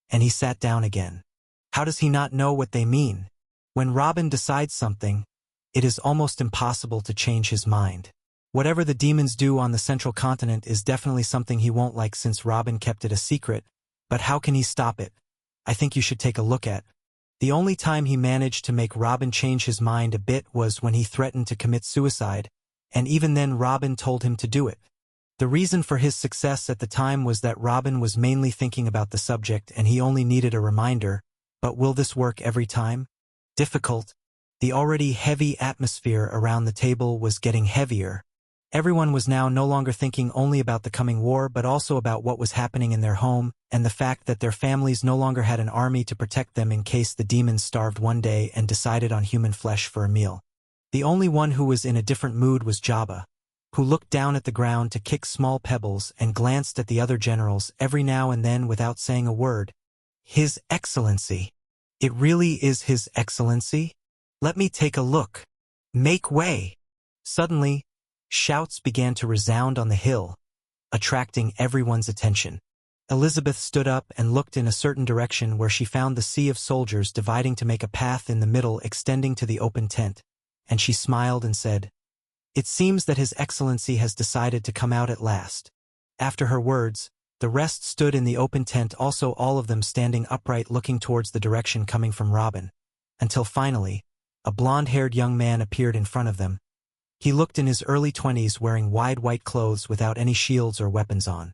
and he sat down again. How does he not know what they mean? When Robin decides something, it is almost impossible to change his mind. Whatever the demons do on the Central Continent is definitely something he won't like since Robin kept it a secret, but how can he stop it? I think you should take a look at. The only time he managed to make Robin change his mind a bit was when he threatened to commit suicide, and even then Robin told him to do it. The reason for his success at the time was that Robin was mainly thinking about the subject and he only needed a reminder, but will this work every time? Difficult. The already heavy atmosphere around the table was getting heavier. Everyone was now no longer thinking only about the coming war but also about what was happening in their home and the fact that their families no longer had an army to protect them in case the demons starved one day and decided on human flesh for a meal. The only one who was in a different mood was Jabba, who looked down at the ground to kick small pebbles and glanced at the other generals every now and then without saying a word. His Excellency. It really is His Excellency? Let me take a look. Make way. Suddenly, shouts began to resound on the hill, attracting everyone's attention. Elizabeth stood up and looked in a certain direction where she found the sea of soldiers dividing to make a path in the middle extending to the open tent, and she smiled and said, "It seems that His Excellency has decided to come out at last." After her words, the rest stood in the open tent, also all of them standing upright looking towards the direction coming from Robin, until finally, a blonde-haired young man appeared in front of them. He looked in his early 20s wearing wide white clothes without any shields or weapons on.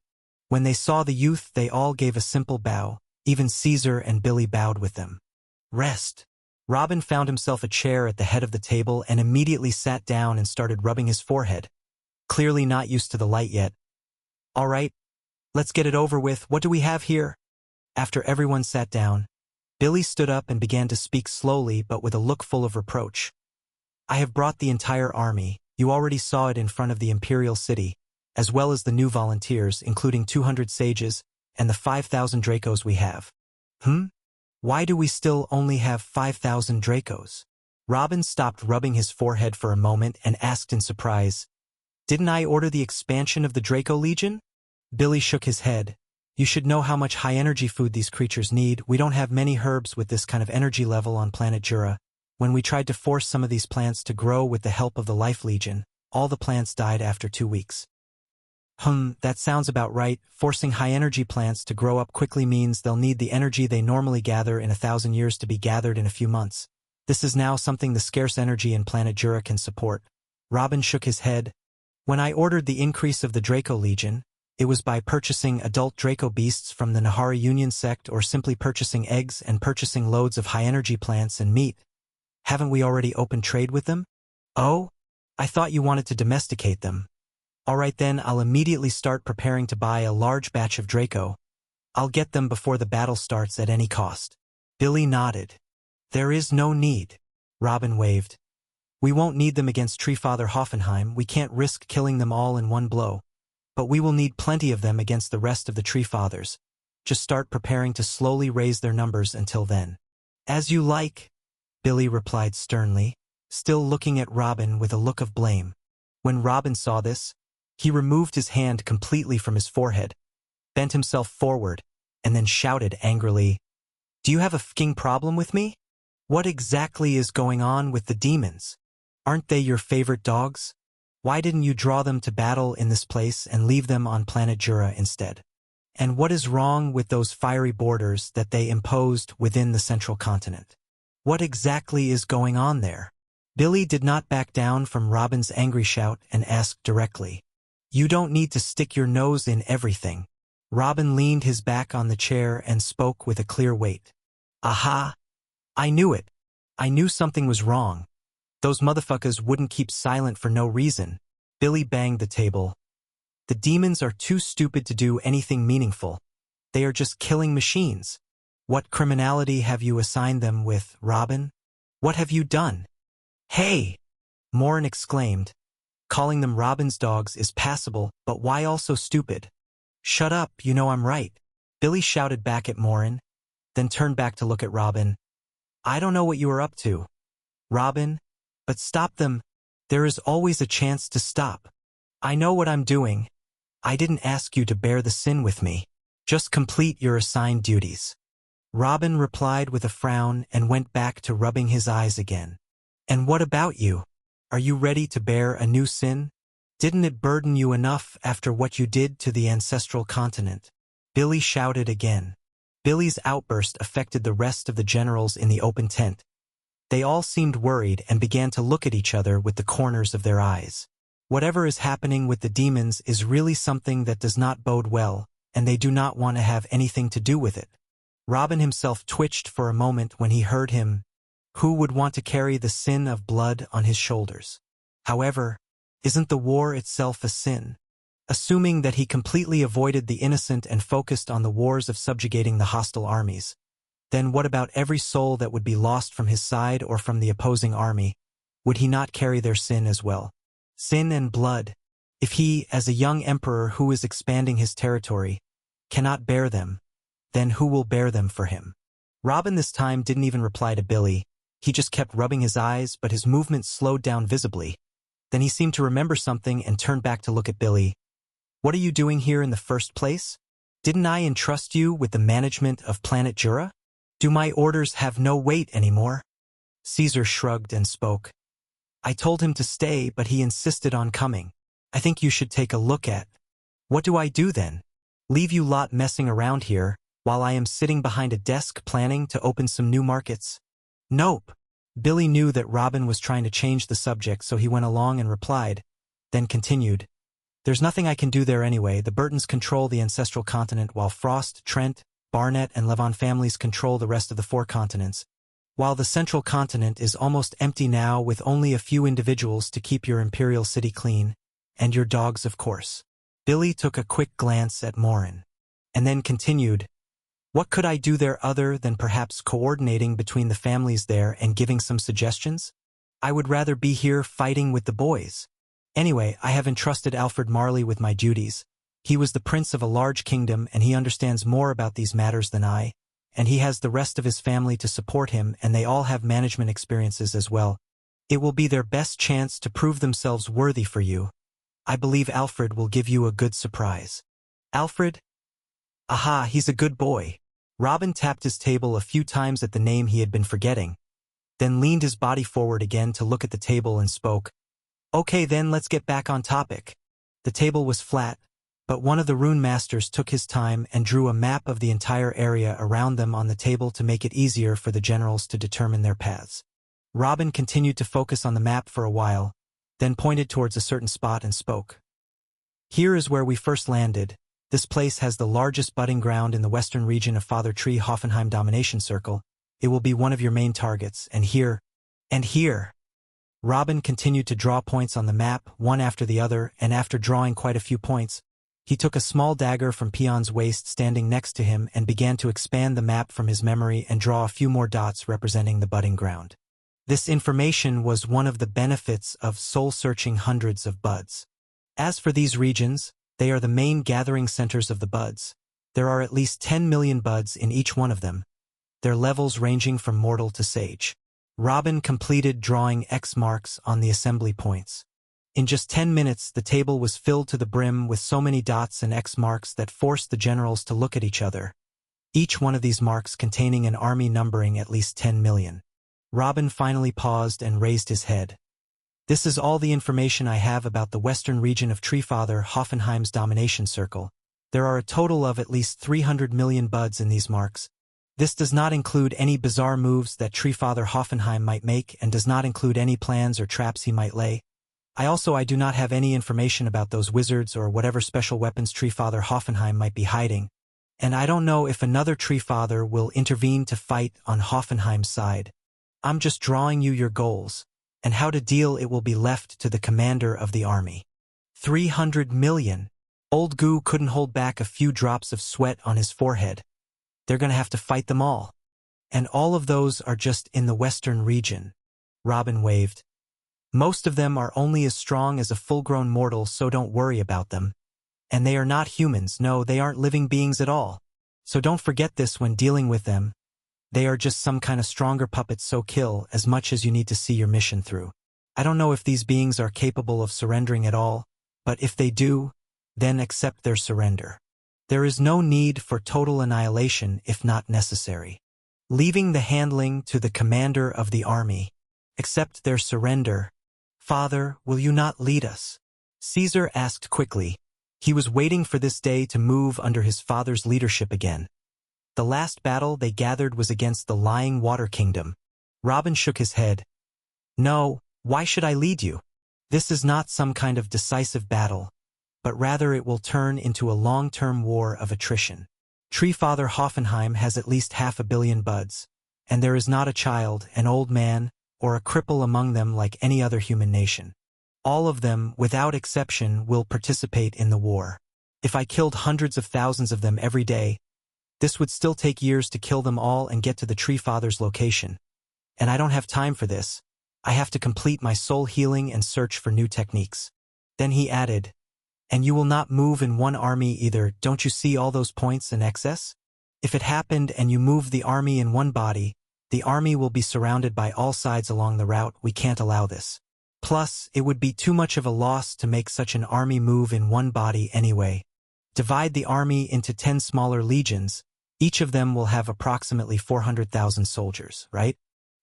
When they saw the youth they all gave a simple bow, even Caesar and Billy bowed with them. Rest. Robin found himself a chair at the head of the table and immediately sat down and started rubbing his forehead, clearly not used to the light yet. "All right, let's get it over with. What do we have here?" After everyone sat down, Billy stood up and began to speak slowly but with a look full of reproach. "I have brought the entire army. You already saw it in front of the Imperial City, as well as the new volunteers, including 200 sages, and the 5,000 Dracos we have." Why do we still only have 5,000 Dracos? Robin stopped rubbing his forehead for a moment and asked in surprise, "Didn't I order the expansion of the Draco Legion?" Billy shook his head. "You should know how much high-energy food these creatures need. We don't have many herbs with this kind of energy level on planet Jura. When we tried to force some of these plants to grow with the help of the Life Legion, all the plants died after 2 weeks." That sounds about right. Forcing high-energy plants to grow up quickly means they'll need the energy they normally gather in 1,000 years to be gathered in a few months. This is now something the scarce energy in planet Jura can support. Robin shook his head. "When I ordered the increase of the Draco Legion, it was by purchasing adult Draco beasts from the Nahara Union sect or simply purchasing eggs and purchasing loads of high-energy plants and meat. Haven't we already opened trade with them?" "Oh? I thought you wanted to domesticate them." "All right then, I'll immediately start preparing to buy a large batch of Draco. I'll get them before the battle starts at any cost." Billy nodded. "There is no need." Robin waved. "We won't need them against Treefather Hoffenheim. We can't risk killing them all in one blow. But we will need plenty of them against the rest of the Treefathers. Just start preparing to slowly raise their numbers until then." "As you like," Billy replied sternly, still looking at Robin with a look of blame. When Robin saw this, he removed his hand completely from his forehead, bent himself forward, and then shouted angrily, "Do you have a f***ing problem with me? What exactly is going on with the demons? Aren't they your favorite dogs? Why didn't you draw them to battle in this place and leave them on planet Jura instead? And what is wrong with those fiery borders that they imposed within the central continent? What exactly is going on there?" Billy did not back down from Robin's angry shout and asked directly, "You don't need to stick your nose in everything." Robin leaned his back on the chair and spoke with a clear weight. "Aha! I knew it. I knew something was wrong. Those motherfuckers wouldn't keep silent for no reason." Billy banged the table. "The demons are too stupid to do anything meaningful. They are just killing machines. What criminality have you assigned them with, Robin? What have you done?" "Hey!" Morin exclaimed. "Calling them Robin's dogs is passable, but why also stupid?" "Shut up, you know I'm right," Billy shouted back at Morin, then turned back to look at Robin. "I don't know what you are up to, Robin, but stop them. There is always a chance to stop. I know what I'm doing. I didn't ask you to bear the sin with me. Just complete your assigned duties." Robin replied with a frown and went back to rubbing his eyes again. "And what about you? Are you ready to bear a new sin? Didn't it burden you enough after what you did to the ancestral continent?" Billy shouted again. Billy's outburst affected the rest of the generals in the open tent. They all seemed worried and began to look at each other with the corners of their eyes. Whatever is happening with the demons is really something that does not bode well, and they do not want to have anything to do with it. Robin himself twitched for a moment when he heard him. Who would want to carry the sin of blood on his shoulders? However, isn't the war itself a sin? Assuming that he completely avoided the innocent and focused on the wars of subjugating the hostile armies, then what about every soul that would be lost from his side or from the opposing army? Would he not carry their sin as well? Sin and blood. If he, as a young emperor who is expanding his territory, cannot bear them, then who will bear them for him? Robin this time didn't even reply to Billy. He just kept rubbing his eyes, but his movements slowed down visibly. Then he seemed to remember something and turned back to look at Billy. What are you doing here in the first place? Didn't I entrust you with the management of Planet Jura? Do my orders have no weight anymore? Caesar shrugged and spoke. I told him to stay, but he insisted on coming. I think you should take a look at. What do I do then? Leave you lot messing around here, while I am sitting behind a desk planning to open some new markets? Nope. Billy knew that Robin was trying to change the subject, so he went along and replied, then continued. There's nothing I can do there anyway. The Burtons control the ancestral continent, while Frost, Trent, Barnett, and Levon families control the rest of the 4 continents. While the central continent is almost empty now, with only a few individuals to keep your imperial city clean, and your dogs, of course. Billy took a quick glance at Morin, and then continued, what could I do there other than perhaps coordinating between the families there and giving some suggestions? I would rather be here fighting with the boys. Anyway, I have entrusted Alfred Marley with my duties. He was the prince of a large kingdom, and he understands more about these matters than I, and he has the rest of his family to support him, and they all have management experiences as well. It will be their best chance to prove themselves worthy for you. I believe Alfred will give you a good surprise. Alfred? Aha, he's a good boy. Robin tapped his table a few times at the name he had been forgetting, then leaned his body forward again to look at the table and spoke. Okay then, let's get back on topic. The table was flat, but one of the rune masters took his time and drew a map of the entire area around them on the table to make it easier for the generals to determine their paths. Robin continued to focus on the map for a while, then pointed towards a certain spot and spoke. Here is where we first landed. This place has the largest budding ground in the western region of Father Tree Hoffenheim Domination Circle. It will be one of your main targets, and here. Robin continued to draw points on the map, one after the other, and after drawing quite a few points, he took a small dagger from Peon's waist standing next to him and began to expand the map from his memory and draw a few more dots representing the budding ground. This information was one of the benefits of soul-searching hundreds of buds. As for these regions, they are the main gathering centers of the buds. There are at least 10 million buds in each one of them, their levels ranging from mortal to sage. Robin completed drawing X marks on the assembly points. In just 10 minutes, the table was filled to the brim with so many dots and X marks that forced the generals to look at each other, each one of these marks containing an army numbering at least 10 million. Robin finally paused and raised his head. This is all the information I have about the western region of Treefather Hoffenheim's domination circle. There are a total of at least 300 million buds in these marks. This does not include any bizarre moves that Treefather Hoffenheim might make and does not include any plans or traps he might lay. I do not have any information about those wizards or whatever special weapons Treefather Hoffenheim might be hiding. And I don't know if another Treefather will intervene to fight on Hoffenheim's side. I'm just drawing you your goals, and how to deal it will be left to the commander of the army. 300 million. Old Goo couldn't hold back a few drops of sweat on his forehead. They're gonna have to fight them all. And all of those are just in the western region. Robin waved. Most of them are only as strong as a full-grown mortal, so don't worry about them. And they are not humans, no, they aren't living beings at all. So don't forget this when dealing with them. They are just some kind of stronger puppets, so kill as much as you need to see your mission through. I don't know if these beings are capable of surrendering at all, but if they do, then accept their surrender. There is no need for total annihilation if not necessary. Leaving the handling to the commander of the army. Accept their surrender. Father, will you not lead us? Caesar asked quickly. He was waiting for this day to move under his father's leadership again. The last battle they gathered was against the Lying Water Kingdom. Robin shook his head. No, why should I lead you? This is not some kind of decisive battle, but rather it will turn into a long-term war of attrition. Treefather Hoffenheim has at least 500 million buds, and there is not a child, an old man, or a cripple among them like any other human nation. All of them, without exception, will participate in the war. If I killed hundreds of thousands of them every day, this would still take years to kill them all and get to the Tree Father's location. And I don't have time for this. I have to complete my soul healing and search for new techniques. Then he added, and you will not move in one army either. Don't you see all those points in excess? If it happened and you moved the army in one body, the army will be surrounded by all sides along the route. We can't allow this. Plus, it would be too much of a loss to make such an army move in one body anyway. Divide the army into 10 smaller legions. Each of them will have approximately 400,000 soldiers, right?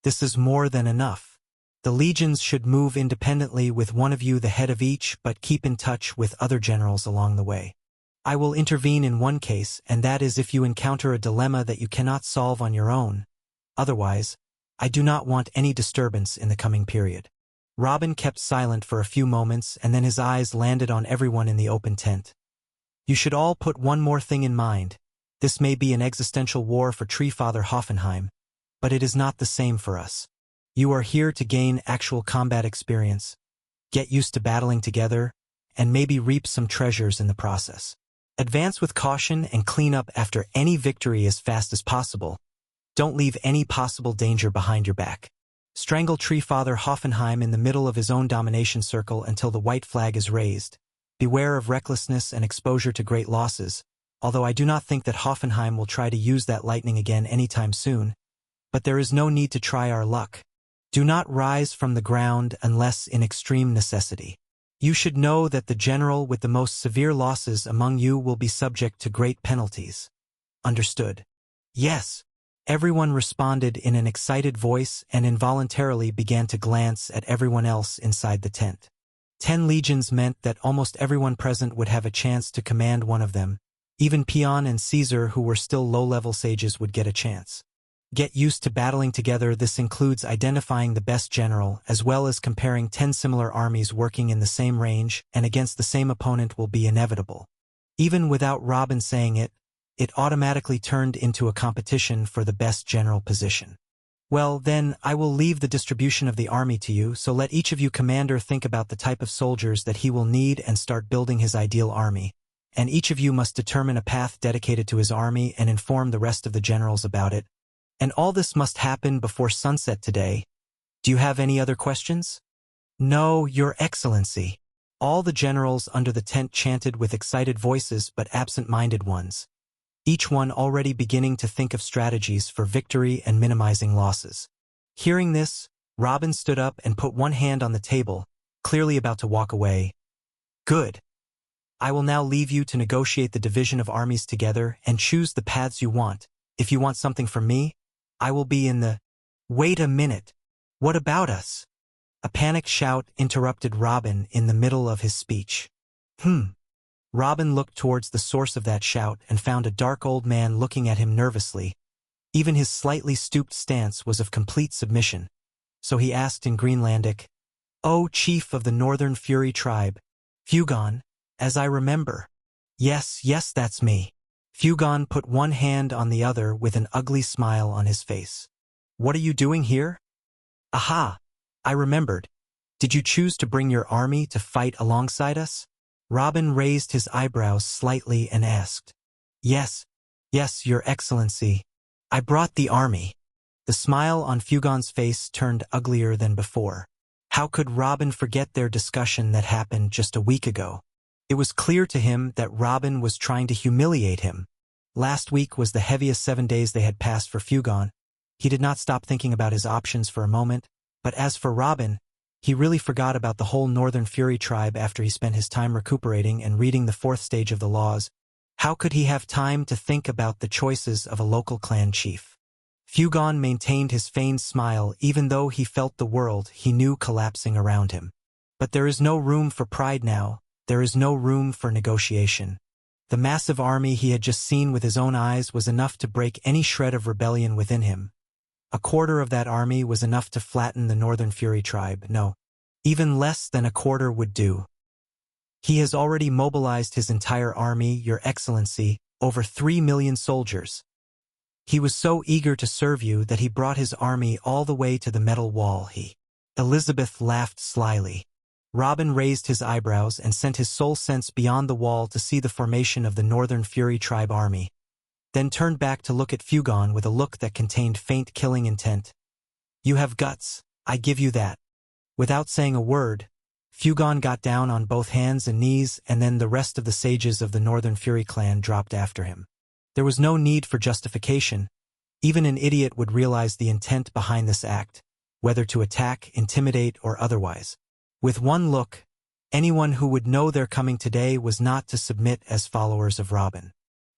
This is more than enough. The legions should move independently with one of you the head of each, but keep in touch with other generals along the way. I will intervene in one case, and that is if you encounter a dilemma that you cannot solve on your own. Otherwise, I do not want any disturbance in the coming period. Robin kept silent for a few moments, and then his eyes landed on everyone in the open tent. You should all put one more thing in mind. This may be an existential war for Tree Father Hoffenheim, but it is not the same for us. You are here to gain actual combat experience, get used to battling together, and maybe reap some treasures in the process. Advance with caution and clean up after any victory as fast as possible. Don't leave any possible danger behind your back. Strangle Tree Father Hoffenheim in the middle of his own domination circle until the white flag is raised. Beware of recklessness and exposure to great losses, although I do not think that Hoffenheim will try to use that lightning again anytime soon. But there is no need to try our luck. Do not rise from the ground unless in extreme necessity. You should know that the general with the most severe losses among you will be subject to great penalties. Understood? Yes. Everyone responded in an excited voice and involuntarily began to glance at everyone else inside the tent. 10 legions meant that almost everyone present would have a chance to command one of them. Even Pion and Caesar, who were still low-level sages, would get a chance. Get used to battling together. This includes identifying the best general, as well as comparing 10 similar armies working in the same range and against the same opponent will be inevitable. Even without Robin saying it, it automatically turned into a competition for the best general position. Well, then, I will leave the distribution of the army to you, so let each of you commander think about the type of soldiers that he will need and start building his ideal army. And each of you must determine a path dedicated to his army and inform the rest of the generals about it. And all this must happen before sunset today. Do you have any other questions? No, Your Excellency. All the generals under the tent chanted with excited voices but absent-minded ones, each one already beginning to think of strategies for victory and minimizing losses. Hearing this, Robin stood up and put one hand on the table, clearly about to walk away. Good. I will now leave you to negotiate the division of armies together and choose the paths you want. If you want something from me, I will be in the... Wait a minute. What about us? A panicked shout interrupted Robin in the middle of his speech. Robin looked towards the source of that shout and found a dark old man looking at him nervously. Even his slightly stooped stance was of complete submission. So he asked in Greenlandic, "Oh, chief of the Northern Fury tribe, Fugon, as I remember." Yes, that's me." Fugon put one hand on the other with an ugly smile on his face. "What are you doing here?" "Aha! I remembered. Did you choose to bring your army to fight alongside us?" Robin raised his eyebrows slightly and asked. Yes, Your Excellency. I brought the army." The smile on Fugon's face turned uglier than before. How could Robin forget their discussion that happened just a week ago? It was clear to him that Robin was trying to humiliate him. Last week was the heaviest 7 days they had passed for Fugon. He did not stop thinking about his options for a moment, but as for Robin, he really forgot about the whole Northern Fury tribe after he spent his time recuperating and reading the 4th stage of the laws. How could he have time to think about the choices of a local clan chief? Fugon maintained his feigned smile even though he felt the world he knew collapsing around him. But there is no room for pride now. There is no room for negotiation. The massive army he had just seen with his own eyes was enough to break any shred of rebellion within him. A quarter of that army was enough to flatten the Northern Fury tribe. No, even less than a quarter would do. He has already mobilized his entire army, Your Excellency, over 3 million soldiers. He was so eager to serve you that he brought his army all the way to the metal wall. Elizabeth laughed slyly. Robin raised his eyebrows and sent his soul sense beyond the wall to see the formation of the Northern Fury Tribe army, then turned back to look at Fugon with a look that contained faint killing intent. You have guts, I give you that. Without saying a word, Fugon got down on both hands and knees, and then the rest of the sages of the Northern Fury clan dropped after him. There was no need for justification. Even an idiot would realize the intent behind this act, whether to attack, intimidate, or otherwise. With one look, anyone who would know their coming today was not to submit as followers of Robin.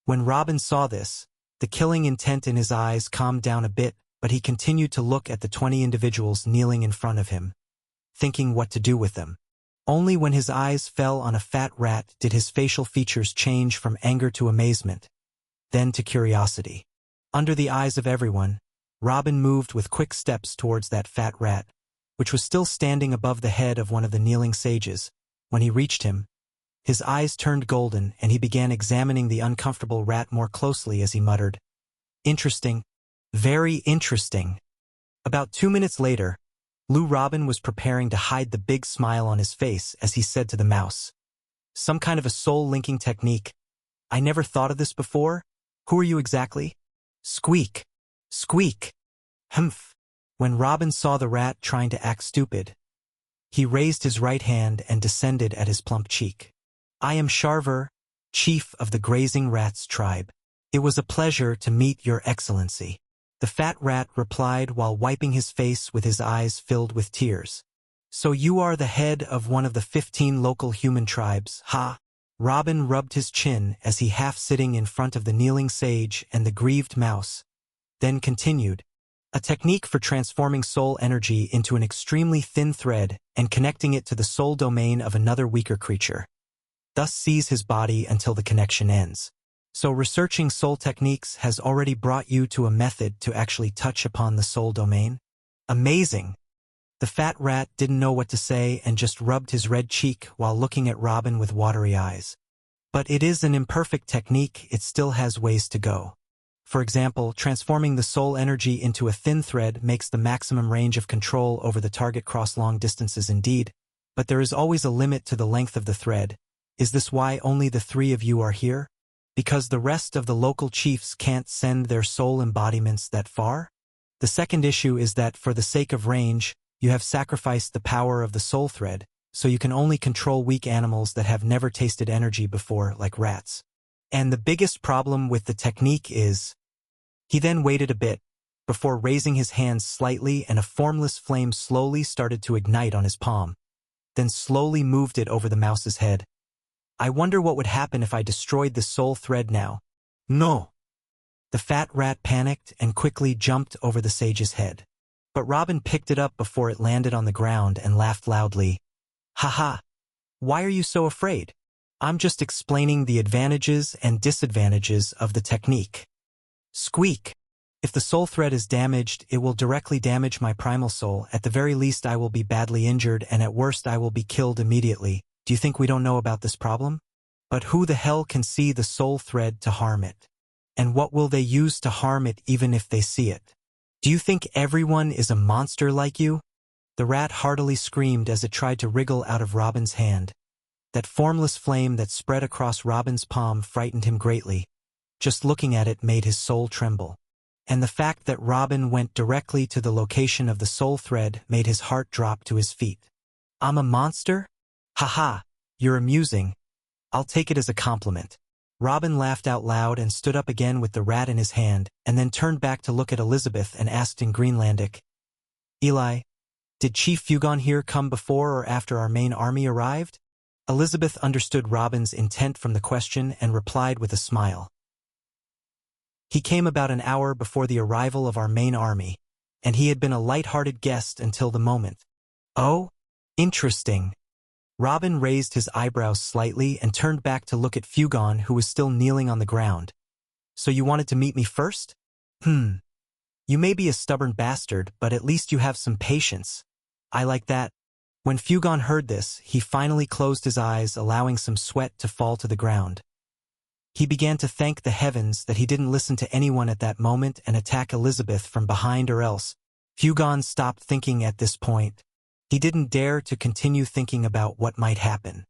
When Robin saw this, the killing intent in his eyes calmed down a bit, but he continued to look at the 20 individuals kneeling in front of him, thinking what to do with them. Only when his eyes fell on a fat rat did his facial features change from anger to amazement, then to curiosity. Under the eyes of everyone, Robin moved with quick steps towards that fat rat, which was still standing above the head of one of the kneeling sages. When he reached him, his eyes turned golden and he began examining the uncomfortable rat more closely as he muttered, "Interesting. Very interesting." About 2 minutes later, Lou Robin was preparing to hide the big smile on his face as he said to the mouse, "Some kind of a soul-linking technique. I never thought of this before. Who are you exactly?" "Squeak. Squeak." "Humph." When Robin saw the rat trying to act stupid, he raised his right hand and descended at his plump cheek. "I am Sharver, chief of the Grazing Rats tribe. It was a pleasure to meet your excellency." The fat rat replied while wiping his face with his eyes filled with tears. "So you are the head of one of the 15 local human tribes, ha?" Robin rubbed his chin as he half-sitting in front of the kneeling sage and the grieved mouse, then continued, "A technique for transforming soul energy into an extremely thin thread and connecting it to the soul domain of another weaker creature. Thus seize his body until the connection ends. So researching soul techniques has already brought you to a method to actually touch upon the soul domain? Amazing!" The fat rat didn't know what to say and just rubbed his red cheek while looking at Robin with watery eyes. "But it is an imperfect technique, it still has ways to go. For example, transforming the soul energy into a thin thread makes the maximum range of control over the target cross long distances indeed, but there is always a limit to the length of the thread. Is this why only the 3 of you are here? Because the rest of the local chiefs can't send their soul embodiments that far? The second issue is that for the sake of range, you have sacrificed the power of the soul thread, so you can only control weak animals that have never tasted energy before, like rats. And the biggest problem with the technique is..." He then waited a bit, before raising his hands slightly and a formless flame slowly started to ignite on his palm, then slowly moved it over the mouse's head. "I wonder what would happen if I destroyed the soul thread now." "No." The fat rat panicked and quickly jumped over the sage's head. But Robin picked it up before it landed on the ground and laughed loudly. "Haha! Why are you so afraid? I'm just explaining the advantages and disadvantages of the technique." "Squeak! If the soul thread is damaged, it will directly damage my primal soul. At the very least I will be badly injured and at worst I will be killed immediately. Do you think we don't know about this problem? But who the hell can see the soul thread to harm it? And what will they use to harm it even if they see it? Do you think everyone is a monster like you?" The rat heartily screamed as it tried to wriggle out of Robin's hand. That formless flame that spread across Robin's palm frightened him greatly. Just looking at it made his soul tremble. And the fact that Robin went directly to the location of the soul thread made his heart drop to his feet. "I'm a monster? Haha, you're amusing. I'll take it as a compliment." Robin laughed out loud and stood up again with the rat in his hand, and then turned back to look at Elizabeth and asked in Greenlandic, "Eli, did Chief Fugon here come before or after our main army arrived?" Elizabeth understood Robin's intent from the question and replied with a smile. "He came about an hour before the arrival of our main army, and he had been a light-hearted guest until the moment." "Oh? Interesting." Robin raised his eyebrows slightly and turned back to look at Fugon, who was still kneeling on the ground. "So you wanted to meet me first? You may be a stubborn bastard, but at least you have some patience. I like that." When Fugon heard this, he finally closed his eyes, allowing some sweat to fall to the ground. He began to thank the heavens that he didn't listen to anyone at that moment and attack Elizabeth from behind, or else. Hugon stopped thinking at this point. He didn't dare to continue thinking about what might happen.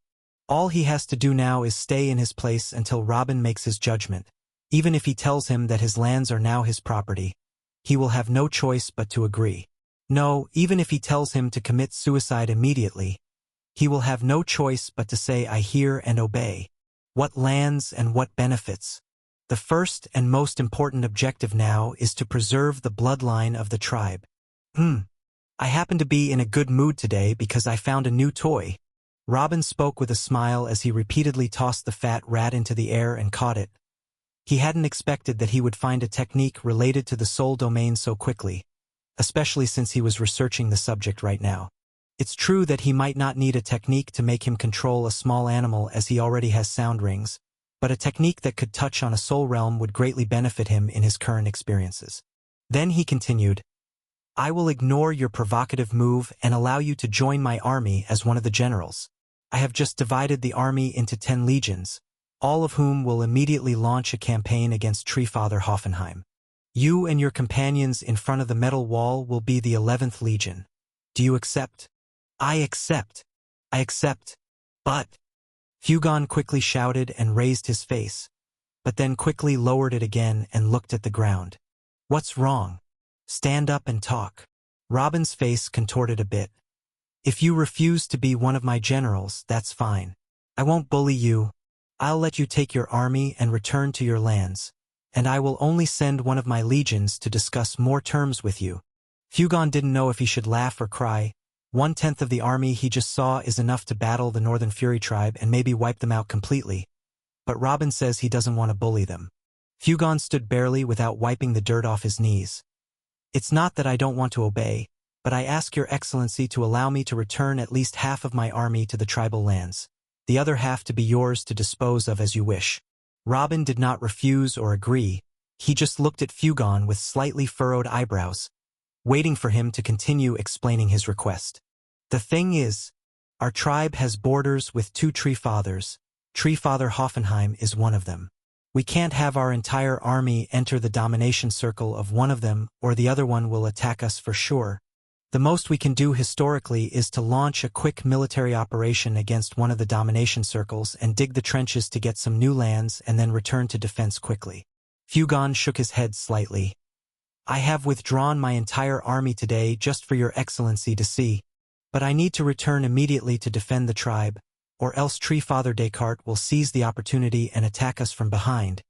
All he has to do now is stay in his place until Robin makes his judgment. Even if he tells him that his lands are now his property, he will have no choice but to agree. No, even if he tells him to commit suicide immediately, he will have no choice but to say, "I hear and obey." What lands and what benefits? The first and most important objective now is to preserve the bloodline of the tribe. I happen to be in a good mood today because I found a new toy. Robin spoke with a smile as he repeatedly tossed the fat rat into the air and caught it. He hadn't expected that he would find a technique related to the soul domain so quickly, especially since he was researching the subject right now. It's true that he might not need a technique to make him control a small animal as he already has sound rings, but a technique that could touch on a soul realm would greatly benefit him in his current experiences. Then he continued, "I will ignore your provocative move and allow you to join my army as one of the generals. I have just divided the army into 10 legions, all of whom will immediately launch a campaign against Treefather Hoffenheim. You and your companions in front of the metal wall will be the 11th Legion. Do you accept?" I accept. But... Hugon quickly shouted and raised his face, but then quickly lowered it again and looked at the ground. "What's wrong? Stand up and talk." Robin's face contorted a bit. "If you refuse to be one of my generals, that's fine. I won't bully you. I'll let you take your army and return to your lands, and I will only send one of my legions to discuss more terms with you." Hugon didn't know if he should laugh or cry. 1/10 of the army he just saw is enough to battle the Northern Fury tribe and maybe wipe them out completely, but Robin says he doesn't want to bully them. Hugon stood barely without wiping the dirt off his knees. "It's not that I don't want to obey, but I ask your excellency to allow me to return at least half of my army to the tribal lands, the other half to be yours to dispose of as you wish." Robin did not refuse or agree. He just looked at Hugon with slightly furrowed eyebrows, waiting for him to continue explaining his request. "The thing is, our tribe has borders with 2 Treefathers. Treefather Hoffenheim is one of them. We can't have our entire army enter the domination circle of one of them, or the other one will attack us for sure. The most we can do historically is to launch a quick military operation against one of the domination circles and dig the trenches to get some new lands and then return to defense quickly." Hugon shook his head slightly. "I have withdrawn my entire army today just for your excellency to see. But I need to return immediately to defend the tribe, or else Treefather Descartes will seize the opportunity and attack us from behind.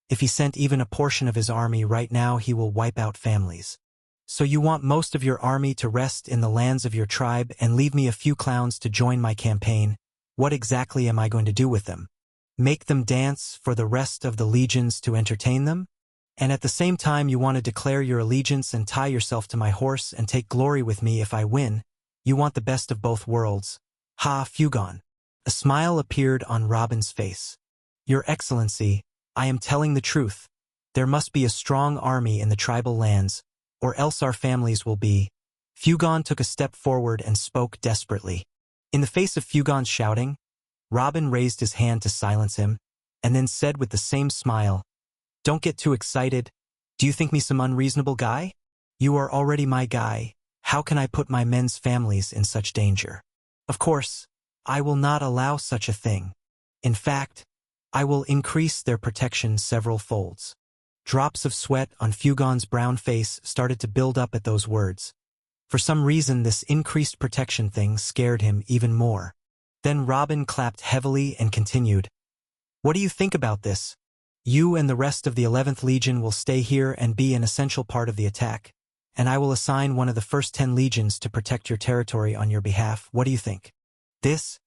If he sent even a portion of his army right now, he will wipe out families. So you want most of your army to rest in the lands of your tribe and leave me a few clowns to join my campaign. What exactly am I going to do with them? Make them dance for the rest of the legions to entertain them? And at the same time you want to declare your allegiance and tie yourself to my horse and take glory with me if I win? You want the best of both worlds. Ha, Hugon." A smile appeared on Robin's face. "Your Excellency, I am telling the truth. There must be a strong army in the tribal lands, or else our families will be." Hugon took a step forward and spoke desperately. In the face of Hugon's shouting, Robin raised his hand to silence him, and then said with the same smile, "Don't get too excited. Do you think me some unreasonable guy? You are already my guy. How can I put my men's families in such danger? Of course, I will not allow such a thing. In fact, I will increase their protection several folds." Drops of sweat on Hugon's brown face started to build up at those words. For some reason, this increased protection thing scared him even more. Then Robin clapped heavily and continued, "What do you think about this? You and the rest of the 11th Legion will stay here and be an essential part of the attack, and I will assign one of the first 10 legions to protect your territory on your behalf. What do you think?" This,